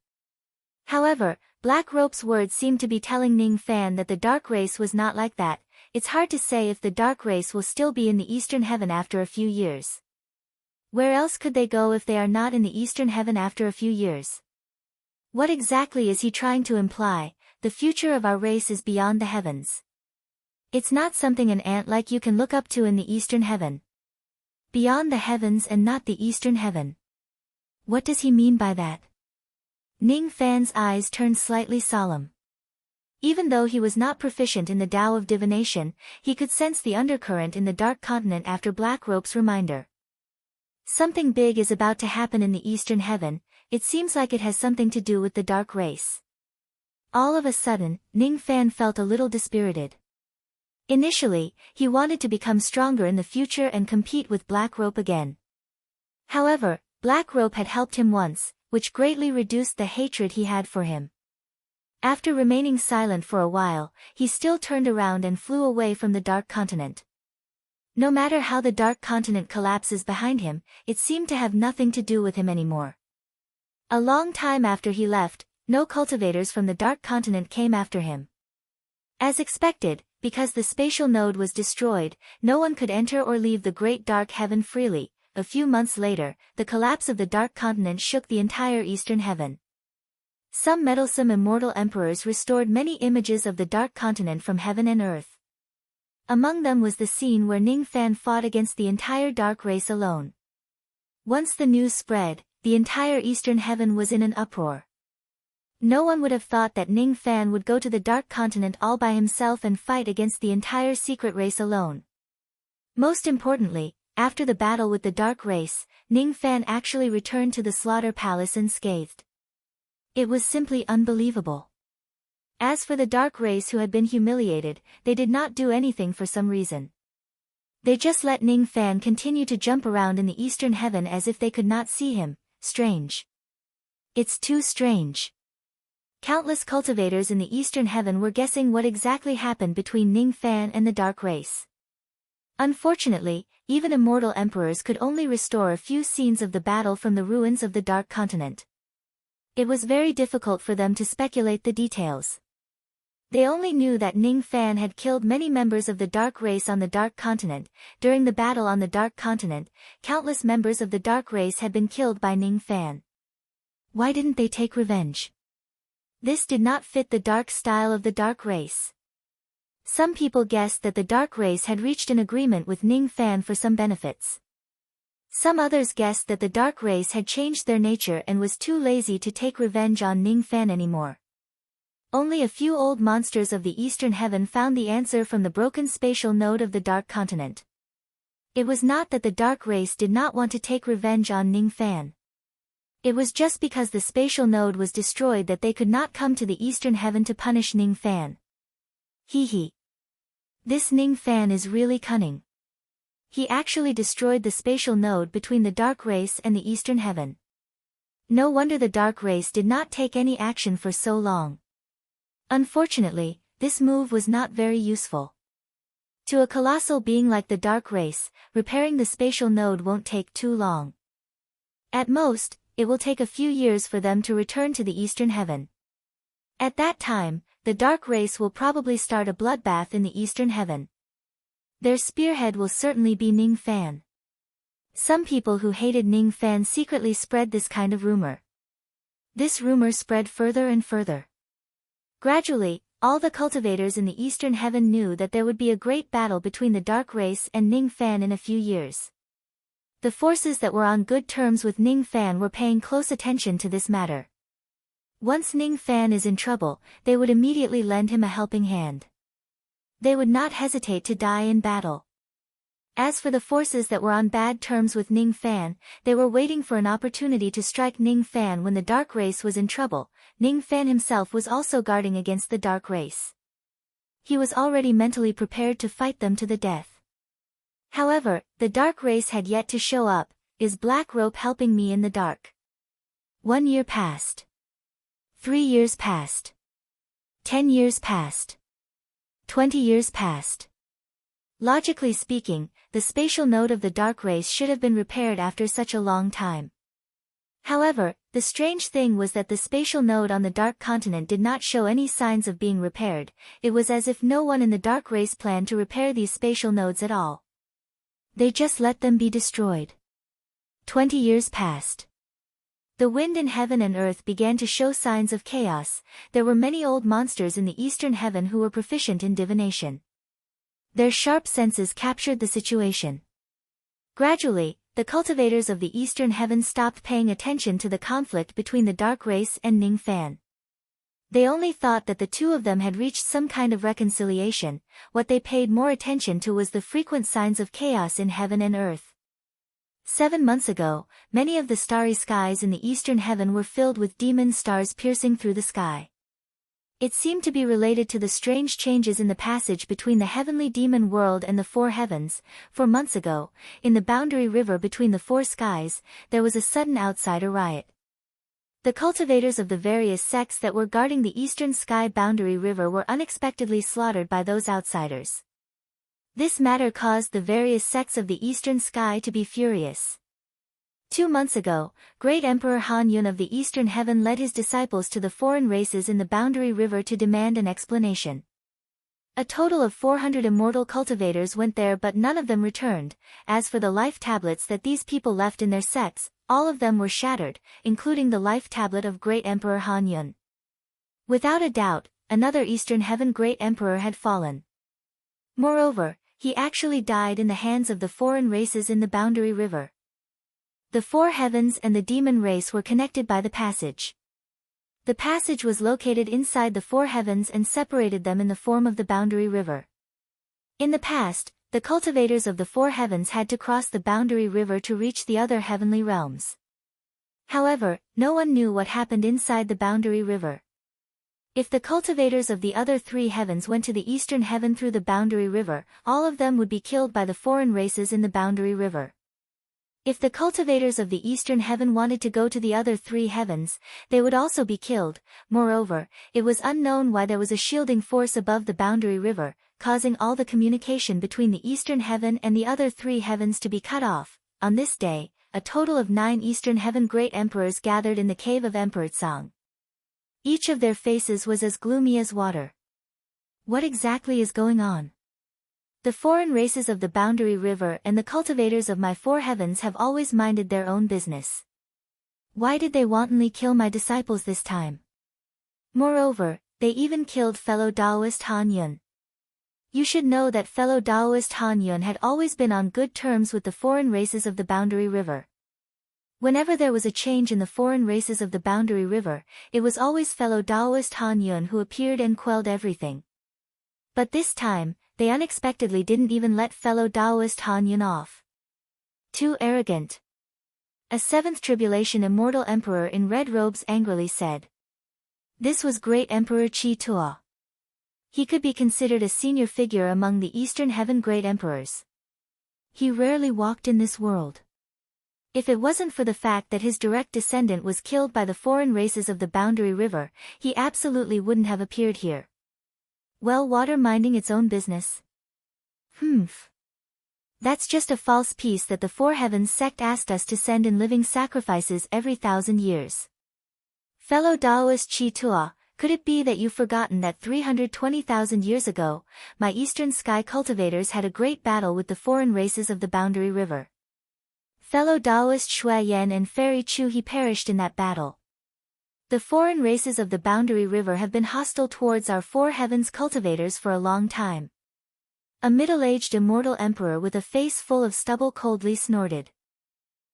However, Black Rope's words seemed to be telling Ning Fan that the Dark Race was not like that. It's hard to say if the Dark Race will still be in the Eastern Heaven after a few years. Where else could they go if they are not in the Eastern Heaven after a few years? What exactly is he trying to imply? The future of our race is beyond the heavens. It's not something an ant like you can look up to in the Eastern Heaven. Beyond the heavens and not the Eastern Heaven. What does he mean by that? Ning Fan's eyes turned slightly solemn. Even though he was not proficient in the Tao of divination, he could sense the undercurrent in the Dark Continent after Black Rope's reminder. Something big is about to happen in the Eastern Heaven. It seems like it has something to do with the Dark Race. All of a sudden, Ning Fan felt a little dispirited. Initially, he wanted to become stronger in the future and compete with Black Rope again. However, Black Rope had helped him once, which greatly reduced the hatred he had for him. After remaining silent for a while, he still turned around and flew away from the Dark Continent. No matter how the Dark Continent collapses behind him, it seemed to have nothing to do with him anymore. A long time after he left, no cultivators from the Dark Continent came after him. As expected, because the spatial node was destroyed, no one could enter or leave the Great Dark Heaven freely. A few months later, the collapse of the Dark Continent shook the entire Eastern Heaven. Some meddlesome immortal emperors restored many images of the Dark Continent from heaven and earth. Among them was the scene where Ning Fan fought against the entire Dark Race alone. Once the news spread, the entire Eastern Heaven was in an uproar. No one would have thought that Ning Fan would go to the Dark Continent all by himself and fight against the entire secret race alone. Most importantly, after the battle with the Dark Race, Ning Fan actually returned to the Slaughter Palace unscathed. It was simply unbelievable. As for the Dark Race who had been humiliated, they did not do anything for some reason. They just let Ning Fan continue to jump around in the Eastern Heaven as if they could not see him. Strange. It's too strange. Countless cultivators in the Eastern Heaven were guessing what exactly happened between Ning Fan and the Dark Race. Unfortunately, even immortal emperors could only restore a few scenes of the battle from the ruins of the Dark Continent. It was very difficult for them to speculate the details. They only knew that Ning Fan had killed many members of the Dark Race on the Dark Continent. During the battle on the Dark Continent, countless members of the Dark Race had been killed by Ning Fan. Why didn't they take revenge? This did not fit the dark style of the Dark Race. Some people guessed that the Dark Race had reached an agreement with Ning Fan for some benefits. Some others guessed that the Dark Race had changed their nature and was too lazy to take revenge on Ning Fan anymore. Only a few old monsters of the Eastern Heaven found the answer from the broken spatial node of the Dark Continent. It was not that the Dark Race did not want to take revenge on Ning Fan. It was just because the spatial node was destroyed that they could not come to the Eastern Heaven to punish Ning Fan. Hee. This Ning Fan is really cunning. He actually destroyed the spatial node between the Dark Race and the Eastern Heaven. No wonder the Dark Race did not take any action for so long. Unfortunately, this move was not very useful. To a colossal being like the Dark Race, repairing the spatial node won't take too long. At most, it will take a few years for them to return to the Eastern Heaven. At that time, the Dark Race will probably start a bloodbath in the Eastern Heaven. Their spearhead will certainly be Ning Fan. Some people who hated Ning Fan secretly spread this kind of rumor. This rumor spread further and further. Gradually, all the cultivators in the Eastern Heaven knew that there would be a great battle between the Dark Race and Ning Fan in a few years. The forces that were on good terms with Ning Fan were paying close attention to this matter. Once Ning Fan is in trouble, they would immediately lend him a helping hand. They would not hesitate to die in battle. As for the forces that were on bad terms with Ning Fan, they were waiting for an opportunity to strike Ning Fan when the Dark Race was in trouble. Ning Fan himself was also guarding against the Dark Race. He was already mentally prepared to fight them to the death. However, the dark race had yet to show up. Is black rope helping me in the dark? 1 year passed. 3 years passed. 10 years passed. 20 years passed. Logically speaking, the spatial node of the dark race should have been repaired after such a long time. However, the strange thing was that the spatial node on the dark continent did not show any signs of being repaired. It was as if no one in the dark race planned to repair these spatial nodes at all. They just let them be destroyed. 20 years passed. The wind in heaven and earth began to show signs of chaos. There were many old monsters in the eastern heaven who were proficient in divination. Their sharp senses captured the situation. Gradually, the cultivators of the eastern heaven stopped paying attention to the conflict between the dark race and Ning Fan. They only thought that the two of them had reached some kind of reconciliation. What they paid more attention to was the frequent signs of chaos in heaven and earth. 7 months ago, many of the starry skies in the eastern heaven were filled with demon stars piercing through the sky. It seemed to be related to the strange changes in the passage between the heavenly demon world and the four heavens. 4 months ago, in the boundary river between the four skies, there was a sudden outsider riot. The cultivators of the various sects that were guarding the eastern sky boundary river were unexpectedly slaughtered by those outsiders. This matter caused the various sects of the eastern sky to be furious. 2 months ago, Great Emperor Han Yun of the eastern heaven led his disciples to the foreign races in the boundary river to demand an explanation. A total of 400 immortal cultivators went there, but none of them returned. As for the life tablets that these people left in their sects, all of them were shattered, including the life tablet of Great Emperor Han Yun. Without a doubt, another eastern heaven Great Emperor had fallen. Moreover, he actually died in the hands of the foreign races in the boundary river. The four heavens and the demon race were connected by the passage. The passage was located inside the four heavens and separated them in the form of the boundary river. In the past, the cultivators of the four heavens had to cross the boundary river to reach the other heavenly realms. However, no one knew what happened inside the boundary river. If the cultivators of the other 3 heavens went to the eastern heaven through the boundary river, all of them would be killed by the foreign races in the boundary river. If the cultivators of the eastern heaven wanted to go to the other 3 heavens, they would also be killed. Moreover, it was unknown why there was a shielding force above the boundary river, causing all the communication between the eastern heaven and the other 3 heavens to be cut off. On this day, a total of 9 eastern heaven great emperors gathered in the cave of Emperor Tsang. Each of their faces was as gloomy as water. What exactly is going on? The foreign races of the boundary river and the cultivators of my 4 heavens have always minded their own business. Why did they wantonly kill my disciples this time? Moreover, they even killed fellow Taoist Han Yun. You should know that fellow Taoist Han Yun had always been on good terms with the foreign races of the boundary river. Whenever there was a change in the foreign races of the boundary river, it was always fellow Taoist Han Yun who appeared and quelled everything. But this time, they unexpectedly didn't even let fellow Taoist Han Yun off. Too arrogant. A 7th tribulation immortal emperor in red robes angrily said. This was Great Emperor Chi Tua. He could be considered a senior figure among the Eastern Heaven great emperors. He rarely walked in this world. If it wasn't for the fact that his direct descendant was killed by the foreign races of the boundary river, he absolutely wouldn't have appeared here. Well, water minding its own business. That's just a false peace that the Four Heavens sect asked us to send in living sacrifices every 1,000 years. Fellow Taoist Chi Tua, could it be that you've forgotten that 320,000 years ago, my eastern sky cultivators had a great battle with the foreign races of the boundary river? Fellow Taoist Shui Yan and Fairy Chu He perished in that battle. The foreign races of the boundary river have been hostile towards our Four Heavens cultivators for a long time. A middle-aged immortal emperor with a face full of stubble coldly snorted.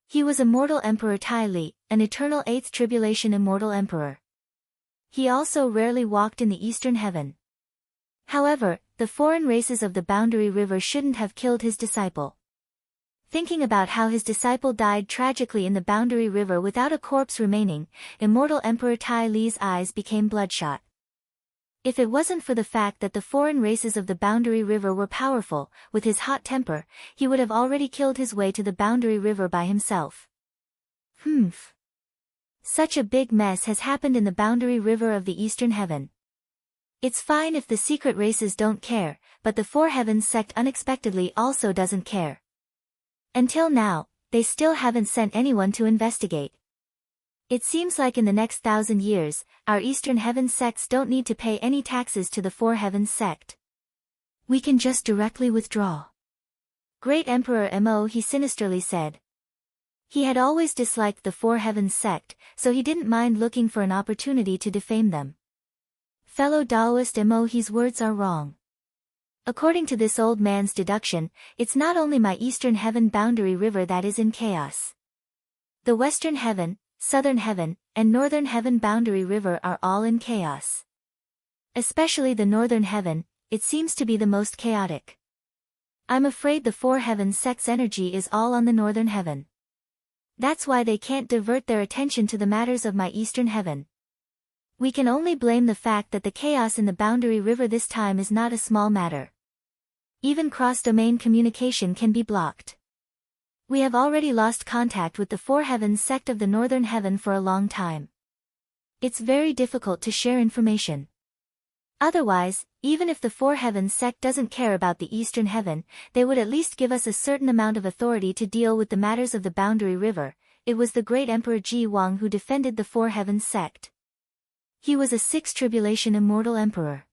He was immortal Emperor Tai Li, an eternal 8th tribulation immortal emperor. He also rarely walked in the eastern heaven. However, the foreign races of the boundary river shouldn't have killed his disciple. Thinking about how his disciple died tragically in the boundary river without a corpse remaining, immortal Emperor Tai Li's eyes became bloodshot. If it wasn't for the fact that the foreign races of the Boundary River were powerful, with his hot temper, he would have already killed his way to the Boundary River by himself. Humph. Such a big mess has happened in the Boundary River of the Eastern Heaven. It's fine if the secret races don't care, but the Four Heavens sect unexpectedly also doesn't care. Until now, they still haven't sent anyone to investigate. It seems like in the next 1,000 years, our Eastern Heaven sects don't need to pay any taxes to the Four Heavens sect. We can just directly withdraw. Great Emperor Mo, he sinisterly said. He had always disliked the Four Heavens sect, so he didn't mind looking for an opportunity to defame them. Fellow Taoist Mo, his words are wrong. According to this old man's deduction, it's not only my Eastern Heaven Boundary River that is in chaos. The Western Heaven, Southern Heaven, and Northern Heaven Boundary River are all in chaos. Especially the Northern Heaven, it seems to be the most chaotic. I'm afraid the Four Heavens sect's energy is all on the Northern Heaven. That's why they can't divert their attention to the matters of my Eastern Heaven. We can only blame the fact that the chaos in the Boundary River this time is not a small matter. Even cross-domain communication can be blocked. We have already lost contact with the Four Heavens sect of the Northern Heaven for a long time. It's very difficult to share information. Otherwise, even if the Four Heavens sect doesn't care about the Eastern Heaven, they would at least give us a certain amount of authority to deal with the matters of the Boundary River. It was the great Emperor Ji Wang who defended the Four Heavens sect. He was a Sixth Tribulation immortal emperor.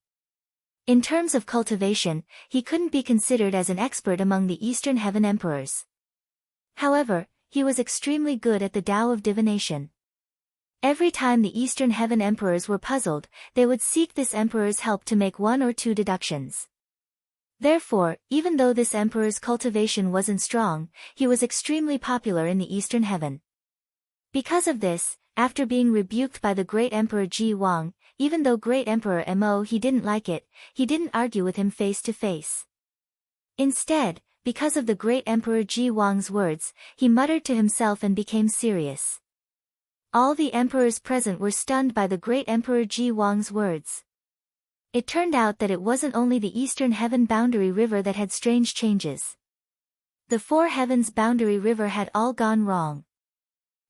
In terms of cultivation, he couldn't be considered as an expert among the Eastern Heaven emperors. However, he was extremely good at the Tao of divination. Every time the Eastern Heaven emperors were puzzled, they would seek this emperor's help to make one or two deductions. Therefore, even though this emperor's cultivation wasn't strong, he was extremely popular in the Eastern Heaven. Because of this, after being rebuked by the great Emperor Ji Wang, even though great Emperor Mo he didn't like it, he didn't argue with him face to face. Instead, because of the great Emperor Ji Wang's words, he muttered to himself and became serious. All the emperors present were stunned by the great Emperor Ji Wang's words. It turned out that it wasn't only the Eastern Heaven Boundary River that had strange changes. The Four Heavens Boundary River had all gone wrong.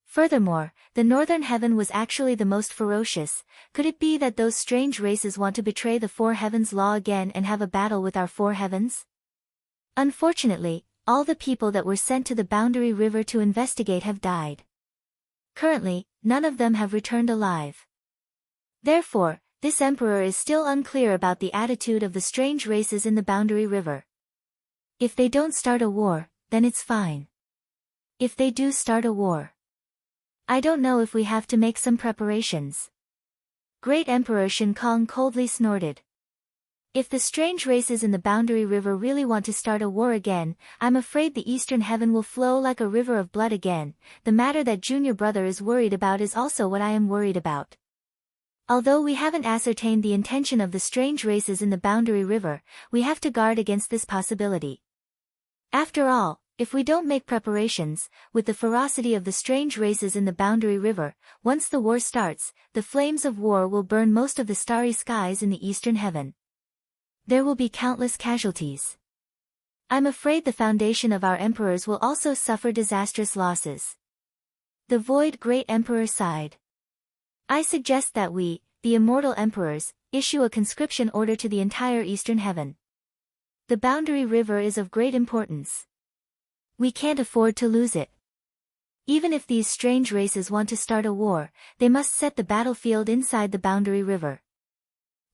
Furthermore, the Northern Heaven was actually the most ferocious. Could it be that those strange races want to betray the Four Heavens law again and have a battle with our Four Heavens? Unfortunately, all the people that were sent to the Boundary River to investigate have died. Currently, none of them have returned alive. Therefore, this emperor is still unclear about the attitude of the strange races in the Boundary River. If they don't start a war, then it's fine. If they do start a war, I don't know if we have to make some preparations. Great Emperor Shin Kong coldly snorted. If the strange races in the Boundary River really want to start a war again, I'm afraid the Eastern Heaven will flow like a river of blood again. The matter that Junior Brother is worried about is also what I am worried about. Although we haven't ascertained the intention of the strange races in the Boundary River, we have to guard against this possibility. After all, if we don't make preparations, with the ferocity of the strange races in the Boundary River, once the war starts, the flames of war will burn most of the starry skies in the Eastern Heaven. There will be countless casualties. I'm afraid the foundation of our emperors will also suffer disastrous losses. The Void Great Emperor sighed. I suggest that we, the immortal emperors, issue a conscription order to the entire Eastern Heaven. The Boundary River is of great importance. We can't afford to lose it. Even if these strange races want to start a war, they must set the battlefield inside the Boundary River.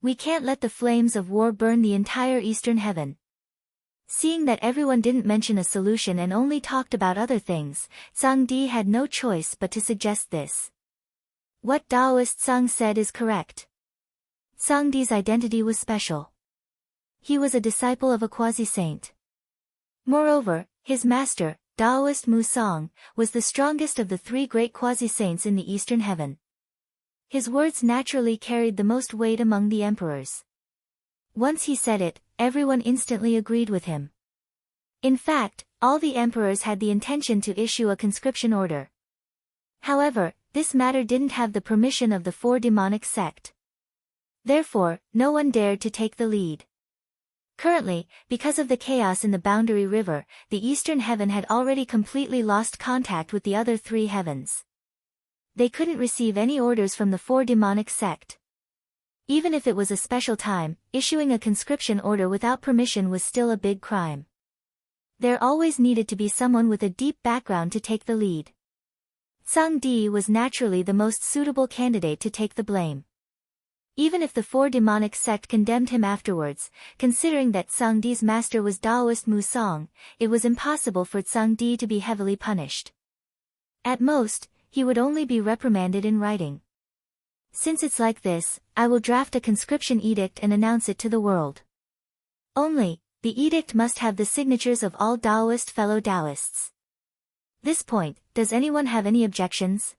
We can't let the flames of war burn the entire Eastern Heaven. Seeing that everyone didn't mention a solution and only talked about other things, Zhang Di had no choice but to suggest this. What Taoist Zhang said is correct. Zhang Di's identity was special. He was a disciple of a quasi-saint. Moreover, his master, Taoist Mu Song, was the strongest of the three great quasi-saints in the Eastern Heaven. His words naturally carried the most weight among the emperors. Once he said it, everyone instantly agreed with him. In fact, all the emperors had the intention to issue a conscription order. However, this matter didn't have the permission of the Four Demonic Sect. Therefore, no one dared to take the lead. Currently, because of the chaos in the Boundary River, the eastern heaven had already completely lost contact with the other three heavens. They couldn't receive any orders from the four demonic sect. Even if it was a special time, issuing a conscription order without permission was still a big crime. There always needed to be someone with a deep background to take the lead. Tsang Di was naturally the most suitable candidate to take the blame. Even if the four demonic sect condemned him afterwards, considering that Tsang Di's master was Taoist Mu Song, it was impossible for Tsang Di to be heavily punished. At most, he would only be reprimanded in writing. Since it's like this, I will draft a conscription edict and announce it to the world. Only, the edict must have the signatures of all Taoist fellow Taoists. This point, does anyone have any objections?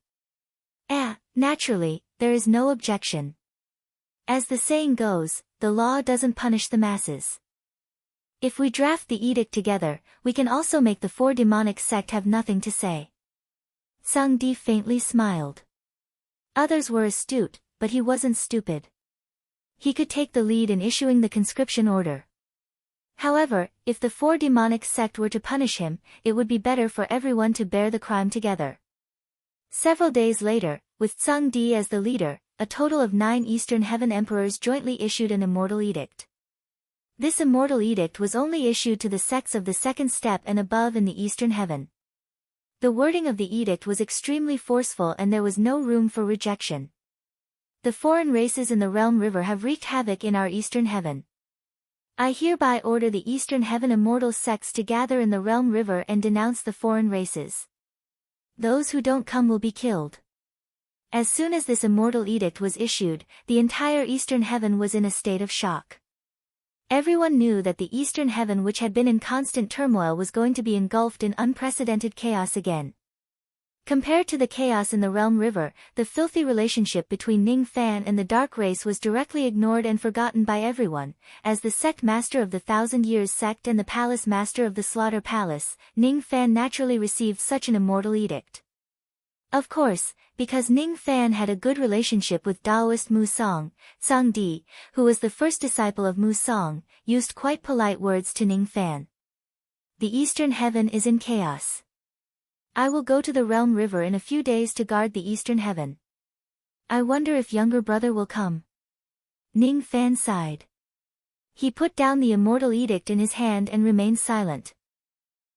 Naturally, there is no objection. As the saying goes, the law doesn't punish the masses. If we draft the edict together, we can also make the four demonic sect have nothing to say. Tsang Di faintly smiled. Others were astute, but he wasn't stupid. He could take the lead in issuing the conscription order. However, if the four demonic sect were to punish him, it would be better for everyone to bear the crime together. Several days later, with Tsang Di as the leader, a total of 9 Eastern Heaven emperors jointly issued an immortal edict. This immortal edict was only issued to the sects of the second step and above in the Eastern Heaven. The wording of the edict was extremely forceful and there was no room for rejection. The foreign races in the Realm River have wreaked havoc in our Eastern Heaven. I hereby order the Eastern Heaven immortal sects to gather in the Realm River and denounce the foreign races. Those who don't come will be killed. As soon as this immortal edict was issued, the entire Eastern Heaven was in a state of shock. Everyone knew that the Eastern Heaven, which had been in constant turmoil, was going to be engulfed in unprecedented chaos again. Compared to the chaos in the Realm River, the filthy relationship between Ning Fan and the Dark Race was directly ignored and forgotten by everyone. As the sect master of the Thousand Years sect and the palace master of the Slaughter Palace, Ning Fan naturally received such an immortal edict. Of course, because Ning Fan had a good relationship with Taoist Mu Song, Tsang Di, who was the first disciple of Mu Song, used quite polite words to Ning Fan. The Eastern Heaven is in chaos. I will go to the Realm River in a few days to guard the Eastern Heaven. I wonder if younger brother will come. Ning Fan sighed. He put down the immortal edict in his hand and remained silent.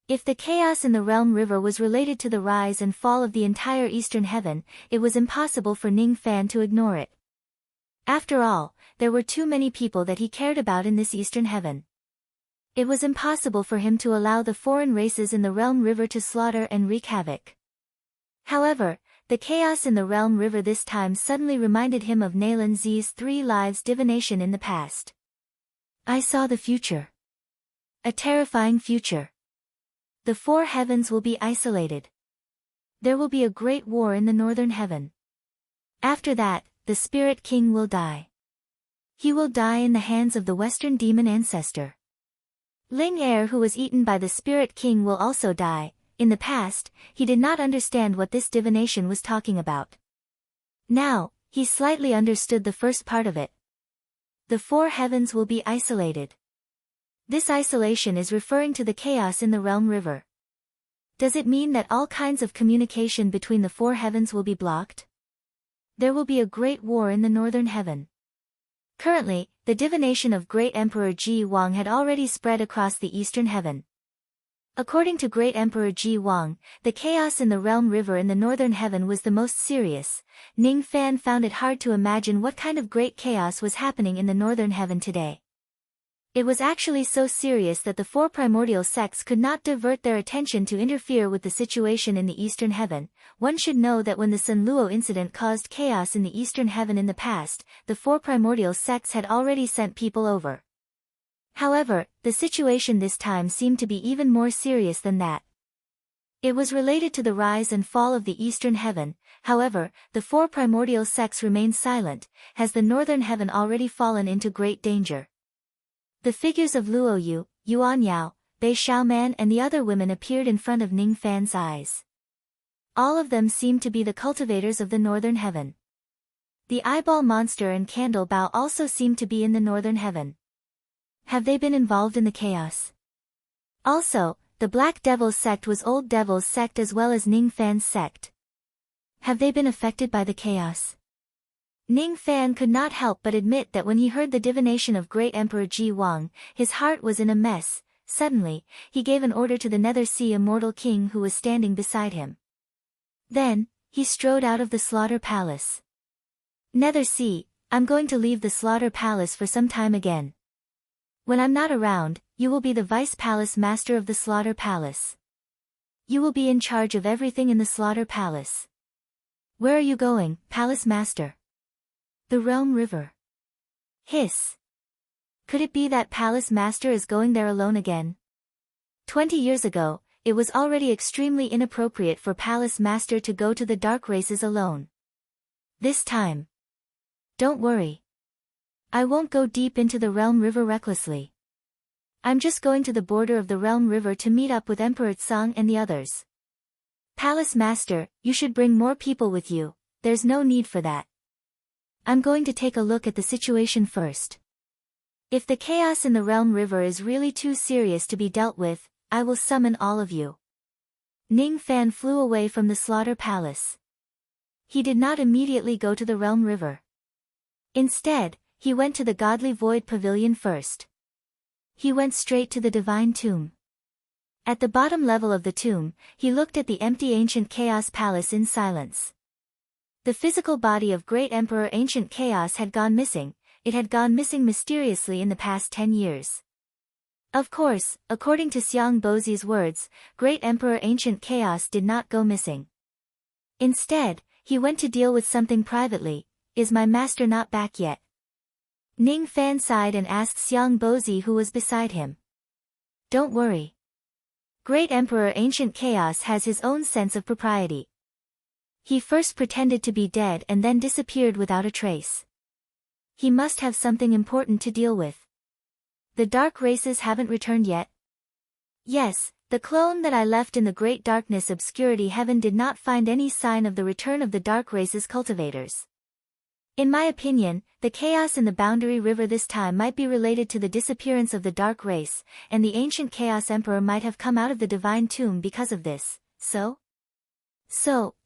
If the chaos in the Realm River was related to the rise and fall of the entire Eastern Heaven, it was impossible for Ning Fan to ignore it. After all, there were too many people that he cared about in this Eastern Heaven. It was impossible for him to allow the foreign races in the Realm River to slaughter and wreak havoc. However, the chaos in the Realm River this time suddenly reminded him of Nailan Zi's 3 lives divination in the past. I saw the future. A terrifying future. The 4 heavens will be isolated. There will be a great war in the Northern Heaven. After that, the Spirit King will die. He will die in the hands of the Western demon ancestor. Ling Er, who was eaten by the Spirit King, will also die. In the past, he did not understand what this divination was talking about. Now, he slightly understood the first part of it. The 4 heavens will be isolated. This isolation is referring to the chaos in the Realm River. Does it mean that all kinds of communication between the 4 heavens will be blocked? There will be a great war in the Northern Heaven. Currently, the divination of Great Emperor Ji Wang had already spread across the Eastern Heaven. According to Great Emperor Ji Wang, the chaos in the Realm River in the Northern Heaven was the most serious. Ning Fan found it hard to imagine what kind of great chaos was happening in the Northern Heaven today. It was actually so serious that the 4 primordial sects could not divert their attention to interfere with the situation in the Eastern Heaven. One should know that when the Sun Luo incident caused chaos in the Eastern Heaven in the past, the 4 primordial sects had already sent people over. However, the situation this time seemed to be even more serious than that. It was related to the rise and fall of the Eastern Heaven. However, the 4 primordial sects remained silent, as the Northern Heaven already fallen into great danger. The figures of Luo Yu, Yuan Yao, Bei Xiaoman and the other women appeared in front of Ning Fan's eyes. All of them seemed to be the cultivators of the Northern Heaven. The eyeball monster and candle bow also seem to be in the northern heaven. Have they been involved in the chaos? Also, the Black Devil's sect was Old Devil's sect as well as Ning Fan's sect. Have they been affected by the chaos? Ning Fan could not help but admit that when he heard the divination of Great Emperor Ji Wang, his heart was in a mess. Suddenly, he gave an order to the Nether Sea Immortal King who was standing beside him. Then, he strode out of the Slaughter Palace. Nether Sea, I'm going to leave the Slaughter Palace for some time again. When I'm not around, you will be the Vice Palace Master of the Slaughter Palace. You will be in charge of everything in the Slaughter Palace. Where are you going, Palace Master? The Realm River. Hiss. Could it be that Palace Master is going there alone again? 20 years ago, it was already extremely inappropriate for Palace Master to go to the Dark Races alone. This time. Don't worry. I won't go deep into the Realm River recklessly. I'm just going to the border of the Realm River to meet up with Emperor Tsang and the others. Palace Master, you should bring more people with you, there's no need for that. I'm going to take a look at the situation first. If the chaos in the Realm River is really too serious to be dealt with, I will summon all of you. Ning Fan flew away from the Slaughter Palace. He did not immediately go to the Realm River. Instead, he went to the Godly Void Pavilion first. He went straight to the Divine Tomb. At the bottom level of the tomb, he looked at the empty ancient Chaos Palace in silence. The physical body of Great Emperor Ancient Chaos had gone missing. It had gone missing mysteriously in the past 10 years. Of course, according to Xiang Bozi's words, Great Emperor Ancient Chaos did not go missing. Instead, he went to deal with something privately. Is my master not back yet? Ning Fan sighed and asked Xiang Bozi who was beside him. Don't worry. Great Emperor Ancient Chaos has his own sense of propriety. He first pretended to be dead and then disappeared without a trace. He must have something important to deal with. The Dark Races haven't returned yet? Yes, the clone that I left in the Great Darkness Obscurity Heaven did not find any sign of the return of the Dark Races cultivators. In my opinion, the chaos in the Boundary River this time might be related to the disappearance of the Dark Race, and the ancient Chaos Emperor might have come out of the Divine Tomb because of this, So,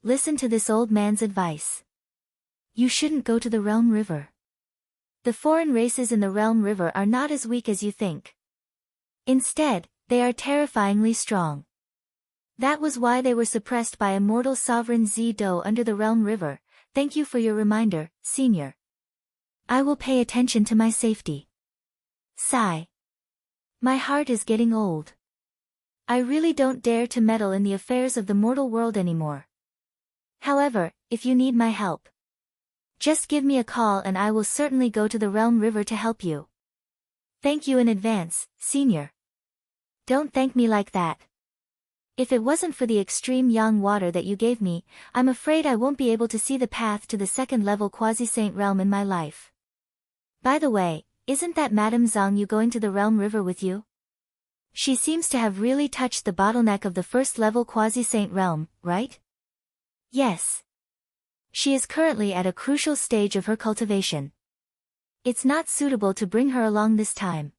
listen to this old man's advice. You shouldn't go to the Realm River. The foreign races in the Realm River are not as weak as you think. Instead, they are terrifyingly strong. That was why they were suppressed by immortal sovereign Zido under the Realm River. Thank you for your reminder, Senior. I will pay attention to my safety. Sigh. My heart is getting old. I really don't dare to meddle in the affairs of the mortal world anymore. However, if you need my help, just give me a call and I will certainly go to the Realm River to help you. Thank you in advance, Senior. Don't thank me like that. If it wasn't for the extreme yang water that you gave me, I'm afraid I won't be able to see the path to the second-level quasi-saint realm in my life. By the way, isn't that Madame Zhang Yu going to the Realm River with you? She seems to have really touched the bottleneck of the first-level quasi-saint realm, right? Yes. She is currently at a crucial stage of her cultivation. It's not suitable to bring her along this time.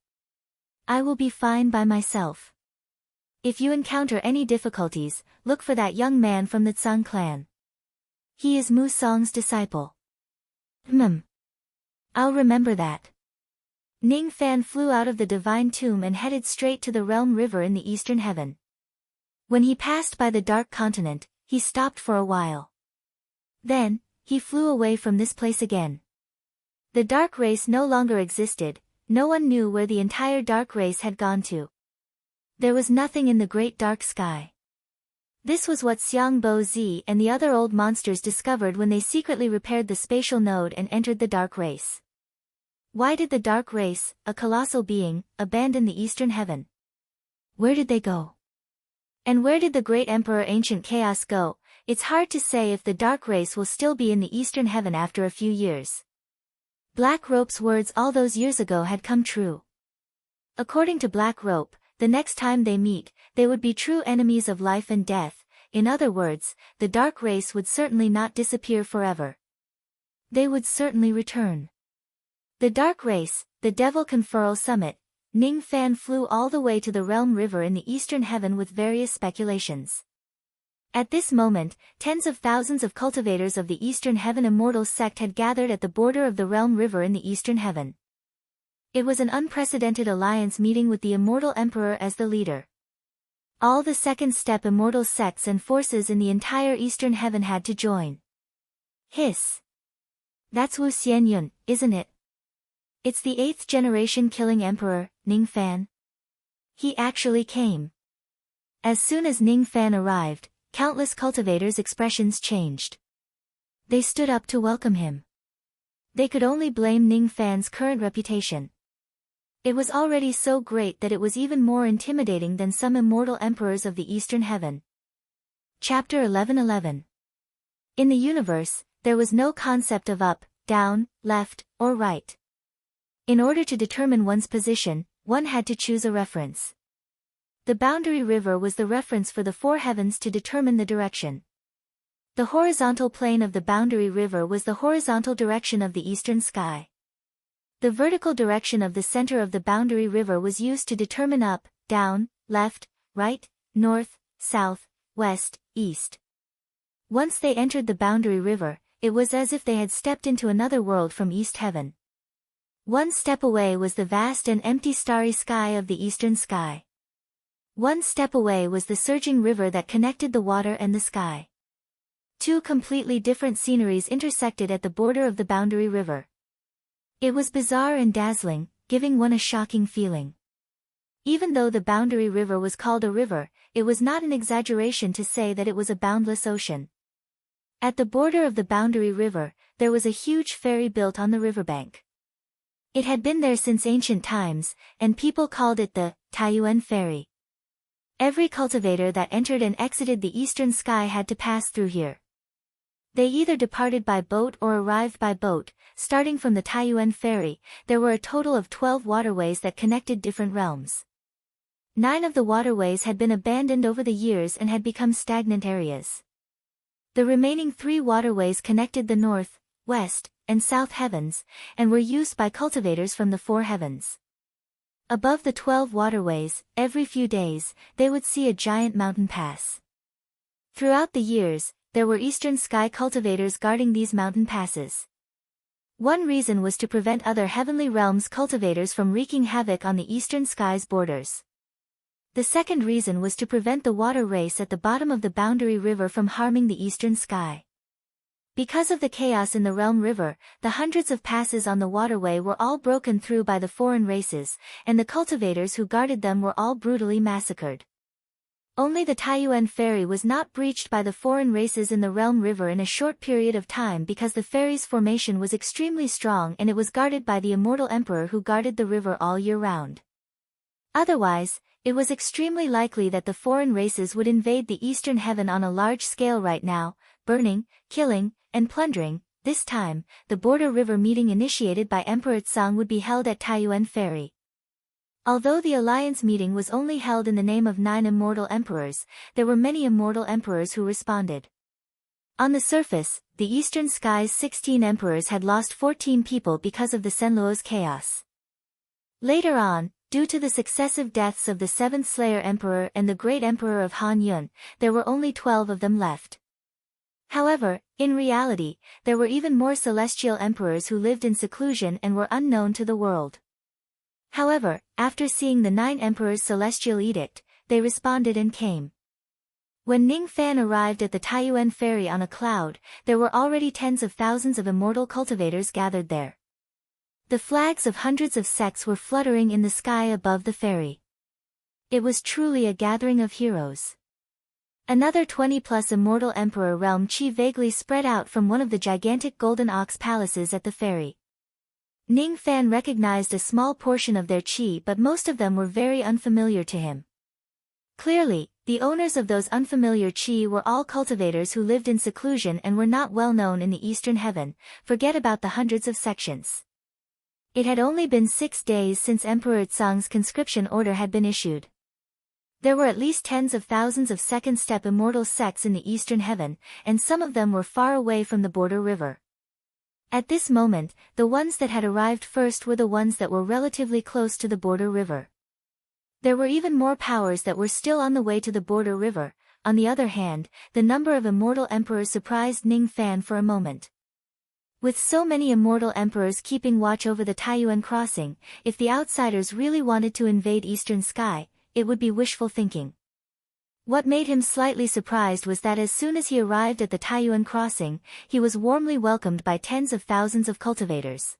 I will be fine by myself. If you encounter any difficulties, look for that young man from the Tsang clan. He is Mu Song's disciple. I'll remember that. Ning Fan flew out of the Divine Tomb and headed straight to the Realm River in the Eastern Heaven. When he passed by the Dark Continent, he stopped for a while. Then, he flew away from this place again. The Dark Race no longer existed. No one knew where the entire Dark Race had gone to. There was nothing in the great dark sky. This was what Xiang Bo-zi and the other old monsters discovered when they secretly repaired the spatial node and entered the Dark Race. Why did the Dark Race, a colossal being, abandon the Eastern Heaven? Where did they go? And where did the Great Emperor Ancient Chaos go? It's hard to say if the Dark Race will still be in the Eastern Heaven after a few years. Black Rope's words all those years ago had come true. According to Black Rope, the next time they meet, they would be true enemies of life and death. In other words, the Dark Race would certainly not disappear forever. they would certainly return. The dark race, the devil conferral summit, Ning Fan flew all the way to the realm river in the eastern heaven with various speculations. At this moment, tens of thousands of cultivators of the Eastern Heaven Immortal sect had gathered at the border of the realm river in the Eastern Heaven. It was an unprecedented alliance meeting with the Immortal Emperor as the leader. All the second step immortal sects and forces in the entire Eastern Heaven had to join. Hiss. That's Wu Xianyun, isn't it? It's the 8th generation killing emperor, Ning Fan. He actually came. As soon as Ning Fan arrived, countless cultivators' expressions changed. They stood up to welcome him. They could only blame Ning Fan's current reputation. It was already so great that it was even more intimidating than some immortal emperors of the Eastern Heaven. Chapter 11:11. In the universe, there was no concept of up, down, left, or right. In order to determine one's position, one had to choose a reference. The boundary river was the reference for the 4 heavens to determine the direction. The horizontal plane of the boundary river was the horizontal direction of the eastern sky. The vertical direction of the center of the boundary river was used to determine up, down, left, right, north, south, west, east. Once they entered the boundary river, it was as if they had stepped into another world from East Heaven. One step away was the vast and empty starry sky of the eastern sky. One step away was the surging river that connected the water and the sky. 2 completely different sceneries intersected at the border of the boundary river. It was bizarre and dazzling, giving one a shocking feeling. Even though the boundary river was called a river, it was not an exaggeration to say that it was a boundless ocean. At the border of the boundary river, there was a huge ferry built on the riverbank. It had been there since ancient times, and people called it the Taiyuan Ferry. Every cultivator that entered and exited the eastern sky had to pass through here. They either departed by boat or arrived by boat. Starting from the Taiyuan Ferry, there were a total of 12 waterways that connected different realms. 9 of the waterways had been abandoned over the years and had become stagnant areas. The remaining 3 waterways connected the north, west, and south heavens, and were used by cultivators from the 4 heavens. Above the 12 waterways, every few days, they would see a giant mountain pass. Throughout the years, there were eastern sky cultivators guarding these mountain passes. One reason was to prevent other heavenly realms cultivators from wreaking havoc on the eastern sky's borders. The second reason was to prevent the water race at the bottom of the boundary river from harming the eastern sky. Because of the chaos in the realm river, the hundreds of passes on the waterway were all broken through by the foreign races, and the cultivators who guarded them were all brutally massacred. Only the Taiyuan Ferry was not breached by the foreign races in the realm river in a short period of time because the ferry's formation was extremely strong and it was guarded by the immortal emperor who guarded the river all year round. Otherwise, it was extremely likely that the foreign races would invade the eastern heaven on a large scale right now, burning, killing, and plundering. This time, the border river meeting initiated by Emperor Tsang would be held at Taiyuan Ferry. Although the alliance meeting was only held in the name of 9 immortal emperors, there were many immortal emperors who responded. On the surface, the eastern sky's 16 emperors had lost 14 people because of the Senluo's chaos. Later on, due to the successive deaths of the 7th Slayer Emperor and the Great Emperor of Han Yun, there were only 12 of them left. However, in reality, there were even more celestial emperors who lived in seclusion and were unknown to the world. However, after seeing the 9 emperors' celestial edict, they responded and came. When Ning Fan arrived at the Taiyuan Ferry on a cloud, there were already tens of thousands of immortal cultivators gathered there. The flags of hundreds of sects were fluttering in the sky above the ferry. It was truly a gathering of heroes. Another 20-plus immortal emperor realm chi vaguely spread out from one of the gigantic golden ox palaces at the ferry. Ning Fan recognized a small portion of their chi, but most of them were very unfamiliar to him. Clearly, the owners of those unfamiliar chi were all cultivators who lived in seclusion and were not well known in the Eastern Heaven. Forget about the hundreds of sections. It had only been 6 days since Emperor Tsang's conscription order had been issued. There were at least tens of thousands of second-step immortal sects in the Eastern Heaven, and some of them were far away from the border river. At this moment, the ones that had arrived first were the ones that were relatively close to the border river. There were even more powers that were still on the way to the border river. On the other hand, the number of immortal emperors surprised Ning Fan for a moment. With so many immortal emperors keeping watch over the Taiyuan crossing, if the outsiders really wanted to invade Eastern Sky, it would be wishful thinking. What made him slightly surprised was that as soon as he arrived at the Taiyuan crossing, he was warmly welcomed by tens of thousands of cultivators.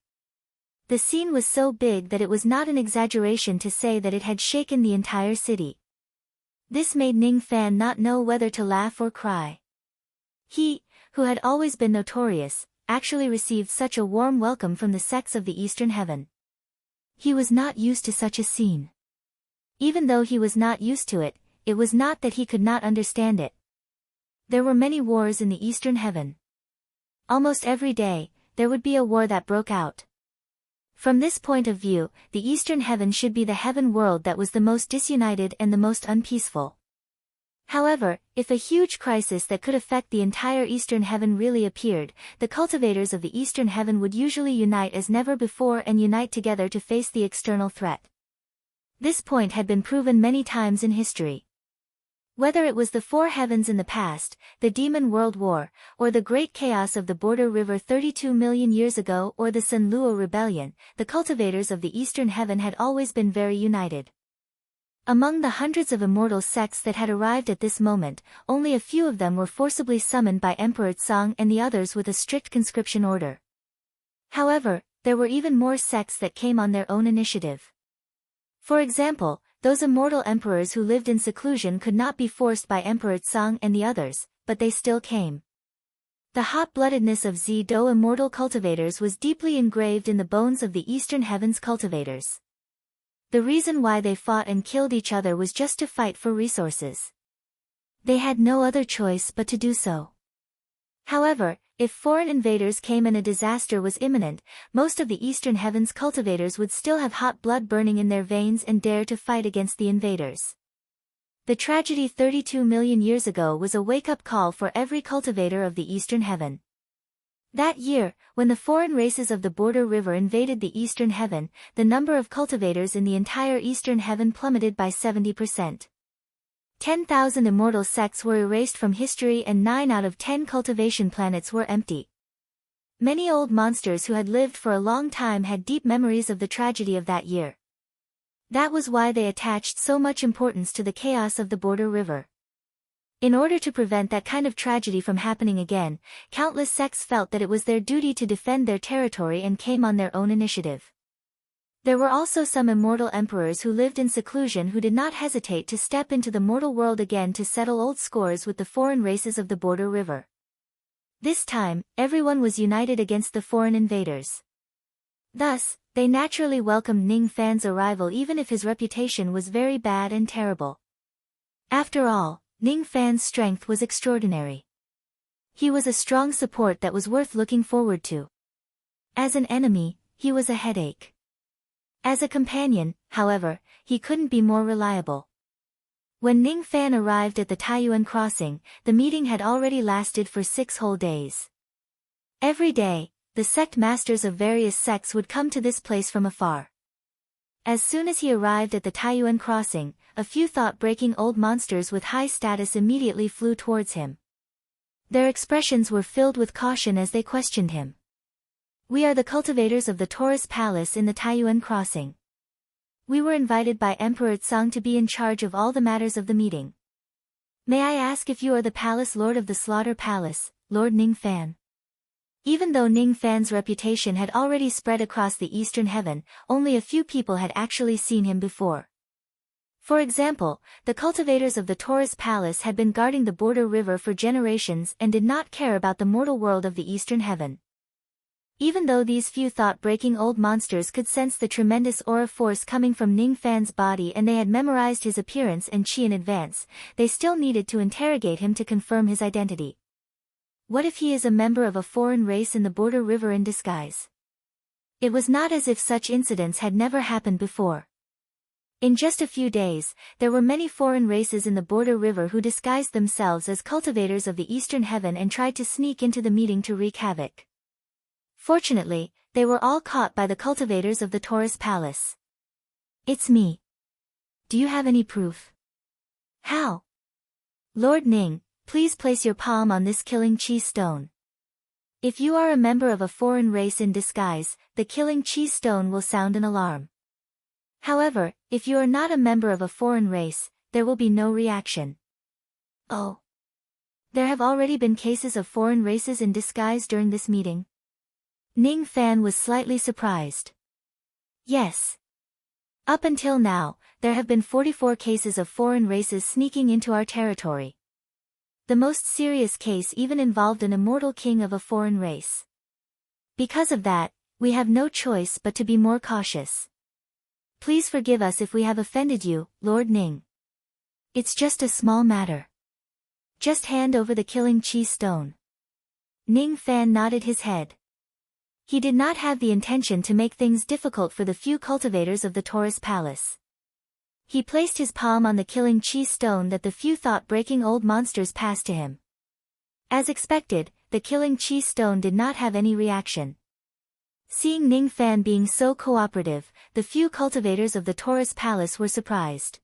The scene was so big that it was not an exaggeration to say that it had shaken the entire city. This made Ning Fan not know whether to laugh or cry. He, who had always been notorious, actually received such a warm welcome from the sects of the Eastern Heaven. He was not used to such a scene. Even though he was not used to it, it was not that he could not understand it. There were many wars in the Eastern Heaven. Almost every day, there would be a war that broke out. From this point of view, the Eastern Heaven should be the heaven world that was the most disunited and the most unpeaceful. However, if a huge crisis that could affect the entire Eastern Heaven really appeared, the cultivators of the Eastern Heaven would usually unite as never before and unite together to face the external threat. This point had been proven many times in history. Whether it was the Four Heavens in the past, the Demon World War, or the Great Chaos of the Border River 32 million years ago or the Sun Luo Rebellion, the cultivators of the Eastern Heaven had always been very united. Among the hundreds of immortal sects that had arrived at this moment, only a few of them were forcibly summoned by Emperor Tsang and the others with a strict conscription order. However, there were even more sects that came on their own initiative. For example, those immortal emperors who lived in seclusion could not be forced by Emperor Tsang and the others, but they still came. The hot-bloodedness of Zi-Do immortal cultivators was deeply engraved in the bones of the Eastern Heavens cultivators. The reason why they fought and killed each other was just to fight for resources. They had no other choice but to do so. However, if foreign invaders came and a disaster was imminent, most of the Eastern Heavens cultivators would still have hot blood burning in their veins and dare to fight against the invaders. The tragedy 32 million years ago was a wake-up call for every cultivator of the Eastern Heaven. That year, when the foreign races of the Border River invaded the Eastern Heaven, the number of cultivators in the entire Eastern Heaven plummeted by 70%. 10,000 immortal sects were erased from history and 9 out of 10 cultivation planets were empty. Many old monsters who had lived for a long time had deep memories of the tragedy of that year. That was why they attached so much importance to the chaos of the Border River. In order to prevent that kind of tragedy from happening again, countless sects felt that it was their duty to defend their territory and came on their own initiative. There were also some immortal emperors who lived in seclusion who did not hesitate to step into the mortal world again to settle old scores with the foreign races of the Border River. This time, everyone was united against the foreign invaders. Thus, they naturally welcomed Ning Fan's arrival even if his reputation was very bad and terrible. After all, Ning Fan's strength was extraordinary. He was a strong support that was worth looking forward to. As an enemy, he was a headache. As a companion, however, he couldn't be more reliable. When Ning Fan arrived at the Taiyuan crossing, the meeting had already lasted for 6 whole days. Every day, the sect masters of various sects would come to this place from afar. As soon as he arrived at the Taiyuan crossing, a few thought-breaking old monsters with high status immediately flew towards him. Their expressions were filled with caution as they questioned him. "We are the cultivators of the Taurus Palace in the Taiyuan crossing. We were invited by Emperor Tsang to be in charge of all the matters of the meeting. May I ask if you are the Palace Lord of the Slaughter Palace, Lord Ning Fan?" Even though Ning Fan's reputation had already spread across the Eastern Heaven, only a few people had actually seen him before. For example, the cultivators of the Taurus Palace had been guarding the Border River for generations and did not care about the mortal world of the Eastern Heaven. Even though these few thought-breaking old monsters could sense the tremendous aura force coming from Ning Fan's body and they had memorized his appearance and chi in advance, they still needed to interrogate him to confirm his identity. What if he is a member of a foreign race in the Border River in disguise? It was not as if such incidents had never happened before. In just a few days, there were many foreign races in the Border River who disguised themselves as cultivators of the Eastern Heaven and tried to sneak into the meeting to wreak havoc. Fortunately, they were all caught by the cultivators of the Taurus Palace. It's me. Do you have any proof? How? Lord Ning, please place your palm on this killing chi stone. If you are a member of a foreign race in disguise, the killing chi stone will sound an alarm. However, if you are not a member of a foreign race, there will be no reaction. Oh. There have already been cases of foreign races in disguise during this meeting. Ning Fan was slightly surprised. Yes. Up until now, there have been 44 cases of foreign races sneaking into our territory. The most serious case even involved an immortal king of a foreign race. Because of that, we have no choice but to be more cautious. Please forgive us if we have offended you, Lord Ning. It's just a small matter. Just hand over the killing chi stone. Ning Fan nodded his head. He did not have the intention to make things difficult for the few cultivators of the Taurus Palace. He placed his palm on the killing chi stone that the few thought-breaking old monsters passed to him. As expected, the killing chi stone did not have any reaction. Seeing Ning Fan being so cooperative, the few cultivators of the Taurus Palace were surprised.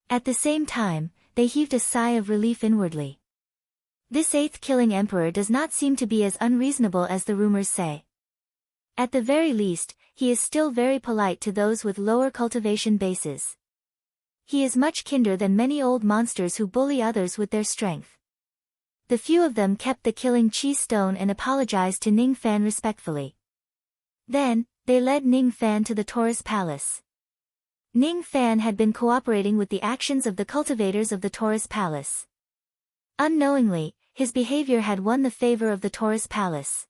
At the same time, they heaved a sigh of relief inwardly. This eighth killing emperor does not seem to be as unreasonable as the rumors say. At the very least, he is still very polite to those with lower cultivation bases. He is much kinder than many old monsters who bully others with their strength. The few of them kept the killing chi stone and apologized to Ning Fan respectfully. Then, they led Ning Fan to the Taurus Palace. Ning Fan had been cooperating with the actions of the cultivators of the Taurus Palace. Unknowingly, his behavior had won the favor of the Taurus Palace.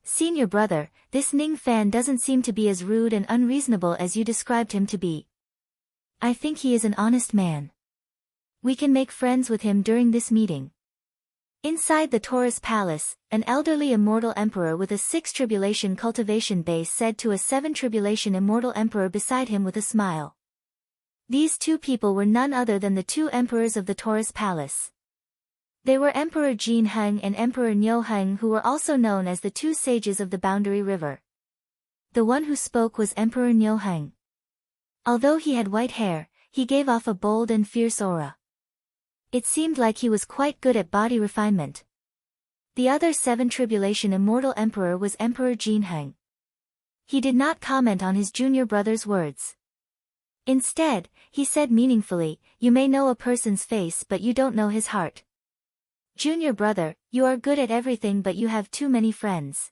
Senior brother, this Ning Fan doesn't seem to be as rude and unreasonable as you described him to be. I think he is an honest man. We can make friends with him during this meeting. Inside the Taurus Palace, an elderly immortal emperor with a 6 tribulation cultivation base said to a 7 tribulation immortal emperor beside him with a smile. These two people were none other than the 2 emperors of the Taurus Palace. They were Emperor Jin Heng and Emperor Niu Heng, who were also known as the 2 sages of the Boundary River. The one who spoke was Emperor Niu Heng. Although he had white hair, he gave off a bold and fierce aura. It seemed like he was quite good at body refinement. The other 7 tribulation immortal emperor was Emperor Jin Heng. He did not comment on his junior brother's words. Instead, he said meaningfully, "You may know a person's face but you don't know his heart. Junior brother, you are good at everything but you have too many friends.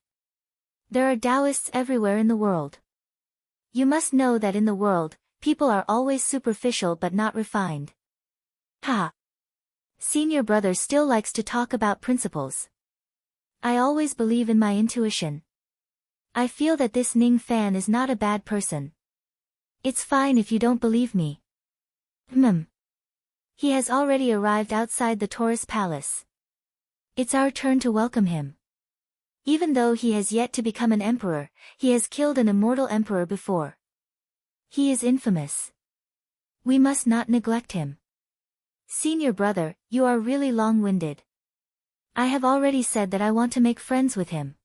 There are Taoists everywhere in the world. You must know that in the world, people are always superficial but not refined." Ha! Senior brother still likes to talk about principles. I always believe in my intuition. I feel that this Ning Fan is not a bad person. It's fine if you don't believe me. He has already arrived outside the Taurus Palace. It's our turn to welcome him. Even though he has yet to become an emperor, he has killed an immortal emperor before. He is infamous. We must not neglect him. Senior brother, you are really long-winded. I have already said that I want to make friends with him.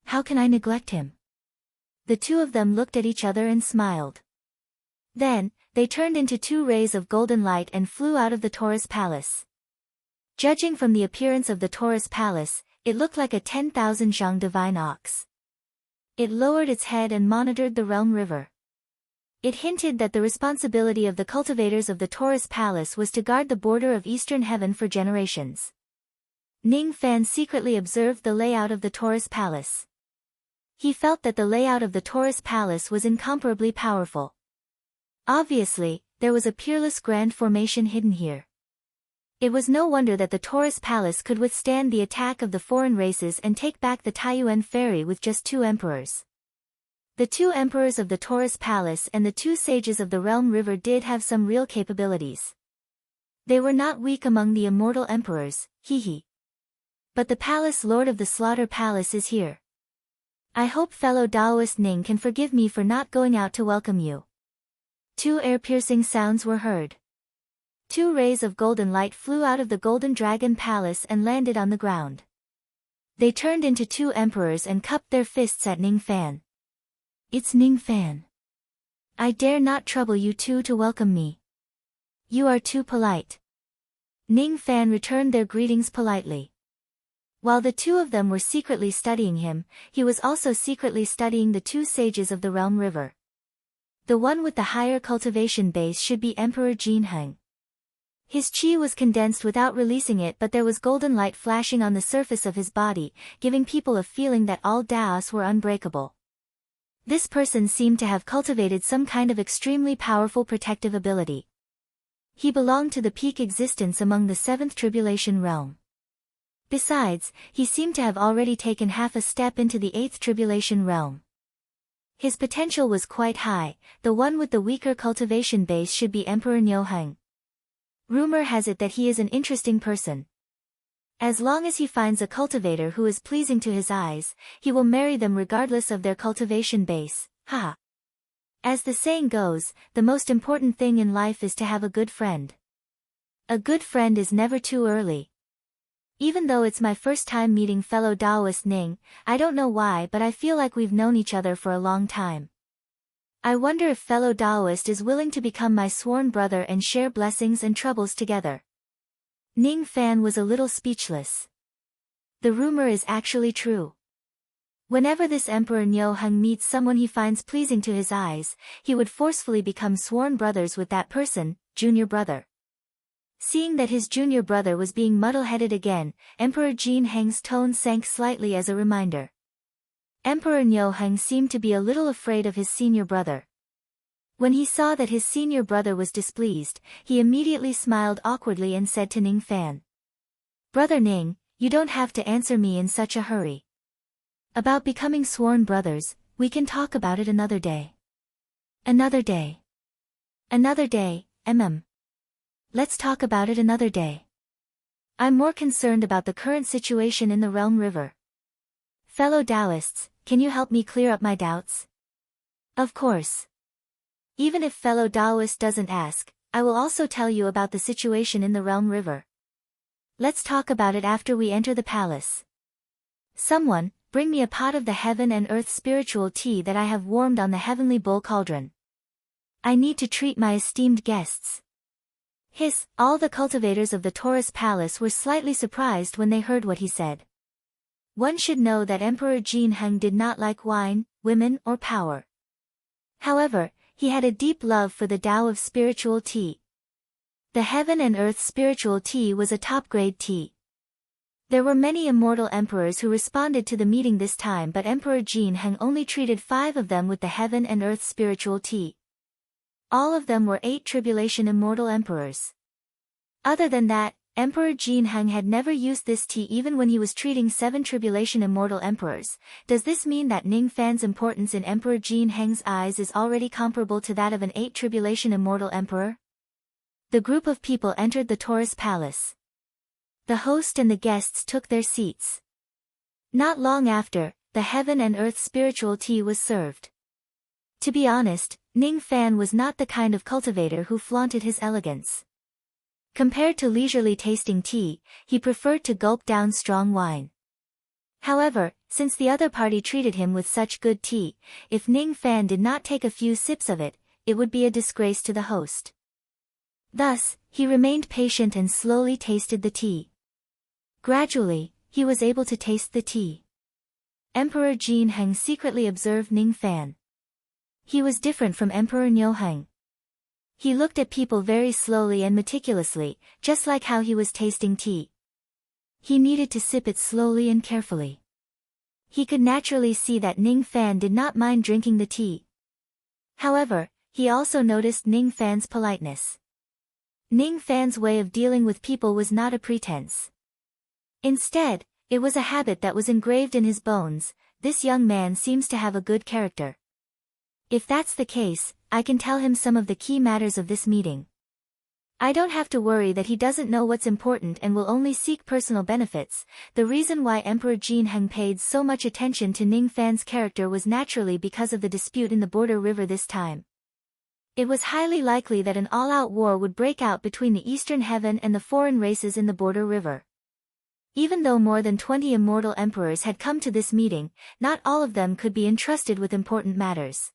How can I neglect him? The 2 of them looked at each other and smiled. Then, they turned into 2 rays of golden light and flew out of the Taurus Palace. Judging from the appearance of the Taurus Palace, it looked like a 10,000 zhang divine ox. It lowered its head and monitored the realm river. It hinted that the responsibility of the cultivators of the Taurus Palace was to guard the border of eastern heaven for generations. Ning Fan secretly observed the layout of the Taurus Palace. He felt that the layout of the Taurus Palace was incomparably powerful. Obviously, there was a peerless grand formation hidden here. It was no wonder that the Taurus Palace could withstand the attack of the foreign races and take back the Taiyuan Ferry with just 2 emperors. The 2 emperors of the Taurus Palace and the 2 sages of the Realm River did have some real capabilities. They were not weak among the immortal emperors, hee. But the Palace Lord of the Slaughter Palace is here. I hope fellow Taoist Ning can forgive me for not going out to welcome you. 2 ear-piercing sounds were heard. 2 rays of golden light flew out of the Golden Dragon Palace and landed on the ground. They turned into two emperors and cupped their fists at Ning Fan. "It's Ning Fan. I dare not trouble you two to welcome me. You are too polite." Ning Fan returned their greetings politely. While the two of them were secretly studying him, he was also secretly studying the two sages of the Realm River. The one with the higher cultivation base should be Emperor Jin Heng. His chi was condensed without releasing it, but there was golden light flashing on the surface of his body, giving people a feeling that all Daos were unbreakable. This person seemed to have cultivated some kind of extremely powerful protective ability. He belonged to the peak existence among the seventh tribulation realm. Besides, he seemed to have already taken half a step into the eighth tribulation realm. His potential was quite high. The one with the weaker cultivation base should be Emperor Niu Heng. Rumor has it that he is an interesting person. As long as he finds a cultivator who is pleasing to his eyes, he will marry them regardless of their cultivation base. Haha. As the saying goes, the most important thing in life is to have a good friend. A good friend is never too early. Even though it's my first time meeting fellow Daoist Ning, I don't know why, but I feel like we've known each other for a long time. I wonder if fellow Daoist is willing to become my sworn brother and share blessings and troubles together. Ning Fan was a little speechless. The rumor is actually true. Whenever this Emperor Niu Heng meets someone he finds pleasing to his eyes, he would forcefully become sworn brothers with that person, junior brother. Seeing that his junior brother was being muddle-headed again, Emperor Jin Heng's tone sank slightly as a reminder. Emperor Niu Heng seemed to be a little afraid of his senior brother. When he saw that his senior brother was displeased, he immediately smiled awkwardly and said to Ning Fan, "Brother Ning, you don't have to answer me in such a hurry. About becoming sworn brothers, we can talk about it another day." "Another day. Another day, Let's talk about it another day. I'm more concerned about the current situation in the Realm River. Fellow Taoists, can you help me clear up my doubts?" "Of course. Even if fellow Taoist doesn't ask, I will also tell you about the situation in the Realm River. Let's talk about it after we enter the palace. Someone, bring me a pot of the heaven and earth spiritual tea that I have warmed on the heavenly bull cauldron. I need to treat my esteemed guests." All the cultivators of the Taurus Palace were slightly surprised when they heard what he said. One should know that Emperor Jin Heng did not like wine, women or power. However, he had a deep love for the Tao of spiritual tea. The heaven and earth spiritual tea was a top-grade tea. There were many immortal emperors who responded to the meeting this time, but Emperor Jin Heng only treated 5 of them with the heaven and earth spiritual tea. All of them were 8 tribulation immortal emperors. Other than that, Emperor Jin Heng had never used this tea even when he was treating 7 tribulation immortal emperors. Does this mean that Ning Fan's importance in Emperor Jin Heng's eyes is already comparable to that of an 8 tribulation immortal emperor? The group of people entered the Taurus Palace. The host and the guests took their seats. Not long after, the heaven and earth spiritual tea was served. To be honest, Ning Fan was not the kind of cultivator who flaunted his elegance. Compared to leisurely tasting tea, he preferred to gulp down strong wine. However, since the other party treated him with such good tea, if Ning Fan did not take a few sips of it, it would be a disgrace to the host. Thus, he remained patient and slowly tasted the tea. Gradually, he was able to taste the tea. Emperor Jin Heng secretly observed Ning Fan. He was different from Emperor Niu Heng. He looked at people very slowly and meticulously, just like how he was tasting tea. He needed to sip it slowly and carefully. He could naturally see that Ning Fan did not mind drinking the tea. However, he also noticed Ning Fan's politeness. Ning Fan's way of dealing with people was not a pretense. Instead, it was a habit that was engraved in his bones. This young man seems to have a good character. If that's the case, I can tell him some of the key matters of this meeting. I don't have to worry that he doesn't know what's important and will only seek personal benefits. The reason why Emperor Jin Heng paid so much attention to Ning Fan's character was naturally because of the dispute in the border river this time. It was highly likely that an all-out war would break out between the Eastern Heaven and the foreign races in the border river. even though more than 20 immortal emperors had come to this meeting, not all of them could be entrusted with important matters.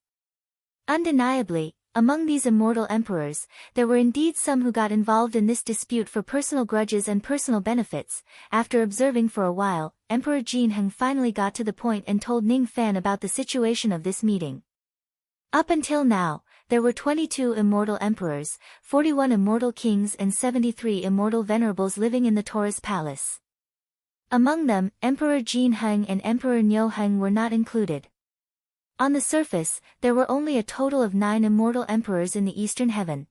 Undeniably, among these immortal emperors, there were indeed some who got involved in this dispute for personal grudges and personal benefits. After observing for a while, Emperor Jinheng finally got to the point and told Ning Fan about the situation of this meeting. Up until now, there were 22 immortal emperors, 41 immortal kings and 73 immortal venerables living in the Taurus Palace. Among them, Emperor Jinheng and Emperor Nioheng were not included. On the surface, there were only a total of 9 immortal emperors in the Eastern Heaven.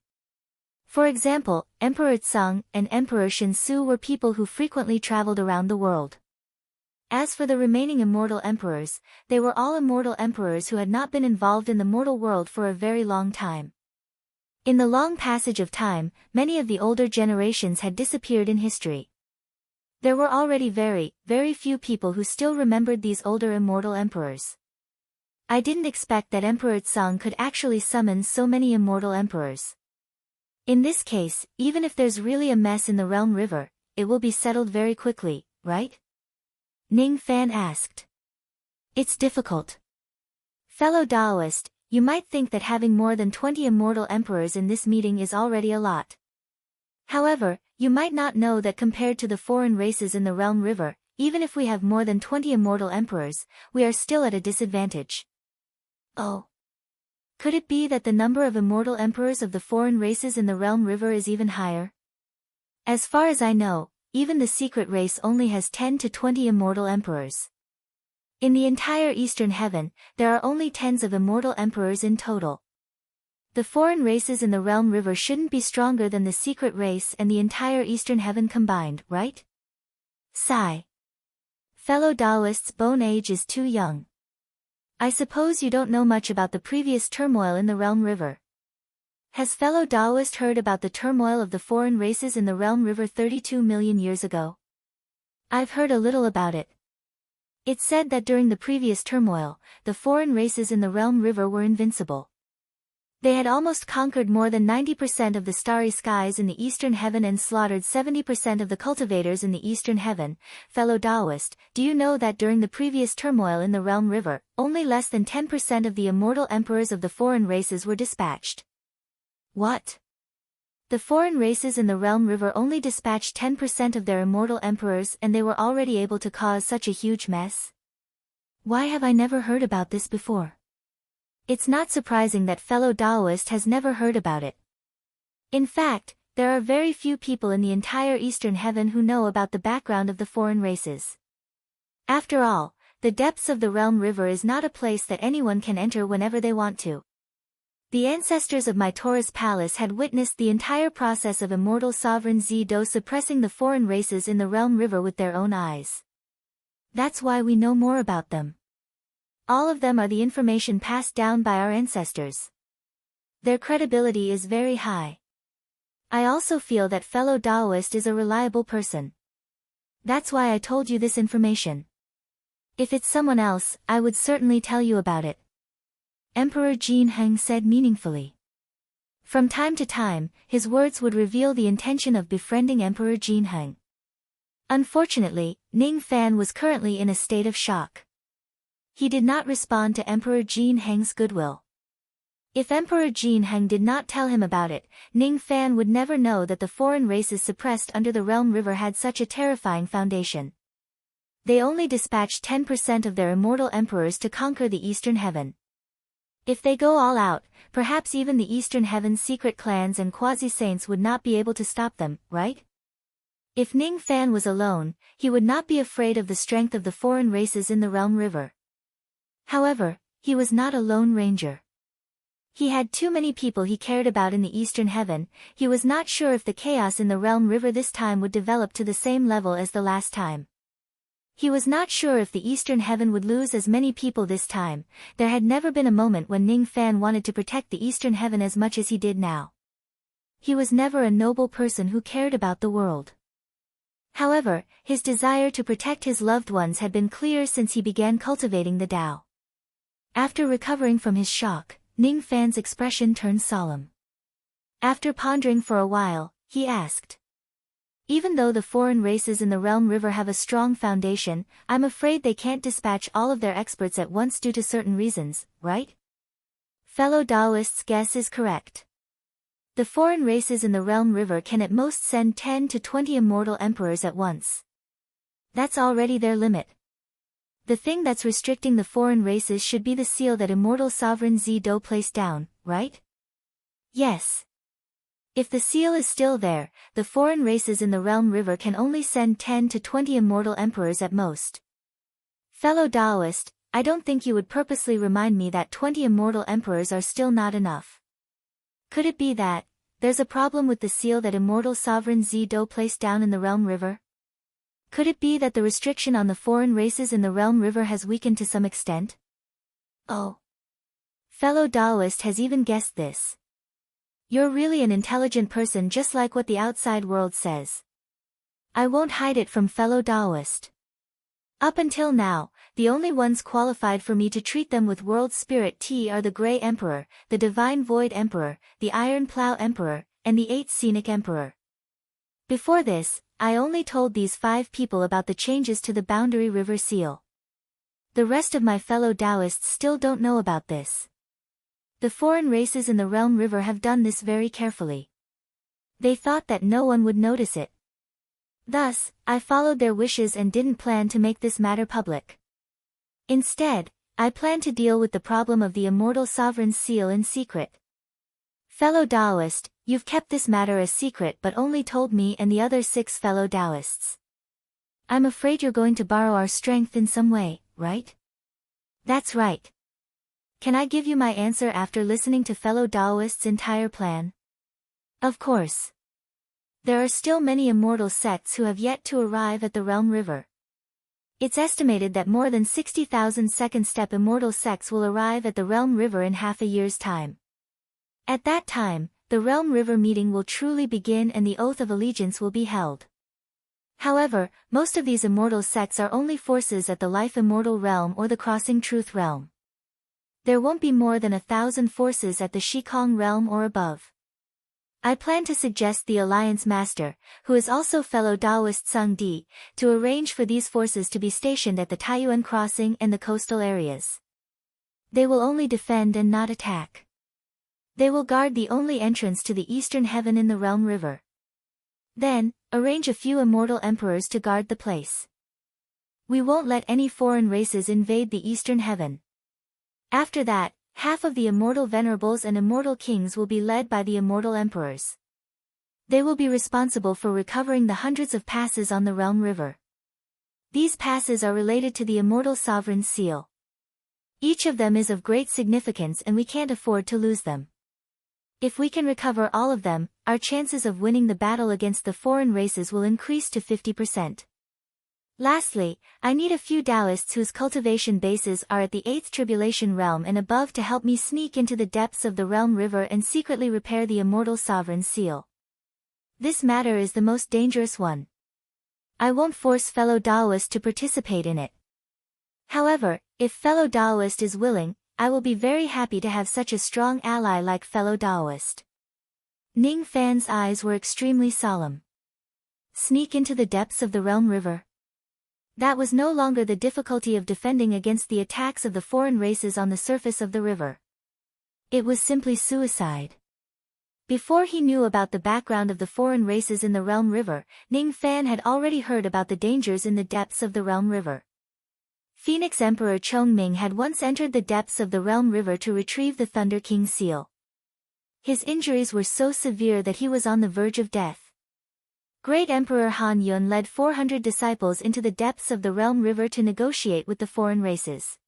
For example, Emperor Tsang and Emperor Shinsu were people who frequently traveled around the world. As for the remaining immortal emperors, they were all immortal emperors who had not been involved in the mortal world for a very long time. In the long passage of time, many of the older generations had disappeared in history. There were already very, very few people who still remembered these older immortal emperors. I didn't expect that Emperor Tsang could actually summon so many immortal emperors. In this case, even if there's really a mess in the Realm River, it will be settled very quickly, right? Ning Fan asked. It's difficult. Fellow Taoist, you might think that having more than 20 immortal emperors in this meeting is already a lot. However, you might not know that compared to the foreign races in the Realm River, even if we have more than 20 immortal emperors, we are still at a disadvantage. Oh. Could it be that the number of immortal emperors of the foreign races in the Realm River is even higher? As far as I know, even the secret race only has 10 to 20 immortal emperors. In the entire Eastern Heaven, there are only tens of immortal emperors in total. The foreign races in the Realm River shouldn't be stronger than the secret race and the entire Eastern Heaven combined, right? Sigh. Fellow Taoist's bone age is too young. I suppose you don't know much about the previous turmoil in the Realm River. Has fellow Taoist heard about the turmoil of the foreign races in the Realm River 32 million years ago? I've heard a little about it. It's said that during the previous turmoil, the foreign races in the Realm River were invincible. They had almost conquered more than 90% of the starry skies in the Eastern Heaven and slaughtered 70% of the cultivators in the Eastern Heaven. Fellow Taoist, do you know that during the previous turmoil in the Realm River, only less than 10% of the immortal emperors of the foreign races were dispatched? What? The foreign races in the Realm River only dispatched 10% of their immortal emperors and they were already able to cause such a huge mess? Why have I never heard about this before? It's not surprising that fellow Taoist has never heard about it. In fact, there are very few people in the entire Eastern Heaven who know about the background of the foreign races. After all, the depths of the Realm River is not a place that anyone can enter whenever they want to. The ancestors of my Taurus Palace had witnessed the entire process of immortal sovereign Zido suppressing the foreign races in the Realm River with their own eyes. That's why we know more about them. All of them are the information passed down by our ancestors. Their credibility is very high. I also feel that fellow Taoist is a reliable person. That's why I told you this information. If it's someone else, I would certainly tell you about it. Emperor Jinheng said meaningfully. From time to time, his words would reveal the intention of befriending Emperor Jinheng. Unfortunately, Ning Fan was currently in a state of shock. He did not respond to Emperor Jinheng's goodwill. If Emperor Jinheng did not tell him about it, Ning Fan would never know that the foreign races suppressed under the Realm River had such a terrifying foundation. They only dispatched 10% of their immortal emperors to conquer the Eastern Heaven. If they go all out, perhaps even the Eastern Heaven's secret clans and quasi-saints would not be able to stop them, right? If Ning Fan was alone, he would not be afraid of the strength of the foreign races in the Realm River. However, he was not a lone ranger. He had too many people he cared about in the Eastern Heaven. He was not sure if the chaos in the Realm River this time would develop to the same level as the last time. He was not sure if the Eastern Heaven would lose as many people this time. There had never been a moment when Ning Fan wanted to protect the Eastern Heaven as much as he did now. He was never a noble person who cared about the world. However, his desire to protect his loved ones had been clear since he began cultivating the Tao. After recovering from his shock, Ning Fan's expression turned solemn. After pondering for a while, he asked. Even though the foreign races in the Realm River have a strong foundation, I'm afraid they can't dispatch all of their experts at once due to certain reasons, right? Fellow Taoist's guess is correct. The foreign races in the Realm River can at most send 10 to 20 immortal emperors at once. That's already their limit. The thing that's restricting the foreign races should be the seal that immortal sovereign Zido placed down, right? Yes. If the seal is still there, the foreign races in the Realm River can only send 10 to 20 immortal emperors at most. Fellow Taoist, I don't think you would purposely remind me that 20 immortal emperors are still not enough. Could it be that there's a problem with the seal that immortal sovereign Zido placed down in the Realm River? Could it be that the restriction on the foreign races in the Realm River has weakened to some extent? Oh. Fellow Taoist has even guessed this. You're really an intelligent person, just like what the outside world says. I won't hide it from fellow Taoist. Up until now, the only ones qualified for me to treat them with world spirit tea are the Grey Emperor, the Divine Void Emperor, the Iron Plow Emperor, and the 8th Scenic Emperor. Before this, I only told these 5 people about the changes to the Boundary River seal. The rest of my fellow Taoists still don't know about this. The foreign races in the Realm River have done this very carefully. They thought that no one would notice it. Thus, I followed their wishes and didn't plan to make this matter public. Instead, I planned to deal with the problem of the immortal sovereign's seal in secret. Fellow Taoist, you've kept this matter a secret but only told me and the other 6 fellow Taoists. I'm afraid you're going to borrow our strength in some way, right? That's right. Can I give you my answer after listening to fellow Taoists' entire plan? Of course. There are still many immortal sects who have yet to arrive at the Realm River. It's estimated that more than 60,000 second-step immortal sects will arrive at the Realm River in half a year's time. At that time, the Realm River meeting will truly begin and the Oath of Allegiance will be held. However, most of these immortal sects are only forces at the Life Immortal Realm or the Crossing Truth Realm. There won't be more than 1,000 forces at the Shikong Realm or above. I plan to suggest the Alliance Master, who is also fellow Taoist Sung Di, to arrange for these forces to be stationed at the Taiyuan Crossing and the coastal areas. They will only defend and not attack. They will guard the only entrance to the Eastern Heaven in the Realm River. Then, arrange a few immortal emperors to guard the place. We won't let any foreign races invade the Eastern Heaven. After that, half of the immortal venerables and immortal kings will be led by the immortal emperors. They will be responsible for recovering the hundreds of passes on the Realm River. These passes are related to the immortal sovereign's seal. Each of them is of great significance and we can't afford to lose them. If we can recover all of them, our chances of winning the battle against the foreign races will increase to 50%. Lastly, I need a few Taoists whose cultivation bases are at the 8th Tribulation Realm and above to help me sneak into the depths of the Realm River and secretly repair the immortal sovereign's seal. This matter is the most dangerous one. I won't force fellow Taoist to participate in it. However, if fellow Taoist is willing, I will be very happy to have such a strong ally like fellow Taoist. Ning Fan's eyes were extremely solemn. Sneak into the depths of the Realm River. That was no longer the difficulty of defending against the attacks of the foreign races on the surface of the river. It was simply suicide. Before he knew about the background of the foreign races in the Realm River, Ning Fan had already heard about the dangers in the depths of the Realm River. Phoenix Emperor Chongming had once entered the depths of the Realm River to retrieve the Thunder King's seal. His injuries were so severe that he was on the verge of death. Great Emperor Han Yun led 400 disciples into the depths of the Realm River to negotiate with the foreign races.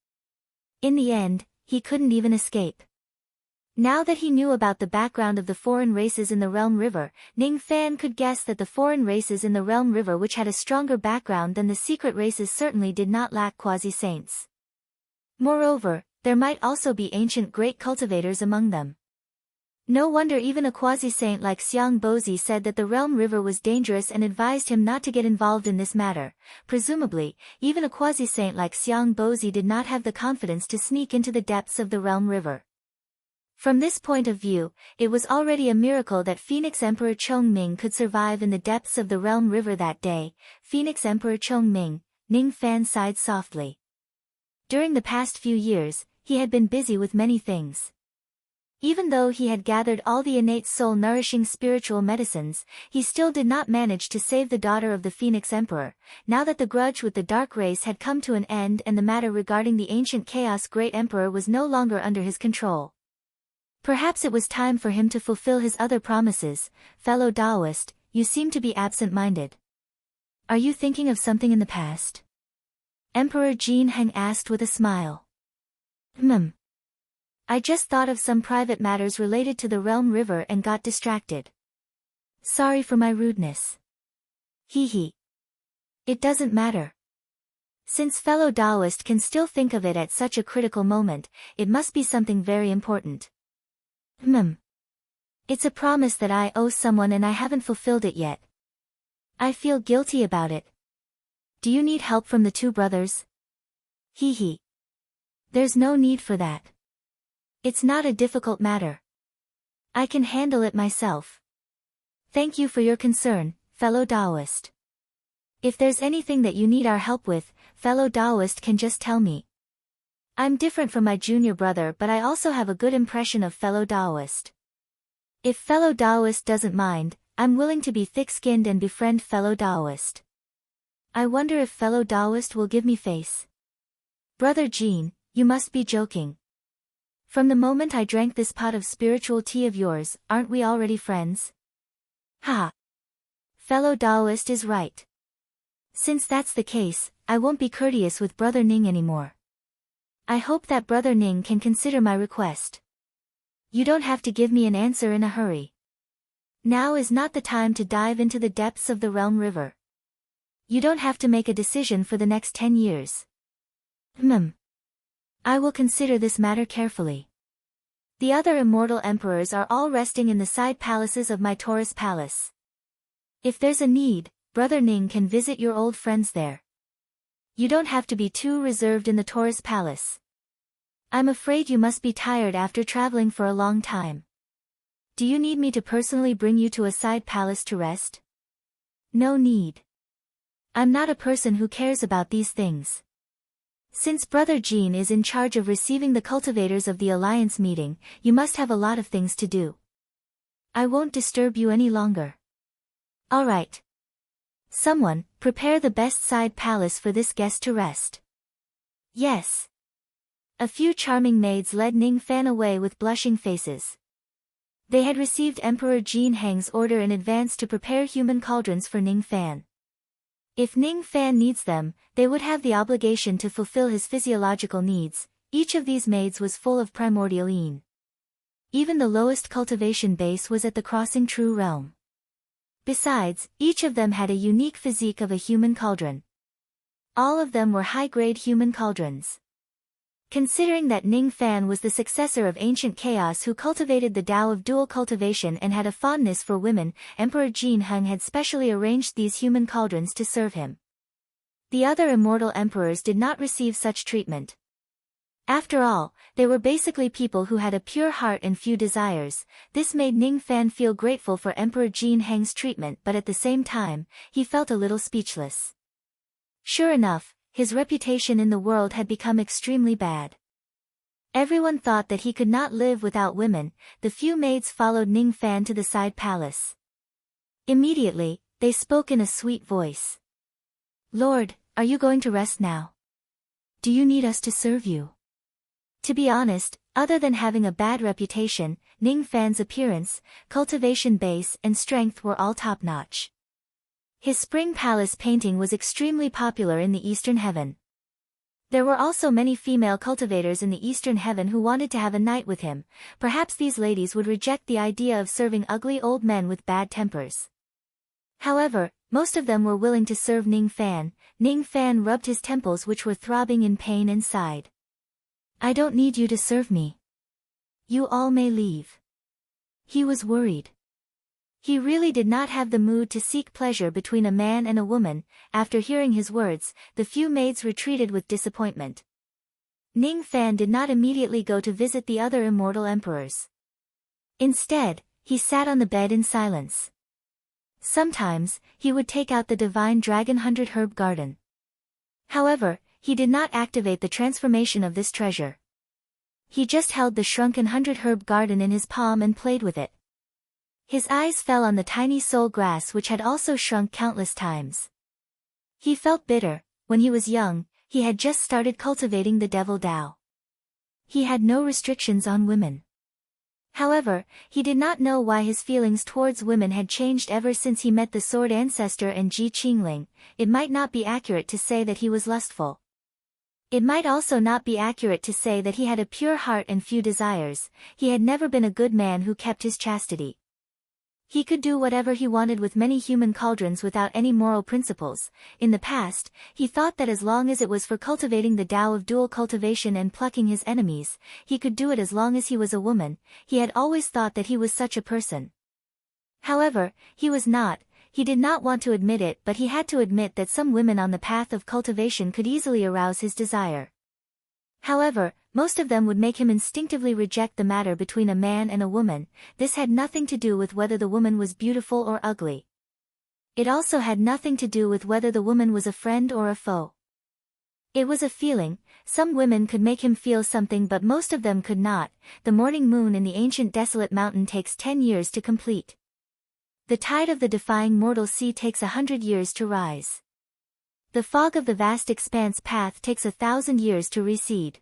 In the end, he couldn't even escape. Now that he knew about the background of the foreign races in the Realm River, Ning Fan could guess that the foreign races in the Realm River which had a stronger background than the secret races certainly did not lack quasi-saints. Moreover, there might also be ancient great cultivators among them. No wonder even a quasi-saint like Xiang Bozi said that the Realm River was dangerous and advised him not to get involved in this matter. Presumably, even a quasi-saint like Xiang Bozi did not have the confidence to sneak into the depths of the Realm River. From this point of view, it was already a miracle that Phoenix Emperor Chongming could survive in the depths of the Realm River that day. Phoenix Emperor Chongming, Ning Fan sighed softly. During the past few years, he had been busy with many things. Even though he had gathered all the innate soul-nourishing spiritual medicines, he still did not manage to save the daughter of the Phoenix Emperor. Now that the grudge with the Dark Race had come to an end and the matter regarding the ancient Chaos Great Emperor was no longer under his control. Perhaps it was time for him to fulfill his other promises. Fellow Taoist, you seem to be absent-minded. Are you thinking of something in the past? Emperor Jin Heng asked with a smile. I just thought of some private matters related to the Realm River and got distracted. Sorry for my rudeness. Hee. It doesn't matter. Since fellow Taoist can still think of it at such a critical moment, it must be something very important. It's a promise that I owe someone and I haven't fulfilled it yet. I feel guilty about it. Do you need help from the two brothers? Hee. There's no need for that. It's not a difficult matter. I can handle it myself. Thank you for your concern, fellow Taoist. If there's anything that you need our help with, fellow Taoist can just tell me. I'm different from my junior brother, but I also have a good impression of fellow Taoist. If fellow Taoist doesn't mind, I'm willing to be thick-skinned and befriend fellow Taoist. I wonder if fellow Taoist will give me face. Brother Jean, you must be joking. From the moment I drank this pot of spiritual tea of yours, aren't we already friends? Ha! Fellow Taoist is right. Since that's the case, I won't be courteous with Brother Ning anymore. I hope that Brother Ning can consider my request. You don't have to give me an answer in a hurry. Now is not the time to dive into the depths of the Realm River. You don't have to make a decision for the next 10 years. I will consider this matter carefully. The other immortal emperors are all resting in the side palaces of my Taurus Palace. If there's a need, Brother Ning can visit your old friends there. You don't have to be too reserved in the Taurus Palace. I'm afraid you must be tired after traveling for a long time. Do you need me to personally bring you to a side palace to rest? No need. I'm not a person who cares about these things. Since Brother Jean is in charge of receiving the cultivators of the Alliance meeting, you must have a lot of things to do. I won't disturb you any longer. All right. Someone, prepare the best side palace for this guest to rest. Yes. A few charming maids led Ning Fan away with blushing faces. They had received Emperor Jin Heng's order in advance to prepare human cauldrons for Ning Fan. If Ning Fan needs them, they would have the obligation to fulfill his physiological needs. Each of these maids was full of primordial yin. Even the lowest cultivation base was at the crossing true realm. Besides, each of them had a unique physique of a human cauldron. All of them were high-grade human cauldrons. Considering that Ning Fan was the successor of ancient chaos who cultivated the Tao of dual cultivation and had a fondness for women, Emperor Jin Heng had specially arranged these human cauldrons to serve him. The other immortal emperors did not receive such treatment. After all, they were basically people who had a pure heart and few desires. This made Ning Fan feel grateful for Emperor Jin Heng's treatment, but at the same time, he felt a little speechless. Sure enough, his reputation in the world had become extremely bad. Everyone thought that he could not live without women. The few maids followed Ning Fan to the side palace. Immediately, they spoke in a sweet voice. Lord, are you going to rest now? Do you need us to serve you? To be honest, other than having a bad reputation, Ning Fan's appearance, cultivation base and strength were all top-notch. His spring palace painting was extremely popular in the Eastern Heaven. There were also many female cultivators in the Eastern Heaven who wanted to have a night with him. Perhaps these ladies would reject the idea of serving ugly old men with bad tempers. However, most of them were willing to serve Ning Fan. Ning Fan rubbed his temples, which were throbbing in pain, and sighed. I don't need you to serve me. You all may leave. He was worried. He really did not have the mood to seek pleasure between a man and a woman. After hearing his words, the few maids retreated with disappointment. Ning Fan did not immediately go to visit the other immortal emperors. Instead, he sat on the bed in silence. Sometimes, he would take out the divine dragon 100 herb garden. However, he did not activate the transformation of this treasure. He just held the shrunken 100 herb garden in his palm and played with it. His eyes fell on the tiny soul grass which had also shrunk countless times. He felt bitter. When he was young, he had just started cultivating the devil Tao. He had no restrictions on women. However, he did not know why his feelings towards women had changed ever since he met the Sword Ancestor and Ji Qingling. It might not be accurate to say that he was lustful. It might also not be accurate to say that he had a pure heart and few desires. He had never been a good man who kept his chastity. He could do whatever he wanted with many human cauldrons without any moral principles. In the past, he thought that as long as it was for cultivating the Tao of dual cultivation and plucking his enemies, he could do it as long as he was a woman. He had always thought that he was such a person. However, he was not. He did not want to admit it, but he had to admit that some women on the path of cultivation could easily arouse his desire. However, most of them would make him instinctively reject the matter between a man and a woman. This had nothing to do with whether the woman was beautiful or ugly. It also had nothing to do with whether the woman was a friend or a foe. It was a feeling. Some women could make him feel something but most of them could not. The morning moon in the ancient desolate mountain takes 10 years to complete. The tide of the defying mortal sea takes 100 years to rise. The fog of the vast expanse path takes 1,000 years to recede.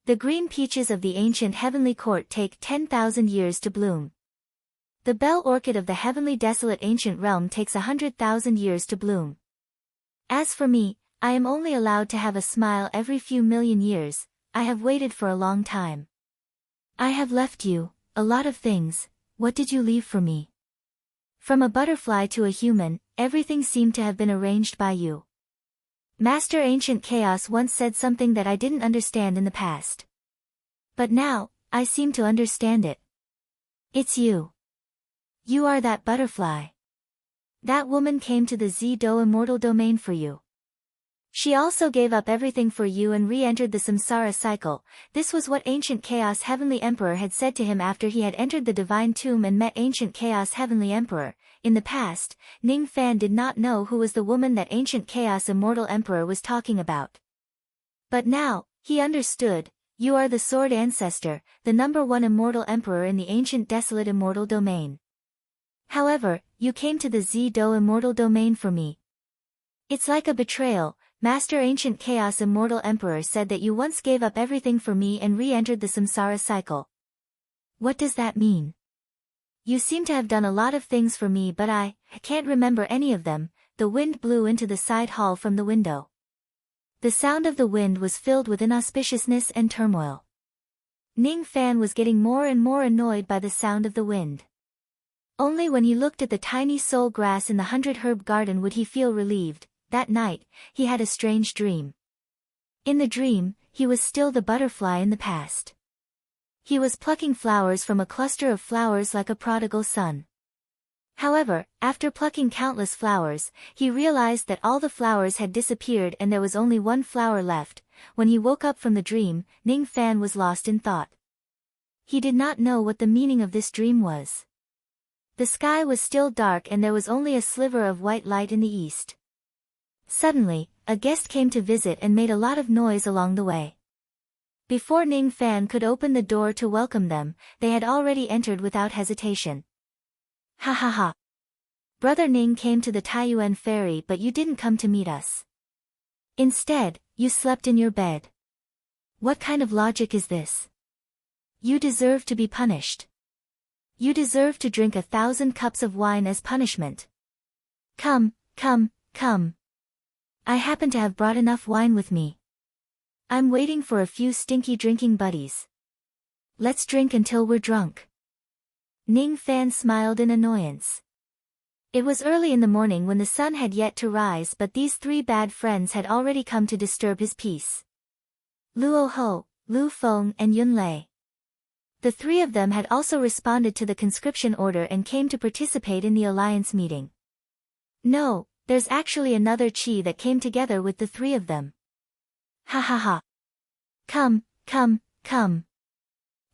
The green peaches of the ancient heavenly court take 10,000 years to bloom. The bell orchid of the heavenly desolate ancient realm takes 100,000 years to bloom. As for me, I am only allowed to have a smile every few million years. I have waited for a long time. I have left you a lot of things. What did you leave for me? From a butterfly to a human, everything seemed to have been arranged by you. Master Ancient Chaos once said something that I didn't understand in the past. But now, I seem to understand it. It's you. You are that butterfly. That woman came to the Z-Do immortal domain for you. She also gave up everything for you and re-entered the samsara cycle. This was what Ancient Chaos Heavenly Emperor had said to him after he had entered the Divine Tomb and met Ancient Chaos Heavenly Emperor. In the past, Ning Fan did not know who was the woman that Ancient Chaos Immortal Emperor was talking about. But now, he understood. You are the Sword Ancestor, the #1 Immortal Emperor in the Ancient Desolate Immortal Domain. However, you came to the Z-Do Immortal Domain for me. It's like a betrayal. Master Ancient Chaos Immortal Emperor said that you once gave up everything for me and re-entered the samsara cycle. What does that mean? You seem to have done a lot of things for me but I can't remember any of them. The wind blew into the side hall from the window. The sound of the wind was filled with inauspiciousness and turmoil. Ning Fan was getting more and more annoyed by the sound of the wind. Only when he looked at the tiny soul grass in the 100 herb garden would he feel relieved. That night, he had a strange dream. In the dream, he was still the butterfly in the past. He was plucking flowers from a cluster of flowers like a prodigal son. However, after plucking countless flowers, he realized that all the flowers had disappeared and there was only one flower left. When he woke up from the dream, Ning Fan was lost in thought. He did not know what the meaning of this dream was. The sky was still dark and there was only a sliver of white light in the east. Suddenly, a guest came to visit and made a lot of noise along the way. Before Ning Fan could open the door to welcome them, they had already entered without hesitation. Ha ha ha. Brother Ning came to the Taiyuan ferry but you didn't come to meet us. Instead, you slept in your bed. What kind of logic is this? You deserve to be punished. You deserve to drink 1,000 cups of wine as punishment. Come, come, come. I happen to have brought enough wine with me. I'm waiting for a few stinky drinking buddies. Let's drink until we're drunk. Ning Fan smiled in annoyance. It was early in the morning when the sun had yet to rise but these 3 bad friends had already come to disturb his peace. Luo Ho, Lu Feng and Yun Lei. The 3 of them had also responded to the conscription order and came to participate in the alliance meeting. No. There's actually another Chi that came together with the 3 of them. Ha ha ha. Come, come, come.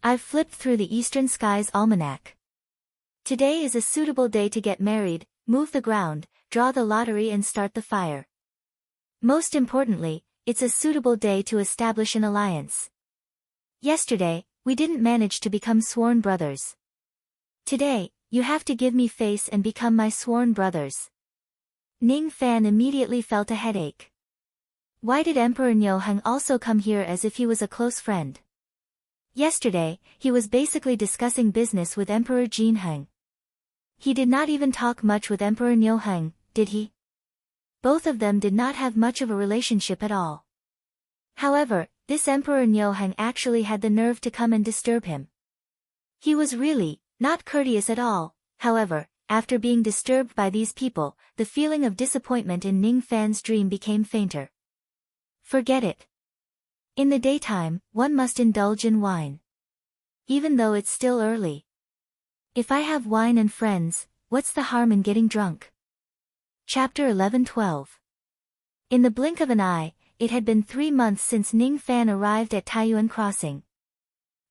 I've flipped through the Eastern Skies Almanac. Today is a suitable day to get married, move the ground, draw the lottery and start the fire. Most importantly, it's a suitable day to establish an alliance. Yesterday, we didn't manage to become sworn brothers. Today, you have to give me face and become my sworn brothers. Ning Fan immediately felt a headache. Why did Emperor Niu Heng also come here as if he was a close friend? Yesterday, he was basically discussing business with Emperor Jin Heng. He did not even talk much with Emperor Niu Heng, did he? Both of them did not have much of a relationship at all. However, this Emperor Niu Heng actually had the nerve to come and disturb him. He was really not courteous at all. However, after being disturbed by these people, the feeling of disappointment in Ning Fan's dream became fainter. Forget it. In the daytime, one must indulge in wine. Even though it's still early. If I have wine and friends, what's the harm in getting drunk? Chapter 11-12. In the blink of an eye, it had been 3 months since Ning Fan arrived at Taiyuan Crossing.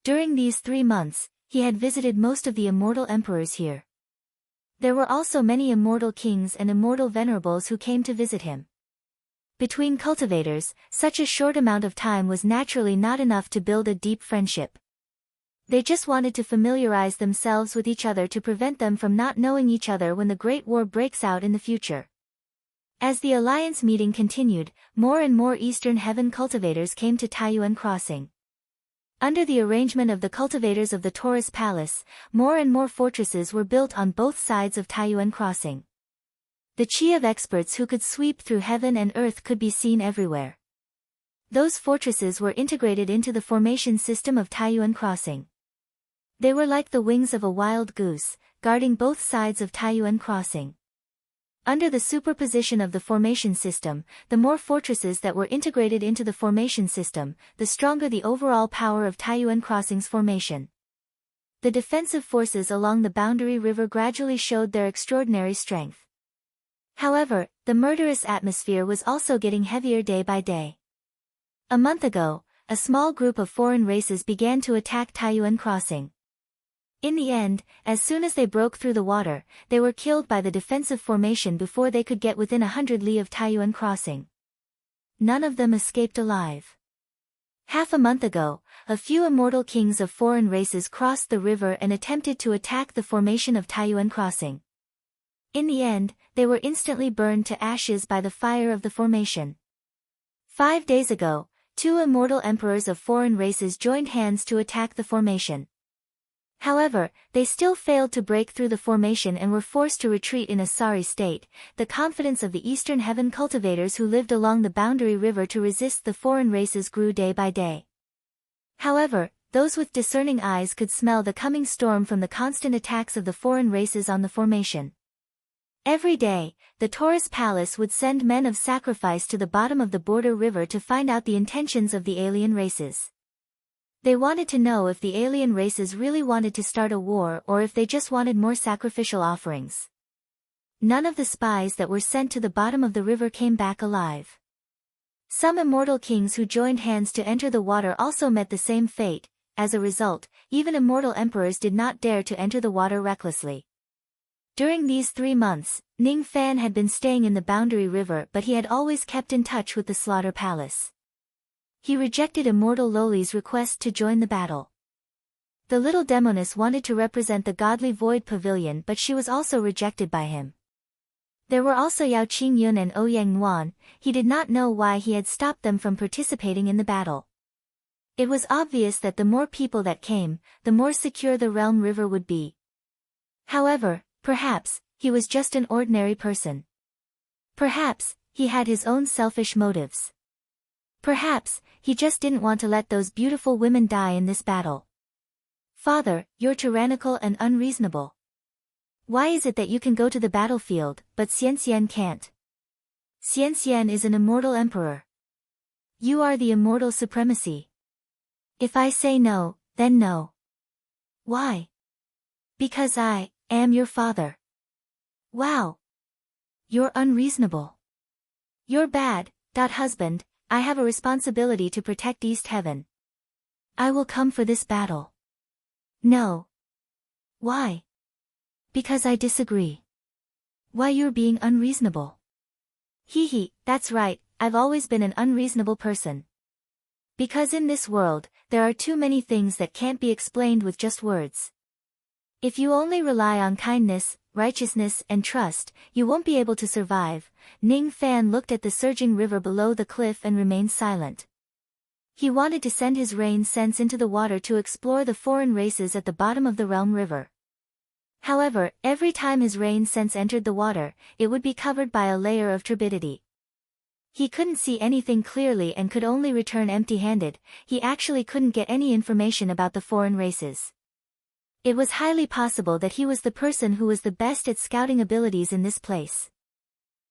During these 3 months, he had visited most of the immortal emperors here. There were also many immortal kings and immortal venerables who came to visit him. Between cultivators, such a short amount of time was naturally not enough to build a deep friendship. They just wanted to familiarize themselves with each other to prevent them from not knowing each other when the Great War breaks out in the future. As the alliance meeting continued, more and more Eastern Heaven cultivators came to Taiyuan Crossing. Under the arrangement of the cultivators of the Taurus Palace, more and more fortresses were built on both sides of Taiyuan Crossing. The chi of experts who could sweep through heaven and earth could be seen everywhere. Those fortresses were integrated into the formation system of Taiyuan Crossing. They were like the wings of a wild goose, guarding both sides of Taiyuan Crossing. Under the superposition of the formation system, the more fortresses that were integrated into the formation system, the stronger the overall power of Taiyuan Crossing's formation. The defensive forces along the boundary river gradually showed their extraordinary strength. However, the murderous atmosphere was also getting heavier day by day. A month ago, a small group of foreign races began to attack Taiyuan Crossing. In the end, as soon as they broke through the water, they were killed by the defensive formation before they could get within 100 li of Taiyuan Crossing. None of them escaped alive. Half a month ago, a few immortal kings of foreign races crossed the river and attempted to attack the formation of Taiyuan Crossing. In the end, they were instantly burned to ashes by the fire of the formation. 5 days ago, 2 immortal emperors of foreign races joined hands to attack the formation. However, they still failed to break through the formation and were forced to retreat in a sorry state. The confidence of the Eastern Heaven cultivators who lived along the boundary river to resist the foreign races grew day by day. However, those with discerning eyes could smell the coming storm from the constant attacks of the foreign races on the formation. Every day, the Taurus Palace would send men of sacrifice to the bottom of the border river to find out the intentions of the alien races. They wanted to know if the alien races really wanted to start a war or if they just wanted more sacrificial offerings. None of the spies that were sent to the bottom of the river came back alive. Some immortal kings who joined hands to enter the water also met the same fate. As a result, even immortal emperors did not dare to enter the water recklessly. During these 3 months, Ning Fan had been staying in the boundary river, but he had always kept in touch with the Slaughter Palace. He rejected Immortal Loli's request to join the battle. The little demoness wanted to represent the godly Void Pavilion, but she was also rejected by him. There were also Yao Qingyun and Ouyang Nuan. He did not know why he had stopped them from participating in the battle. It was obvious that the more people that came, the more secure the realm river would be. However, perhaps, he was just an ordinary person. Perhaps, he had his own selfish motives. Perhaps, he just didn't want to let those beautiful women die in this battle. Father, you're tyrannical and unreasonable. Why is it that you can go to the battlefield, but Xianxian can't? Xianxian is an immortal emperor. You are the immortal supremacy. If I say no, then no. Why? Because I am your father. Wow. You're unreasonable. You're bad, husband. I have a responsibility to protect East Heaven. I will come for this battle. No. Why? Because I disagree. Why, you're being unreasonable. Hee, that's right, I've always been an unreasonable person. Because in this world, there are too many things that can't be explained with just words. If you only rely on kindness, righteousness, and trust, you won't be able to survive. Ning Fan looked at the surging river below the cliff and remained silent. He wanted to send his rain sense into the water to explore the foreign races at the bottom of the realm river. However, every time his rain sense entered the water, it would be covered by a layer of turbidity. He couldn't see anything clearly and could only return empty-handed. He actually couldn't get any information about the foreign races. It was highly possible that he was the person who was the best at scouting abilities in this place.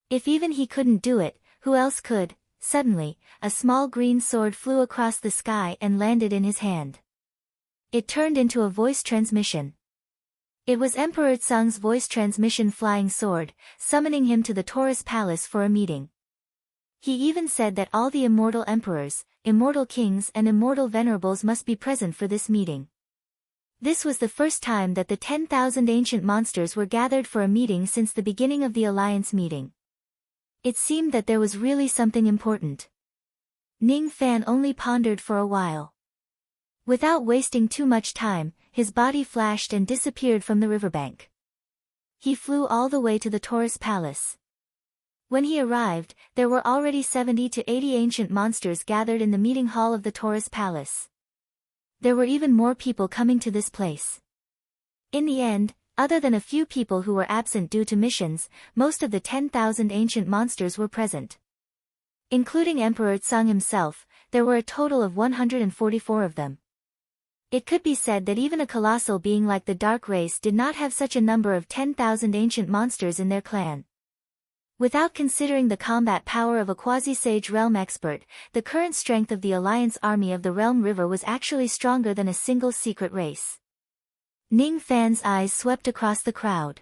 If even he couldn't do it, who else could? Suddenly, a small green sword flew across the sky and landed in his hand. It turned into a voice transmission. It was Emperor Tsung's voice transmission flying sword, summoning him to the Taurus Palace for a meeting. He even said that all the immortal emperors, immortal kings and immortal venerables must be present for this meeting. This was the first time that the 10,000 ancient monsters were gathered for a meeting since the beginning of the Alliance meeting. It seemed that there was really something important. Ning Fan only pondered for a while. Without wasting too much time, his body flashed and disappeared from the riverbank. He flew all the way to the Taurus Palace. When he arrived, there were already 70 to 80 ancient monsters gathered in the meeting hall of the Taurus Palace. There were even more people coming to this place. In the end, other than a few people who were absent due to missions, most of the 10,000 ancient monsters were present. Including Emperor Tsung himself, there were a total of 144 of them. It could be said that even a colossal being like the Dark Race did not have such a number of 10,000 ancient monsters in their clan. Without considering the combat power of a quasi-sage realm expert, the current strength of the Alliance army of the Realm River was actually stronger than a single secret race. Ning Fan's eyes swept across the crowd.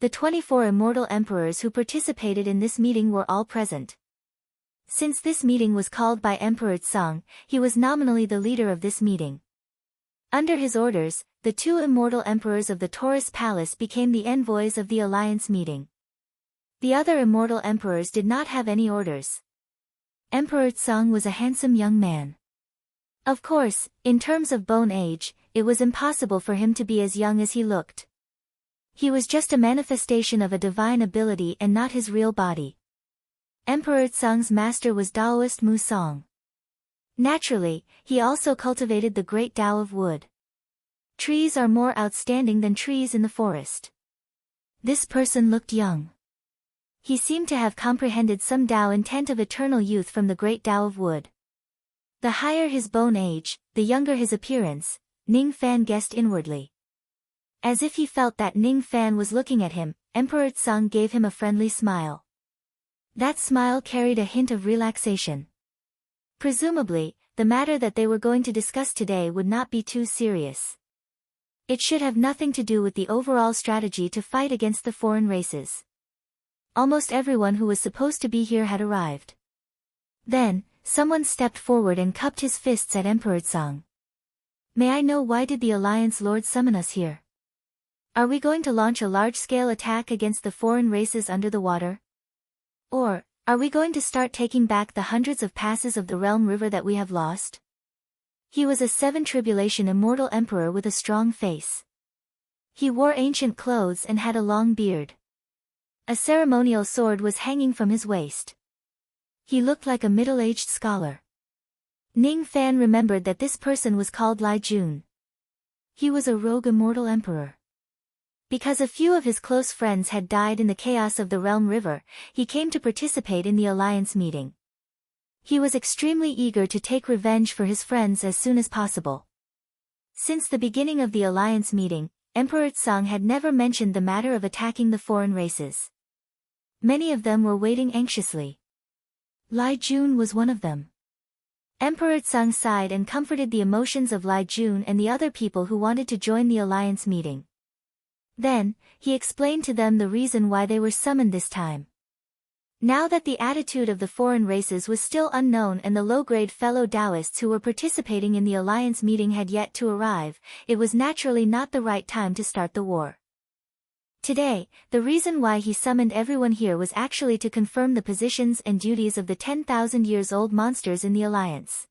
The 24 immortal emperors who participated in this meeting were all present. Since this meeting was called by Emperor Tsung, he was nominally the leader of this meeting. Under his orders, the two immortal emperors of the Taurus Palace became the envoys of the Alliance meeting. The other immortal emperors did not have any orders. Emperor Tsung was a handsome young man. Of course, in terms of bone age, it was impossible for him to be as young as he looked. He was just a manifestation of a divine ability and not his real body. Emperor Tsung's master was Taoist Musang. Naturally, he also cultivated the great Tao of wood. Trees are more outstanding than trees in the forest. This person looked young. He seemed to have comprehended some Tao intent of eternal youth from the great Tao of wood. The higher his bone age, the younger his appearance, Ning Fan guessed inwardly. As if he felt that Ning Fan was looking at him, Emperor Tsung gave him a friendly smile. That smile carried a hint of relaxation. Presumably, the matter that they were going to discuss today would not be too serious. It should have nothing to do with the overall strategy to fight against the foreign races. Almost everyone who was supposed to be here had arrived. Then, someone stepped forward and cupped his fists at Emperor Tsung. May I know, why did the Alliance Lord summon us here? Are we going to launch a large-scale attack against the foreign races under the water? Or, are we going to start taking back the hundreds of passes of the Realm River that we have lost? He was a 7 Tribulation immortal emperor with a strong face. He wore ancient clothes and had a long beard. A ceremonial sword was hanging from his waist. He looked like a middle-aged scholar. Ning Fan remembered that this person was called Lai Jun. He was a rogue immortal emperor. Because a few of his close friends had died in the chaos of the Realm River, he came to participate in the Alliance meeting. He was extremely eager to take revenge for his friends as soon as possible. Since the beginning of the Alliance meeting, Emperor Tsung had never mentioned the matter of attacking the foreign races. Many of them were waiting anxiously. Lai Jun was one of them. Emperor Tsung sighed and comforted the emotions of Lai Jun and the other people who wanted to join the Alliance meeting. Then, he explained to them the reason why they were summoned this time. Now that the attitude of the foreign races was still unknown and the low-grade fellow Taoists who were participating in the alliance meeting had yet to arrive, it was naturally not the right time to start the war. Today, the reason why he summoned everyone here was actually to confirm the positions and duties of the 10,000 years old monsters in the alliance.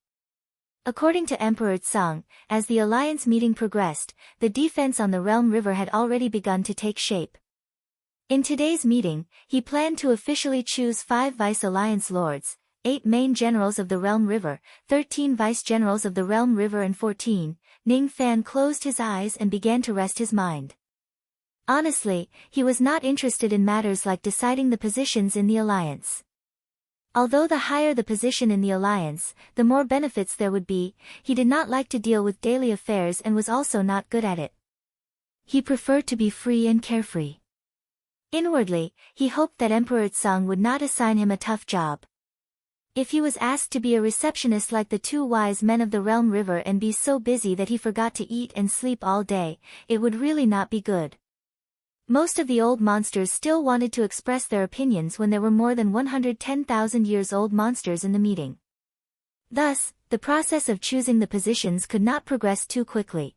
According to Emperor Tsang, as the alliance meeting progressed, the defense on the Realm River had already begun to take shape. In today's meeting, he planned to officially choose 5 vice-alliance lords, 8 main generals of the Realm River, 13 vice-generals of the Realm River and 14. Ning Fan closed his eyes and began to rest his mind. Honestly, he was not interested in matters like deciding the positions in the alliance. Although the higher the position in the alliance, the more benefits there would be, he did not like to deal with daily affairs and was also not good at it. He preferred to be free and carefree. Inwardly, he hoped that Emperor Tsang would not assign him a tough job. If he was asked to be a receptionist like the 2 wise men of the Realm River and be so busy that he forgot to eat and sleep all day, it would really not be good. Most of the old monsters still wanted to express their opinions when there were more than 110,000 years old monsters in the meeting. Thus, the process of choosing the positions could not progress too quickly.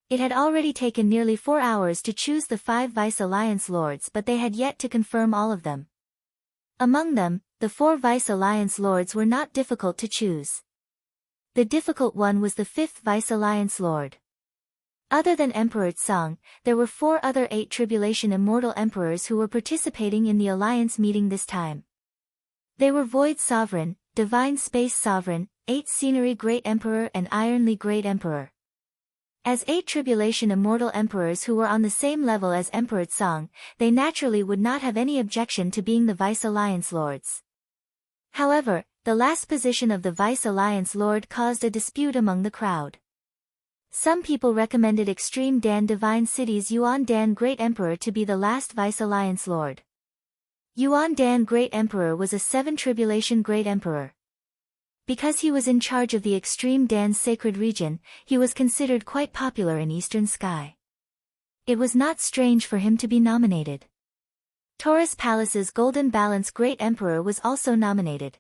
It had already taken nearly 4 hours to choose the 5 vice-alliance lords, but they had yet to confirm all of them. Among them, the 4 vice-alliance lords were not difficult to choose. The difficult one was the 5th vice-alliance lord. Other than Emperor Tsang, there were 4 other 8 Tribulation Immortal Emperors who were participating in the alliance meeting this time. They were Void Sovereign, Divine Space Sovereign, 8 Scenery Great Emperor and Ironly Great Emperor. As 8 Tribulation Immortal Emperors who were on the same level as Emperor Tsang, they naturally would not have any objection to being the Vice-Alliance Lords. However, the last position of the Vice-Alliance Lord caused a dispute among the crowd. Some people recommended Extreme Dan Divine City's Yuan Dan Great Emperor to be the last Vice-Alliance Lord. Yuan Dan Great Emperor was a 7 Tribulation Great Emperor. Because he was in charge of the Extreme Dan Sacred Region, he was considered quite popular in Eastern Sky. It was not strange for him to be nominated. Taurus Palace's Golden Balance Great Emperor was also nominated.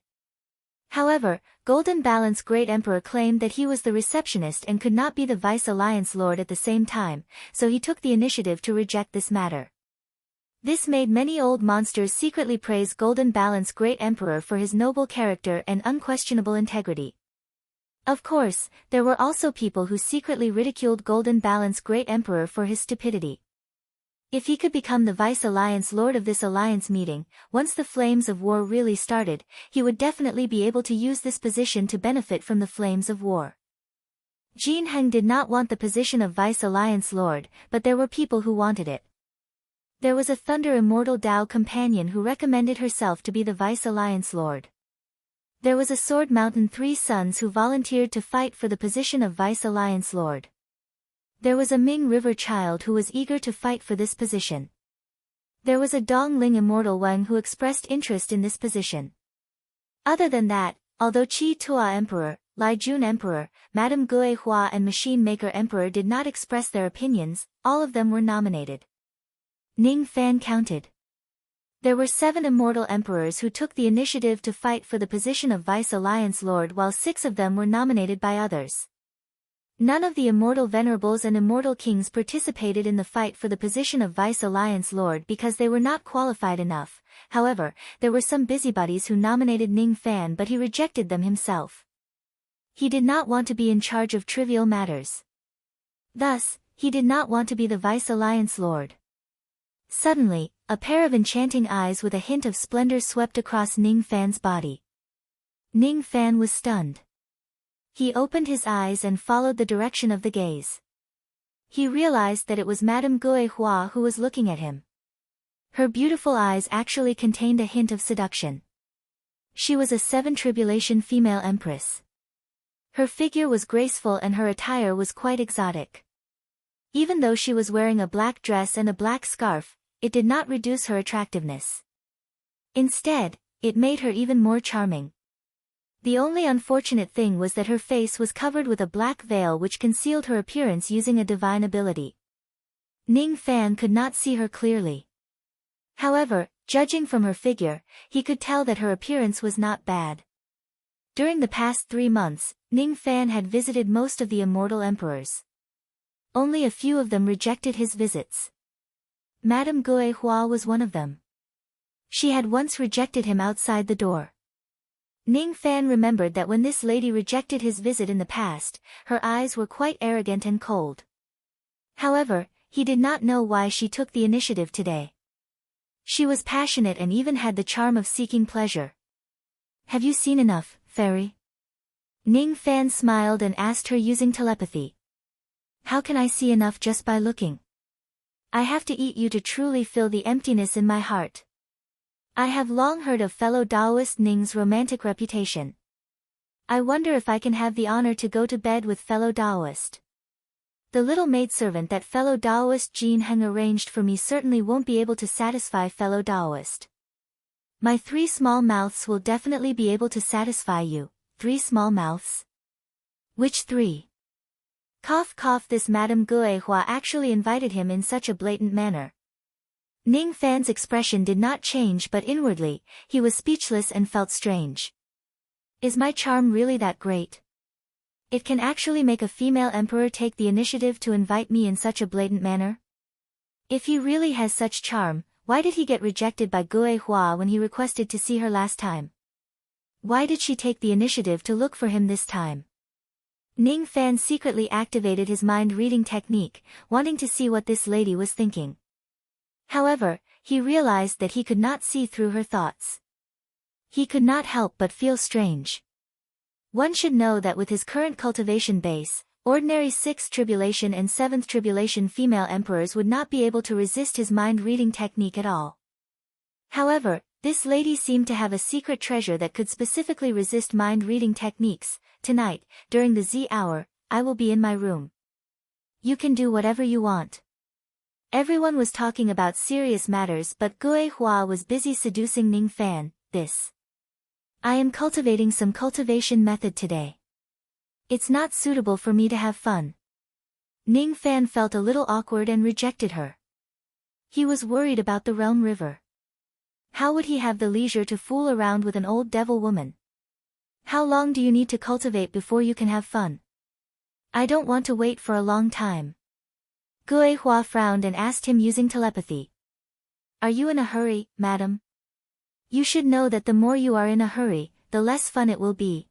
However, Golden Balance Great Emperor claimed that he was the receptionist and could not be the Vice-Alliance Lord at the same time, so he took the initiative to reject this matter. This made many old monsters secretly praise Golden Balance Great Emperor for his noble character and unquestionable integrity. Of course, there were also people who secretly ridiculed Golden Balance Great Emperor for his stupidity. If he could become the Vice-Alliance Lord of this alliance meeting, once the flames of war really started, he would definitely be able to use this position to benefit from the flames of war. Jin Heng did not want the position of Vice-Alliance Lord, but there were people who wanted it. There was a Thunder Immortal Tao companion who recommended herself to be the Vice-Alliance Lord. There was a Sword Mountain 3 sons who volunteered to fight for the position of Vice-Alliance Lord. There was a Ming River child who was eager to fight for this position. There was a Dong Ling Immortal Wang who expressed interest in this position. Other than that, although Qi Tua Emperor, Lai Jun Emperor, Madame Gue Hua and Machine Maker Emperor did not express their opinions, all of them were nominated. Ning Fan counted. There were 7 immortal emperors who took the initiative to fight for the position of Vice-Alliance Lord, while 6 of them were nominated by others. None of the immortal venerables and immortal kings participated in the fight for the position of Vice-Alliance Lord because they were not qualified enough. However, there were some busybodies who nominated Ning Fan, but he rejected them himself. He did not want to be in charge of trivial matters. Thus, he did not want to be the Vice-Alliance Lord. Suddenly, a pair of enchanting eyes with a hint of splendor swept across Ning Fan's body. Ning Fan was stunned. He opened his eyes and followed the direction of the gaze. He realized that it was Madame Gue Hua who was looking at him. Her beautiful eyes actually contained a hint of seduction. She was a 7 Tribulation female empress. Her figure was graceful and her attire was quite exotic. Even though she was wearing a black dress and a black scarf, it did not reduce her attractiveness. Instead, it made her even more charming. The only unfortunate thing was that her face was covered with a black veil which concealed her appearance using a divine ability. Ning Fan could not see her clearly. However, Judging from her figure, he could tell that her appearance was not bad. During the past 3 months, Ning Fan had visited most of the immortal emperors. Only a few of them rejected his visits. Madame Guo Hua was one of them. She had once rejected him outside the door. Ning Fan remembered that when this lady rejected his visit in the past, her eyes were quite arrogant and cold. However, he did not know why she took the initiative today. She was passionate and even had the charm of seeking pleasure. Have you seen enough, fairy? Ning Fan smiled and asked her using telepathy. How can I see enough just by looking? I have to eat you to truly fill the emptiness in my heart. I have long heard of fellow Taoist Ning's romantic reputation. I wonder if I can have the honor to go to bed with fellow Taoist. The little maidservant that fellow Taoist Jin Heng arranged for me certainly won't be able to satisfy fellow Taoist. My 3 small mouths will definitely be able to satisfy you. 3 small mouths? Which 3? Cough cough. This Madame Guo Hua actually invited him in such a blatant manner. Ning Fan's expression did not change, but inwardly, he was speechless and felt strange. Is my charm really that great? It can actually make a female emperor take the initiative to invite me in such a blatant manner? If he really has such charm, why did he get rejected by Guo Hua when he requested to see her last time? Why did she take the initiative to look for him this time? Ning Fan secretly activated his mind-reading technique, wanting to see what this lady was thinking. However, he realized that he could not see through her thoughts. He could not help but feel strange. One should know that with his current cultivation base, ordinary 6th tribulation and 7th tribulation female emperors would not be able to resist his mind-reading technique at all. However, this lady seemed to have a secret treasure that could specifically resist mind-reading techniques. Tonight, during the Z hour, I will be in my room. You can do whatever you want. Everyone was talking about serious matters, but Guo Hua was busy seducing Ning Fan. I am cultivating some cultivation method today. It's not suitable for me to have fun. Ning Fan felt a little awkward and rejected her. He was worried about the Realm River. How would he have the leisure to fool around with an old devil woman? How long do you need to cultivate before you can have fun? I don't want to wait for a long time. Guo Hua frowned and asked him using telepathy. Are you in a hurry, madam? You should know that the more you are in a hurry, the less fun it will be.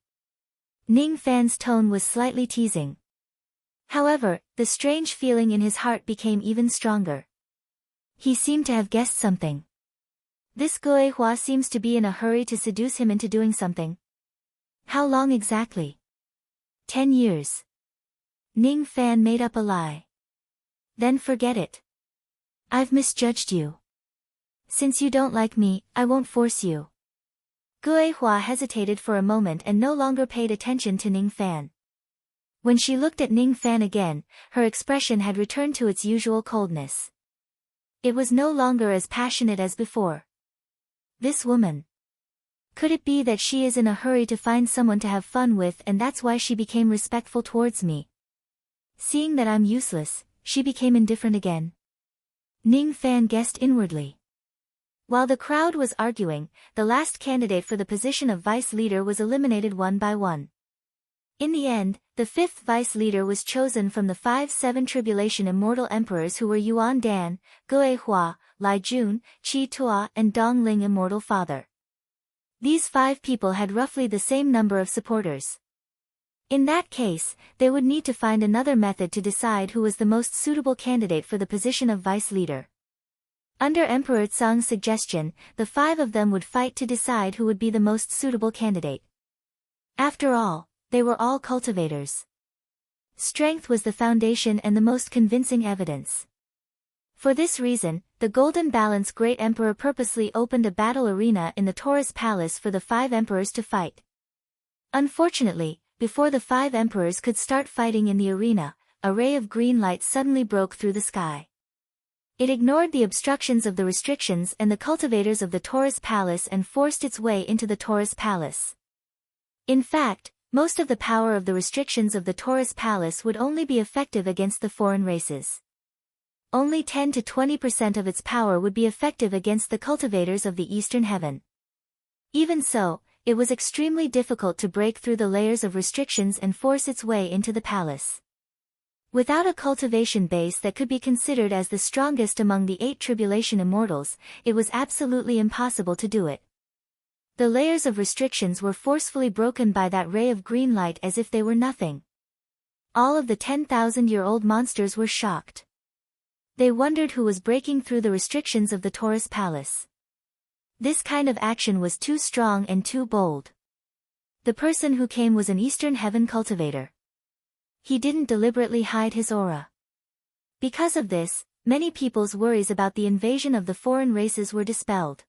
Ning Fan's tone was slightly teasing. However, the strange feeling in his heart became even stronger. He seemed to have guessed something. This Guo Hua seems to be in a hurry to seduce him into doing something. How long exactly? 10 years. Ning Fan made up a lie. Then forget it. I've misjudged you. Since you don't like me, I won't force you. Guo Hua hesitated for a moment and no longer paid attention to Ning Fan. When she looked at Ning Fan again, her expression had returned to its usual coldness. It was no longer as passionate as before. This woman. Could it be that she is in a hurry to find someone to have fun with, and that's why she became respectful towards me? Seeing that I'm useless, she became indifferent again. Ning Fan guessed inwardly. While the crowd was arguing, the last candidate for the position of vice leader was eliminated one by one. In the end, the 5th vice leader was chosen from the 5-7 tribulation immortal emperors who were Yuan Dan, Guo Hua, Lai Jun, Qi Tua and Dong Ling immortal father. These 5 people had roughly the same number of supporters. In that case, they would need to find another method to decide who was the most suitable candidate for the position of vice leader. Under Emperor Tsang's suggestion, the 5 of them would fight to decide who would be the most suitable candidate. After all, they were all cultivators. Strength was the foundation and the most convincing evidence. For this reason, the Golden Balance Great Emperor purposely opened a battle arena in the Taurus Palace for the 5 emperors to fight. Unfortunately, before the 5 emperors could start fighting in the arena, a ray of green light suddenly broke through the sky. It ignored the obstructions of the restrictions and the cultivators of the Taurus Palace and forced its way into the Taurus Palace. In fact, most of the power of the restrictions of the Taurus Palace would only be effective against the foreign races. Only 10 to 20% of its power would be effective against the cultivators of the eastern heaven. Even so, it was extremely difficult to break through the layers of restrictions and force its way into the palace. Without a cultivation base that could be considered as the strongest among the 8 tribulation immortals, it was absolutely impossible to do it. The layers of restrictions were forcefully broken by that ray of green light as if they were nothing. All of the 10,000-year-old monsters were shocked. They wondered who was breaking through the restrictions of the Taurus Palace. This kind of action was too strong and too bold. The person who came was an Eastern Heaven cultivator. He didn't deliberately hide his aura. Because of this, many people's worries about the invasion of the foreign races were dispelled.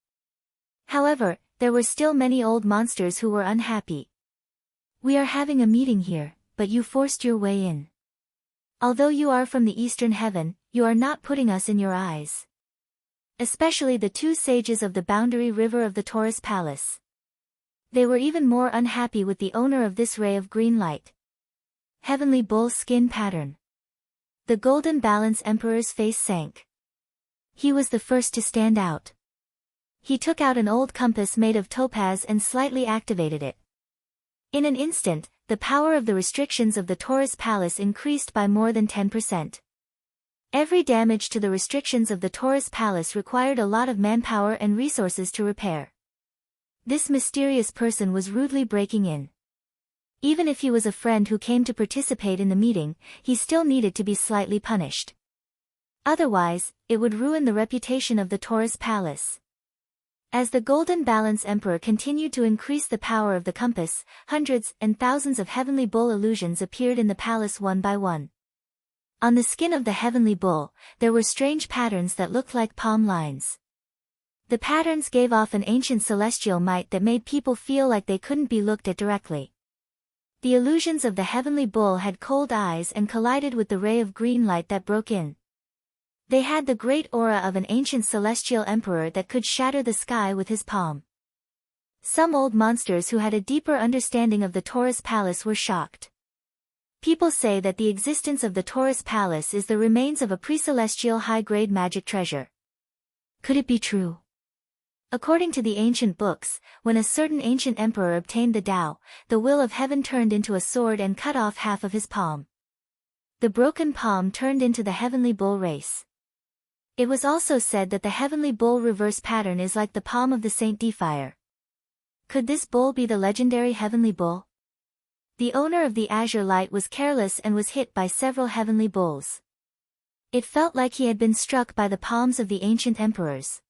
However, there were still many old monsters who were unhappy. "We are having a meeting here, but you forced your way in. Although you are from the Eastern Heaven, you are not putting us in your eyes." Especially the 2 sages of the boundary river of the Taurus Palace. They were even more unhappy with the owner of this ray of green light. Heavenly Bull Skin Pattern. The Golden Balance Emperor's face sank. He was the first to stand out. He took out an old compass made of topaz and slightly activated it. In an instant, the power of the restrictions of the Taurus Palace increased by more than 10%. Every damage to the restrictions of the Taurus Palace required a lot of manpower and resources to repair. This mysterious person was rudely breaking in. Even if he was a friend who came to participate in the meeting, he still needed to be slightly punished. Otherwise, it would ruin the reputation of the Taurus Palace. As the Golden Balance Emperor continued to increase the power of the compass, hundreds and thousands of Heavenly Bull illusions appeared in the palace one by one. On the skin of the Heavenly Bull, there were strange patterns that looked like palm lines. The patterns gave off an ancient celestial might that made people feel like they couldn't be looked at directly. The illusions of the Heavenly Bull had cold eyes and collided with the ray of green light that broke in. They had the great aura of an ancient celestial emperor that could shatter the sky with his palm. Some old monsters who had a deeper understanding of the Taurus Palace were shocked. People say that the existence of the Taurus Palace is the remains of a pre-celestial high-grade magic treasure. Could it be true? According to the ancient books, when a certain ancient emperor obtained the Tao, the will of heaven turned into a sword and cut off half of his palm. The broken palm turned into the Heavenly Bull race. It was also said that the Heavenly Bull reverse pattern is like the palm of the Saint Defier. Could this bull be the legendary Heavenly Bull? The owner of the Azure Light was careless and was hit by several Heavenly Bulls. It felt like he had been struck by the palms of the ancient emperors.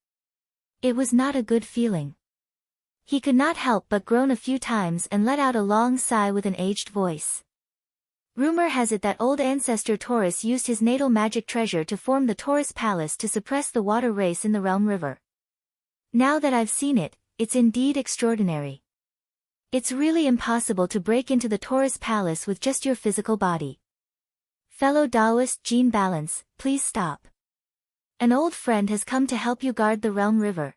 It was not a good feeling. He could not help but groan a few times and let out a long sigh with an aged voice. Rumor has it that old ancestor Taurus used his natal magic treasure to form the Taurus Palace to suppress the water race in the Realm River. Now that I've seen it, it's indeed extraordinary. It's really impossible to break into the Taurus Palace with just your physical body. Fellow Taoist Gene Balance, please stop. An old friend has come to help you guard the Realm River.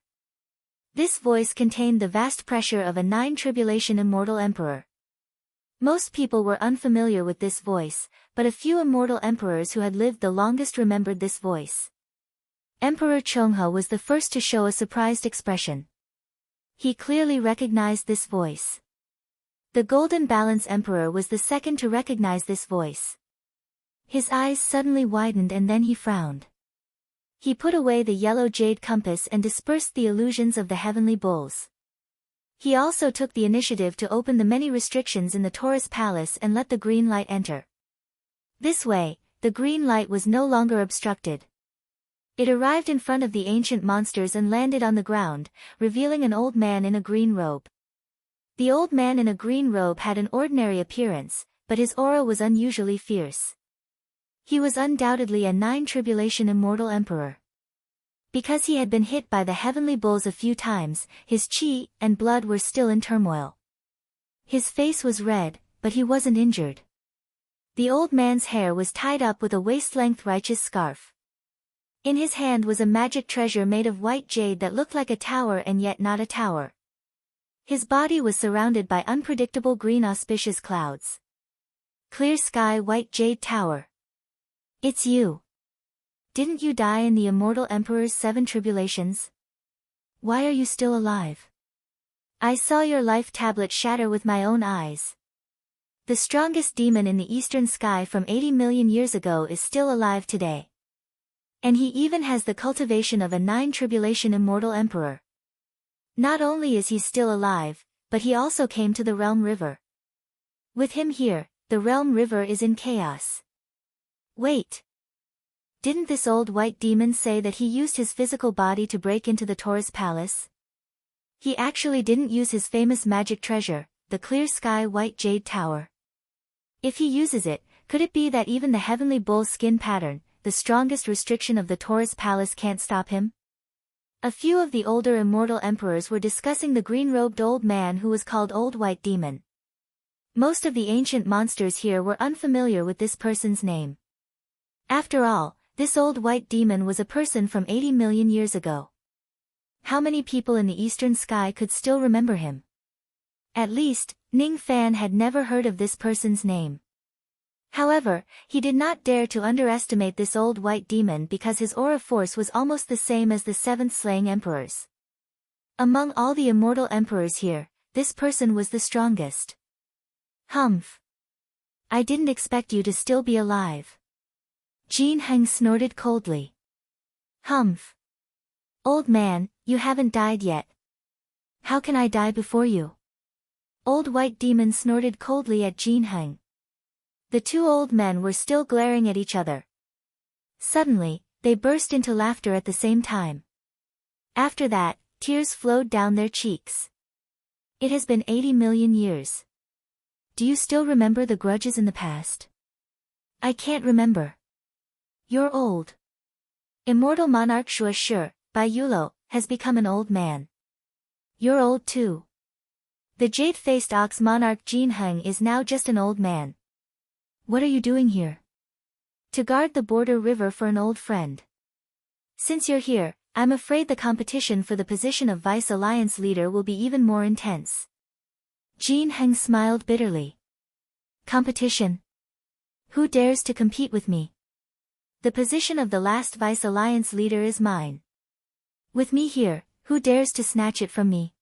This voice contained the vast pressure of a 9 tribulation immortal emperor. Most people were unfamiliar with this voice, but a few immortal emperors who had lived the longest remembered this voice. Emperor Chonghe was the first to show a surprised expression. He clearly recognized this voice. The Golden Balance Emperor was the second to recognize this voice. His eyes suddenly widened and then he frowned. He put away the yellow jade compass and dispersed the illusions of the Heavenly Bulls. He also took the initiative to open the many restrictions in the Taurus Palace and let the green light enter. This way, the green light was no longer obstructed. It arrived in front of the ancient monsters and landed on the ground, revealing an old man in a green robe. The old man in a green robe had an ordinary appearance, but his aura was unusually fierce. He was undoubtedly a 9 tribulation immortal emperor. Because he had been hit by the Heavenly Bulls a few times, his chi and blood were still in turmoil. His face was red, but he wasn't injured. The old man's hair was tied up with a waist-length righteous scarf. In his hand was a magic treasure made of white jade that looked like a tower and yet not a tower. His body was surrounded by unpredictable green auspicious clouds. Clear sky white jade tower. It's you. Didn't you die in the immortal emperor's 7 tribulations? Why are you still alive? I saw your life tablet shatter with my own eyes. The strongest demon in the eastern sky from 80 million years ago is still alive today. And he even has the cultivation of a 9 tribulation immortal emperor. Not only is he still alive, but he also came to the realm river. With him here, the realm river is in chaos. Wait. Didn't this old white demon say that he used his physical body to break into the Taurus palace? He actually didn't use his famous magic treasure, the clear sky white jade tower. If he uses it, could it be that even the heavenly bull skin pattern, the strongest restriction of the Taurus palace, can't stop him? A few of the older immortal emperors were discussing the green-robed old man who was called Old White Demon. Most of the ancient monsters here were unfamiliar with this person's name. After all, this old white demon was a person from 80 million years ago. How many people in the eastern sky could still remember him? At least, Ning Fan had never heard of this person's name. However, he did not dare to underestimate this old white demon because his aura force was almost the same as the 7th slaying emperors. Among all the immortal emperors here, this person was the strongest. Humph. I didn't expect you to still be alive. Jin Heng snorted coldly. Humph. Old man, you haven't died yet. How can I die before you? Old White Demon snorted coldly at Jin Heng. The two old men were still glaring at each other. Suddenly, they burst into laughter at the same time. After that, tears flowed down their cheeks. It has been 80 million years. Do you still remember the grudges in the past? I can't remember. You're old. Immortal monarch Shuashur, by Yulo, has become an old man. You're old too. The jade-faced ox monarch Jin Heng is now just an old man. What are you doing here? To guard the border river for an old friend. Since you're here, I'm afraid the competition for the position of Vice Alliance leader will be even more intense. Jin Heng smiled bitterly. Competition? Who dares to compete with me? The position of the last Vice Alliance leader is mine. With me here, who dares to snatch it from me?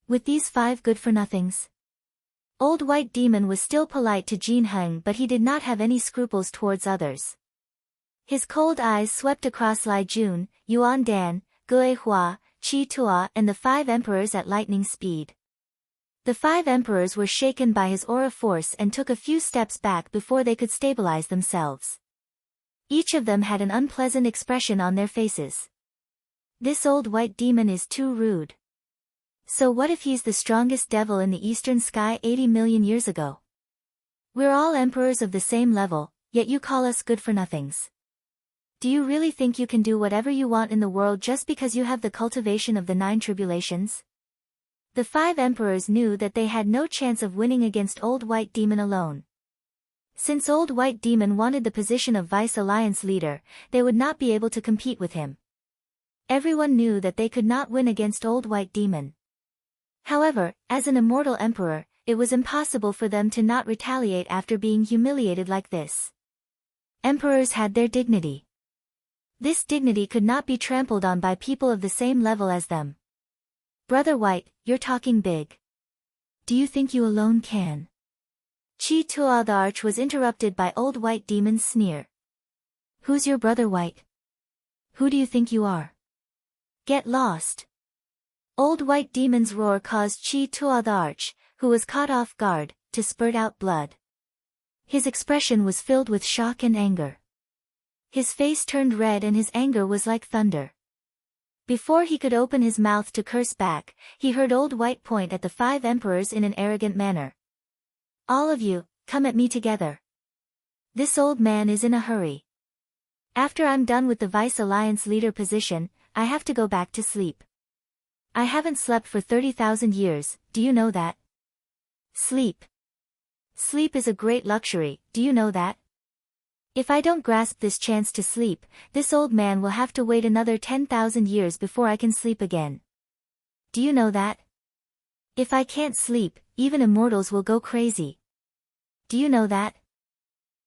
With these 5 good-for-nothings? Old White Demon was still polite to Jin Heng, but he did not have any scruples towards others. His cold eyes swept across Lai Jun, Yuan Dan, Gue Hua, Qi Tua and the 5 emperors at lightning speed. The 5 emperors were shaken by his aura force and took a few steps back before they could stabilize themselves. Each of them had an unpleasant expression on their faces. This old white demon is too rude. So what if he's the strongest devil in the eastern sky 80 million years ago? We're all emperors of the same level, yet you call us good-for-nothings. Do you really think you can do whatever you want in the world just because you have the cultivation of the 9 tribulations? The 5 emperors knew that they had no chance of winning against Old White Demon alone. Since Old White Demon wanted the position of Vice Alliance leader, they would not be able to compete with him. Everyone knew that they could not win against Old White Demon. However, as an immortal emperor, it was impossible for them to not retaliate after being humiliated like this. Emperors had their dignity. This dignity could not be trampled on by people of the same level as them. Brother White, you're talking big. Do you think you alone can? Qi Tua the Arch was interrupted by Old White Demon's sneer. Who's your brother White? Who do you think you are? Get lost. Old White Demon's roar caused Qi Tua the Arch, who was caught off guard, to spurt out blood. His expression was filled with shock and anger. His face turned red and his anger was like thunder. Before he could open his mouth to curse back, he heard Old White point at the 5 emperors in an arrogant manner. All of you, come at me together. This old man is in a hurry. After I'm done with the Vice Alliance leader position, I have to go back to sleep. I haven't slept for 30,000 years, do you know that? Sleep. Sleep is a great luxury, do you know that? If I don't grasp this chance to sleep, this old man will have to wait another 10,000 years before I can sleep again. Do you know that? If I can't sleep, even immortals will go crazy. Do you know that?